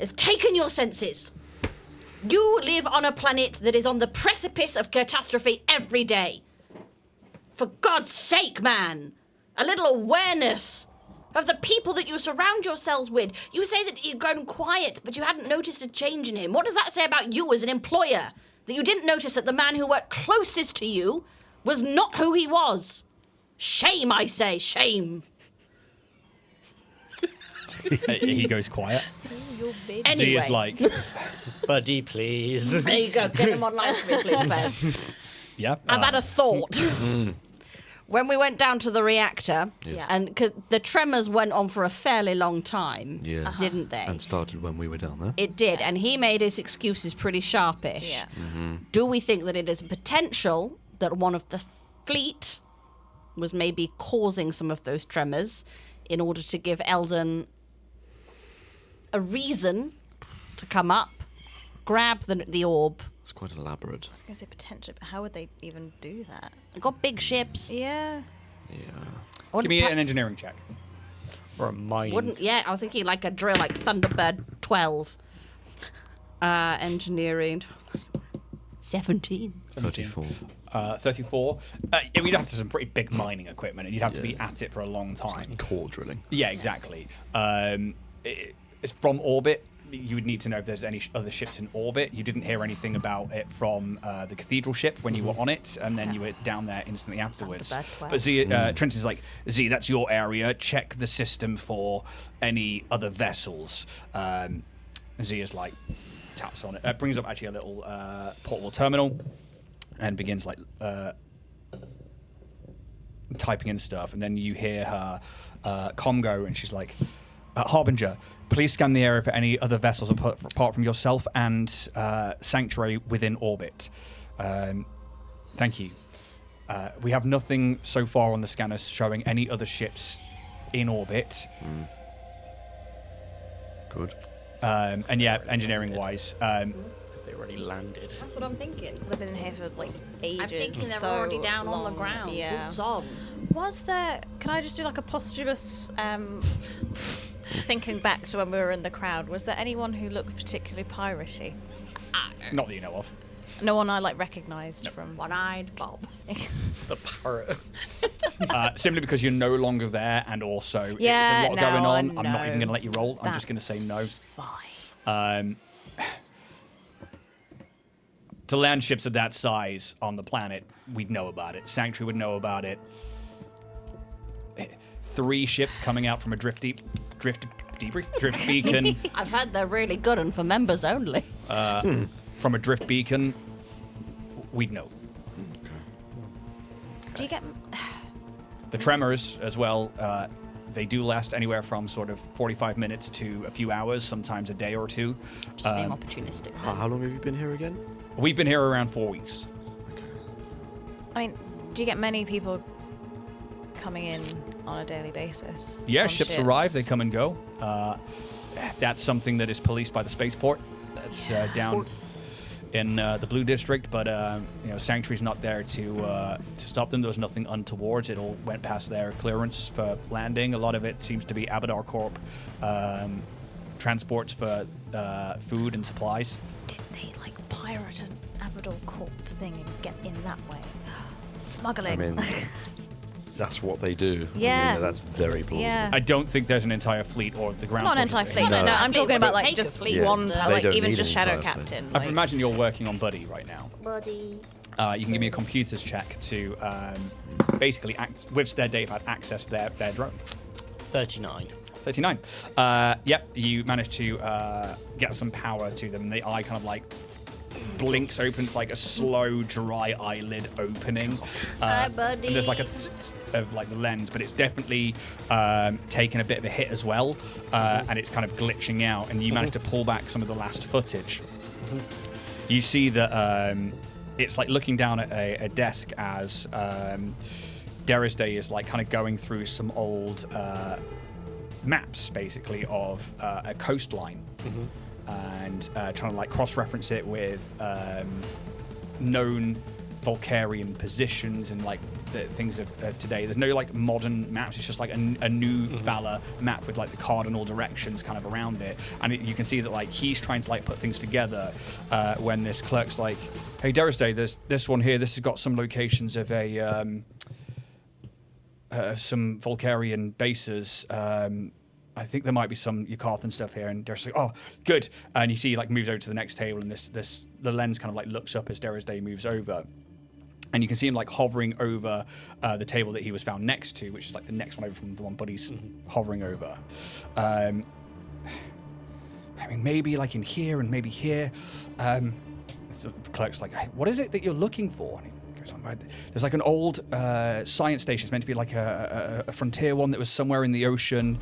your senses. You live on a planet that is on the precipice of catastrophe every day. For God's sake, man, a little awareness of the people that you surround yourselves with. You say that he'd grown quiet, but you hadn't noticed a change in him. What does that say about you as an employer? That you didn't notice that the man who worked closest to you was not who he was? Shame, I say, shame. He goes quiet. Anyway. Zia's like, Buddy, please. There you go, get him online for me, please, Bez. yeah. I've had a thought. When we went down to the reactor, Yes. and because the tremors went on for a fairly long time, Yes. didn't they? And started when we were down there. It did, and he made his excuses pretty sharpish. Yeah. Do we think that it is potential that one of the fleet was maybe causing some of those tremors in order to give Eldon a reason to come up, grab the orb? It's quite elaborate. I was going to say potential, but how would they even do that? They've got big ships. Yeah. Yeah. Give me an engineering check. Or a mine. I was thinking like a drill, like Thunderbird 12. Engineering. 17. 34. 34. You'd have to have some pretty big mining equipment, and you'd have to be at it for a long time. Core drilling. Yeah, exactly. It's from orbit. You would need to know if there's any other ships in orbit. You didn't hear anything about it from the cathedral ship when you were on it, and then you were down there instantly afterwards. But Trenton's like, Z, that's your area. Check the system for any other vessels. Zia's like, taps on it. Brings up actually a little portable terminal and begins like typing in stuff. And then you hear her comm go, and she's like, Harbinger, please scan the area for any other vessels apart from yourself and Sanctuary within orbit. Thank you. We have nothing so far on the scanners showing any other ships in orbit. Good. And yeah, engineering-wise, They already landed. That's what I'm thinking. They've been here for like ages. I'm thinking they're so already down on long. the ground. Yeah. Boots on. Was there? Can I just do like a posthumous? Thinking back to when we were in the crowd, was there anyone who looked particularly piratey? not that you know of. No one I like recognised from. One-eyed Bob. The parrot. Simply because you're no longer there, and also Yeah, there's a lot going no, I on. I'm not even know. going to let you roll. I'm just going to say no. Fine. To land ships of that size on the planet, we'd know about it. Sanctuary would know about it. 3 ships coming out from a drift beacon. I've heard they're really good and for members only. From a drift beacon, we'd know. Do you get? The tremors as well, they do last anywhere from sort of 45 minutes to a few hours, sometimes a day or two. Just being opportunistic. How long have you been here again? We've been here around 4 weeks. I mean, do you get many people coming in on a daily basis? Yeah, from ships arrive, they come and go. That's something that is policed by the spaceport. That's down in the Blue District, but Sanctuary's not there to stop them. There was nothing untoward. It all went past their clearance for landing. A lot of it seems to be Abadar Corp transports for food and supplies. Did they pirate an Abadar Corp thing and get in that way? Smuggling. I mean, that's what they do. Yeah. I mean, that's very plausible. Yeah. I don't think there's an entire fleet or the ground. Not an forces entire fleet. there. No, I'm talking about Take a just fleet. one, Yeah. They don't even need just an Shadow entire fleet. Captain. I imagine you're working on Buddy right now. Buddy. You can give me a computers check to basically with their data access their drone. 39. 39. Yep, you managed to get some power to them. The eye kind of blinks open. It's like a slow, dry eyelid opening. Hi, buddy. And there's like a of the lens, but it's definitely taken a bit of a hit as well, and it's kind of glitching out. And you managed to pull back some of the last footage. You see that it's like looking down at a desk as Derisday is kind of going through some old maps, basically, of a coastline. And trying to cross-reference it with known Volcarian positions and the things of today. There's no modern maps. It's just a new Valor map with the cardinal directions kind of around it. And you can see that he's trying to put things together when this clerk's like, "Hey, Derisday, there's this one here. This has got some locations of some Volcarian bases. I think there might be some Yucathan stuff here." And Derisday's like, "Oh, good." And you see moves over to the next table, and the lens kind of looks up as Derisday moves over. And you can see him hovering over the table that he was found next to, which is the next one over from the one Buddy's hovering over. I mean, maybe in here and maybe here. So the clerk's like, "Hey, what is it that you're looking for?" And he goes on, "Right, there's an old science station. It's meant to be a frontier one that was somewhere in the ocean."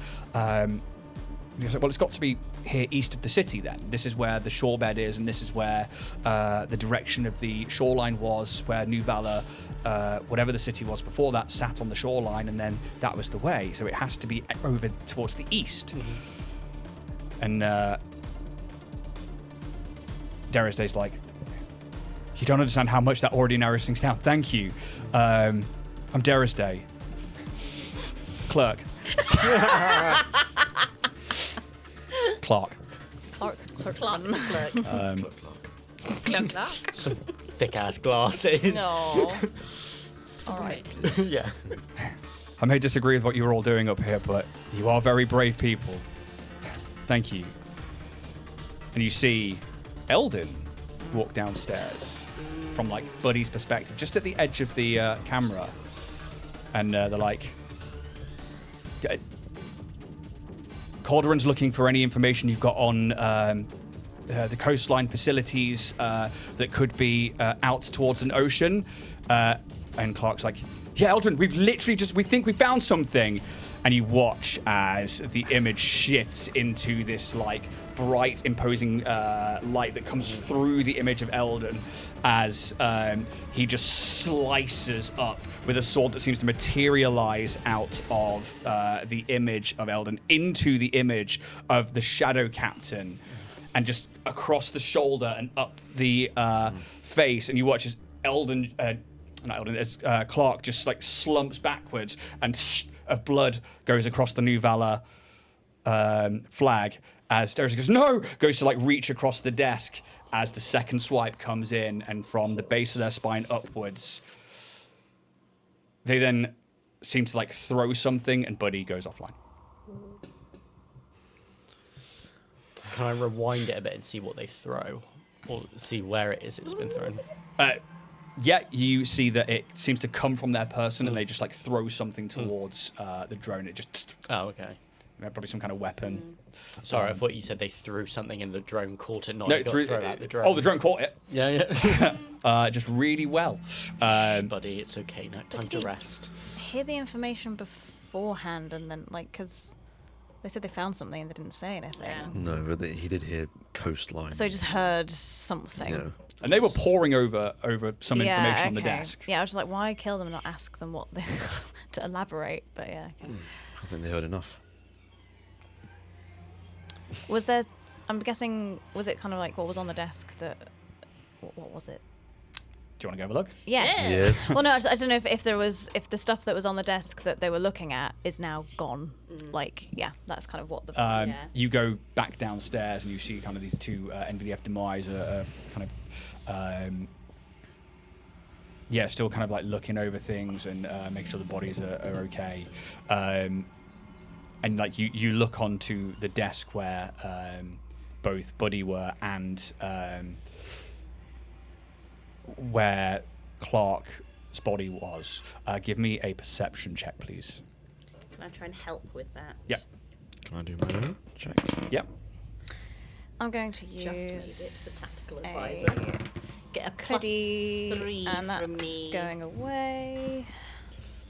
He's like, "Well, it's got to be here east of the city then. This is where the shorebed is, and this is where the direction of the shoreline was, where New Valor, whatever the city was before that, sat on the shoreline, and then that was the way. So it has to be over towards the east." And Derisday's like, "You don't understand how much that already narrows things down. Thank you. I'm Derisday. Clerk." Clark. Clark. Some thick ass glasses. No. All right. Yeah. I may disagree with what you're all doing up here, but you are very brave people. Thank you. And you see Eldon walk downstairs from Buddy's perspective, just at the edge of the camera. And they're like, "Calderon's looking for any information you've got on the coastline facilities that could be out towards an ocean." And Clark's like, "Yeah, Eldrin, we think we found something." And you watch as the image shifts into this bright, imposing light that comes through the image of Eldon as he just slices up with a sword that seems to materialize out of the image of Eldon into the image of the Shadow Captain, and just across the shoulder and up the face. And you watch as Clark just slumps backwards, and of blood goes across the New Valor flag as Derisday goes, "No!" goes to reach across the desk as the second swipe comes in, and from the base of their spine upwards, they then seem to like throw something, and Buddy goes offline. Can I rewind it a bit and see what they throw? Or see where it is it's been thrown? Yeah, you see that it seems to come from their person, and they just like throw something towards the drone. It just Oh, okay. probably some kind of weapon. Sorry, I thought you said they threw something and the drone caught it, not No, it got thrown at the drone. oh, the drone caught it. Yeah. Just really well. Buddy, it's okay now. Time to rest. Hear the information beforehand, and then like because they said they found something and they didn't say anything. Yeah. No, but he did hear coastline. So I just heard something. Yeah. And they were poring over some information on the okay. desk. Yeah, I was just like, why kill them and not ask them what they to elaborate? But yeah. Okay. I think they heard enough. Was there? I'm guessing. Was it kind of like what was on the desk? That what was it? Do you want to go have a look? Yeah. Yes. Well, no, I don't know if the stuff that was on the desk that they were looking at is now gone. Like, yeah, that's kind of what the. Yeah. You go back downstairs and you see kind of these two NVDF demise kind of. Still kind of like looking over things and making sure the bodies are okay. And like you look onto the desk where both Buddy were and where Clark's body was. Give me a perception check, please. Can I try and help with that? Yep. Can I do my own check? Yep. I'm going to Just made it use the tactical a advisor. Get a plus Creddy, 3 and that's from me. going away.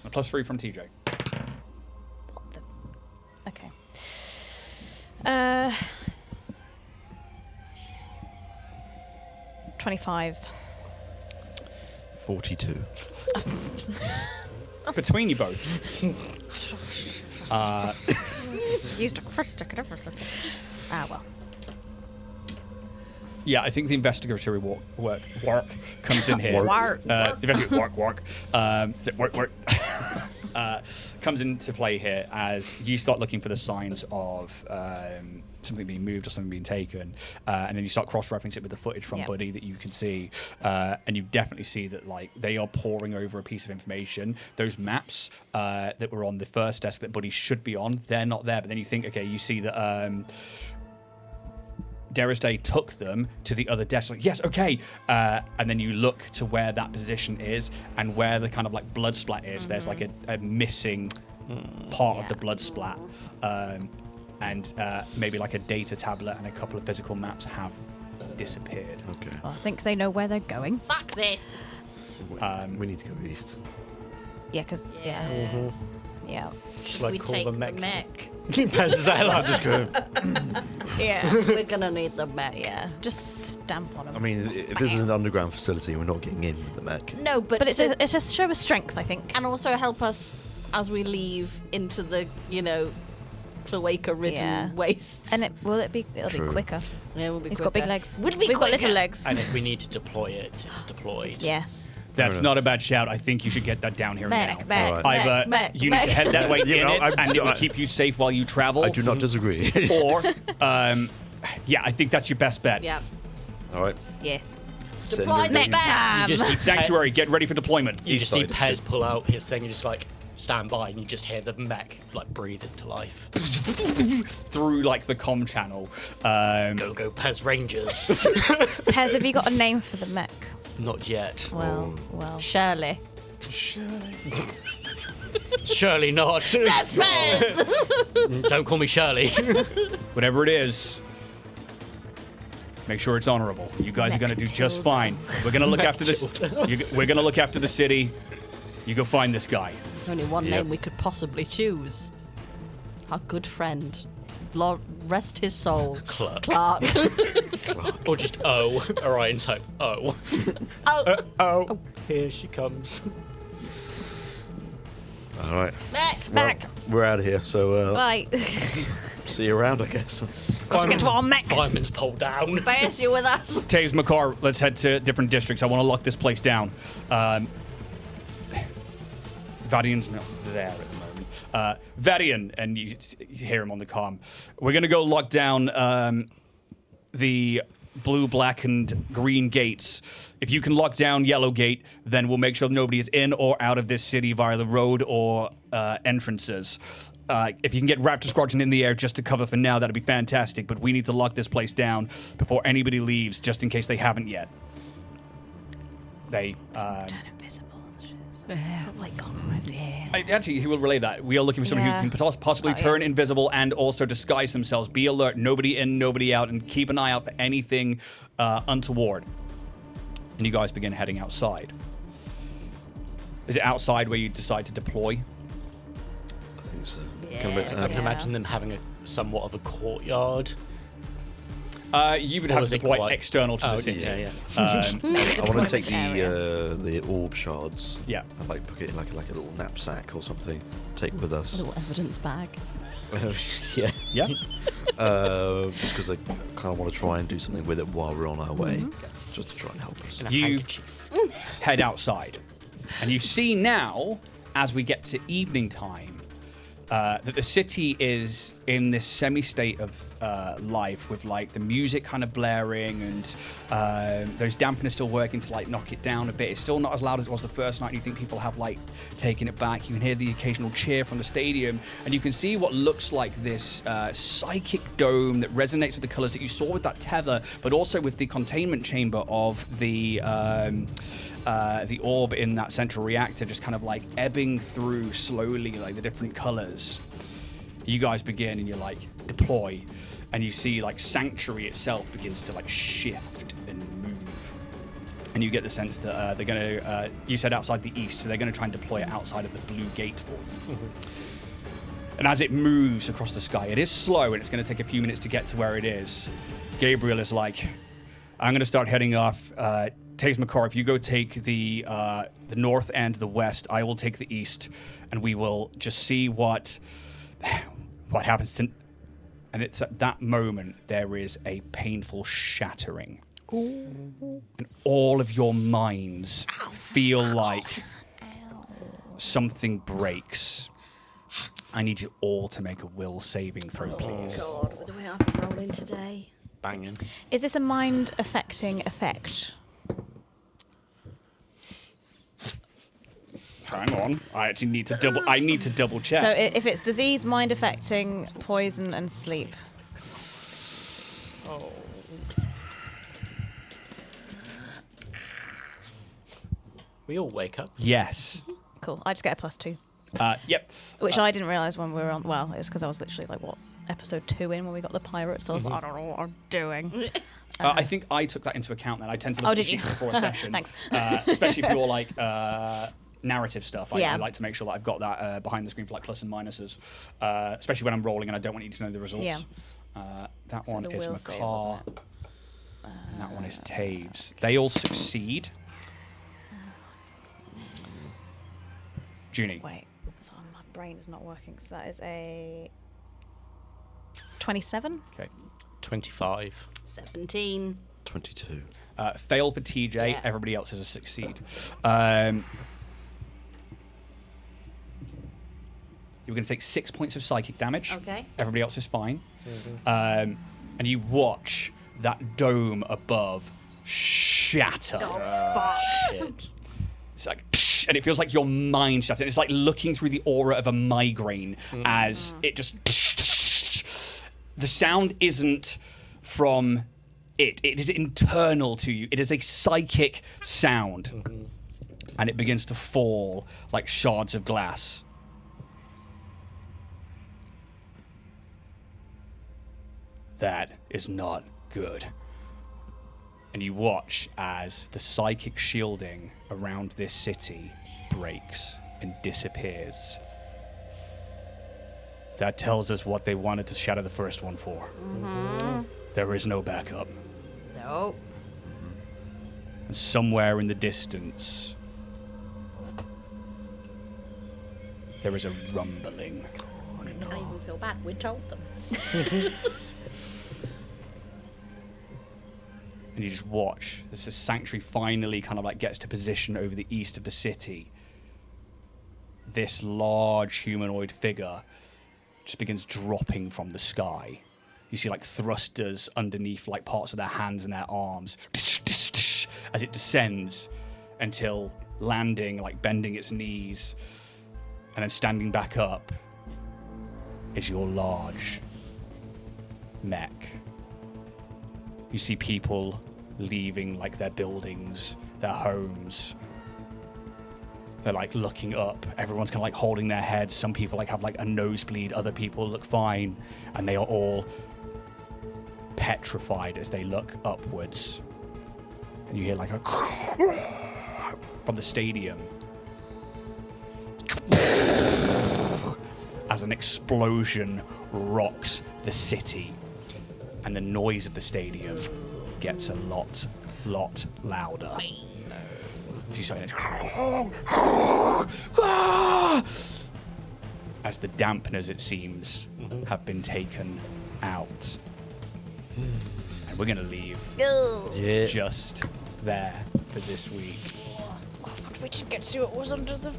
A +3 from TJ. What the? Okay. 25. 42. Between you both. Used a crystal and everything. Ah, well. Yeah, I think the investigatory work comes in here. Work. Investigatory work. Is it work? Comes into play here as you start looking for the signs of something being moved or something being taken, and then you start cross-referencing it with the footage from Buddy that you can see, and you definitely see that like they are poring over a piece of information. Those maps that were on the first desk that Buddy should be on, they're not there. But then you think, okay, you see that. Day took them to the other desk. Like, yes, okay. And then you look to where that position is and where the kind of like blood splat is. There's like a missing part of the blood splat. And maybe like a data tablet and a couple of physical maps have disappeared. Okay. Well, I think they know where they're going. Fuck this. We need to go east. Yeah, because, Yeah. yeah. Shall I We call take the the mech? mech. Pez's that out. Just go. Yeah. We're gonna need the mech. Yeah. Just stamp on them. I mean, if this is an underground facility, we're not getting in with the mech. No, but But it's a show of strength, I think. and also help us as we leave into the cloaca-ridden wastes. And it'll be True. quicker. yeah, we'll be It's got big quicker. legs. Would be We've got little quicker. legs. And if we need to deploy it, it's deployed. Yes. That's enough. not a bad shout. I think you should get that down here Mech, now. mech, Alright. mech, Either mech, you mech. need to head that way You in know, it, and it will keep you safe while you travel. I do not disagree. Or, yeah, I think that's your best bet. Yeah. All right. Yes. Send Deploy your the names. mech. You just see Sanctuary, get ready for deployment. You East just see side. Pez pull out his thing and just like stand by, and you just hear the mech like breathe into life. Through like the comm channel. Go Pez Rangers. Pez, have you got a name for the mech? Not yet. Well. Shirley. Surely not. That's Pez. Don't call me Shirley. Whatever it is, make sure it's honorable. You guys are going to do just fine. We're going to look after this. We're going to look after the city. You go find this guy. There's only one Yep. name we could possibly choose. Our good friend. Lord, rest his soul. Clark. Or just O. Orion type O. Oh, Oh. Here she comes. All right. mech. Mech. We're out of here, so Right. see you around, I guess. Let's get to our mech. Fireman's pulled down. Bears, you with us? Taves, Makar, let's head to different districts. I want to lock this place down. Vadian's not there at the moment. Vadian, and you hear him on the comm. We're going to go lock down the blue, black, and green gates. If you can lock down yellow gate, then we'll make sure nobody is in or out of this city via the road or entrances. If you can get Raptor Squadron in the air just to cover for now, that'd be fantastic. But we need to lock this place down before anybody leaves, just in case they haven't yet. They Turn invisible. Like Connor right here. actually, he will relay that. We are looking for somebody Yeah. who can possibly Oh, turn yeah. invisible and also disguise themselves. Be alert, nobody in, nobody out, and keep an eye out for anything untoward. And you guys begin heading outside. Is it outside where you decide to deploy? I think so. Yeah. I can imagine them having a somewhat of a courtyard. You would Or have is to it deploy quite- external to Oh, the city. yeah. I want to take area. the orb shards. Yeah. And like put it in like a little knapsack or something. Take with A us. little evidence bag. Yeah. Yeah. Just because I kind of want to try and do something with it while we're on our way, Mm-hmm. just to try and help us. In a You- handkerchief. Head outside. And you see now, as we get to evening time, that the city is in this semi-state of life with like the music kind of blaring and those dampeners still working to like knock it down a bit. It's still not as loud as it was the first night. You think people have like taken it back. You can hear the occasional cheer from the stadium, and you can see what looks like this psychic dome that resonates with the colors that you saw with that tether, but also with the containment chamber of the orb in that central reactor, just kind of like ebbing through slowly, like the different colors. You guys begin and you're like deploy, and you see like Sanctuary itself begins to like shift and move, and you get the sense that they're going to. You said outside the east, so they're going to try and deploy it outside of the blue gate for you. And as it moves across the sky, it is slow and it's going to take a few minutes to get to where it is. Gabriel is like, I'm going to start heading off. Taze McCor, if you go take the north and the west, I will take the east, and we will just see what happens to. And it's at that moment there is a painful shattering, and all of your minds feel like something breaks. I need you all to make a will saving throw, please. God, with the way I've been rolling today. Banging. Is this a mind affecting effect? Hang on, I actually need to double. I need to double check. So if it's disease, mind affecting, poison, and sleep. We all wake up. Yes. Cool. I just get a +2, Yep. which I didn't realise when we were on. Well, it was because I was literally like episode 2 in when we got the pirates. So I was like, I don't know what I'm doing. I think I took that into account. Then I tend to look Oh, at the did you? sheet before a session. Thanks. Especially for your like narrative stuff. I Yeah. like to make sure that I've got that behind the screen for like plus and minuses, especially when I'm rolling and I don't want you to know the results. Yeah. That So one it's a is will save, Macaw, wasn't it? and that one is Taves. They all succeed. Junie. Wait, so my brain is not working. So that is a 27. Okay. 25. 17. 22. Fail for TJ. Yeah. Everybody else is a succeed. You're going to take 6 points of psychic damage. Okay. Everybody else is fine. And you watch that dome above shatter. Shit. It's like, and it feels like your mind shattered. It's like looking through the aura of a migraine as it just. The sound isn't from it. It is internal to you. It is a psychic sound. And it begins to fall like shards of glass. That is not good. And you watch as the psychic shielding around this city breaks and disappears. That tells us what they wanted to shatter the first one for. There is no backup. No. And somewhere in the distance, there is a rumbling. I can't even feel bad. We told them. And you just watch as the sanctuary finally kind of like gets to position over the east of the city. This large humanoid figure just begins dropping from the sky. You see like thrusters underneath like parts of their hands and their arms as it descends until landing, like bending its knees, and then standing back up is your large mech. You see people leaving like their buildings, their homes. They're like looking up. Everyone's kind of like holding their heads. Some people like have like a nosebleed. Other people look fine, and they are all petrified as they look upwards. And you hear like a from the stadium as an explosion rocks the city, and the noise of the stadium gets a lot louder. She's saying as the dampeners, it seems, have been taken out. And we're going to leave just there for this week. We didn't get to see what was under the...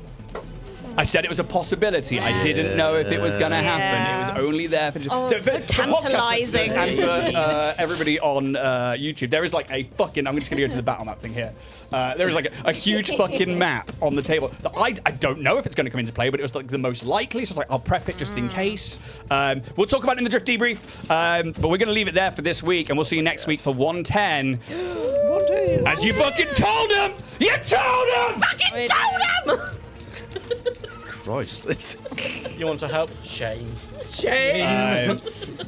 I said it was a possibility. I didn't know if it was going to happen. It was only there for... so tantalising. And for everybody on YouTube, there is like a fucking... I'm just going to go to the battle map thing here. There is like a huge fucking map on the table. That I don't know if it's going to come into play, but it was like the most likely. So I was like, I'll prep it just in case. We'll talk about it in the Drift Debrief. But we're going to leave it there for this week, and we'll see you next week for 110. 110. As you fucking told him! You told him! Fucking told him! Christ. You want to help? Shame.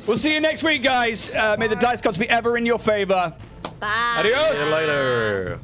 We'll see you next week, guys. May the dice gods be ever in your favor. Bye. Adios. See you later.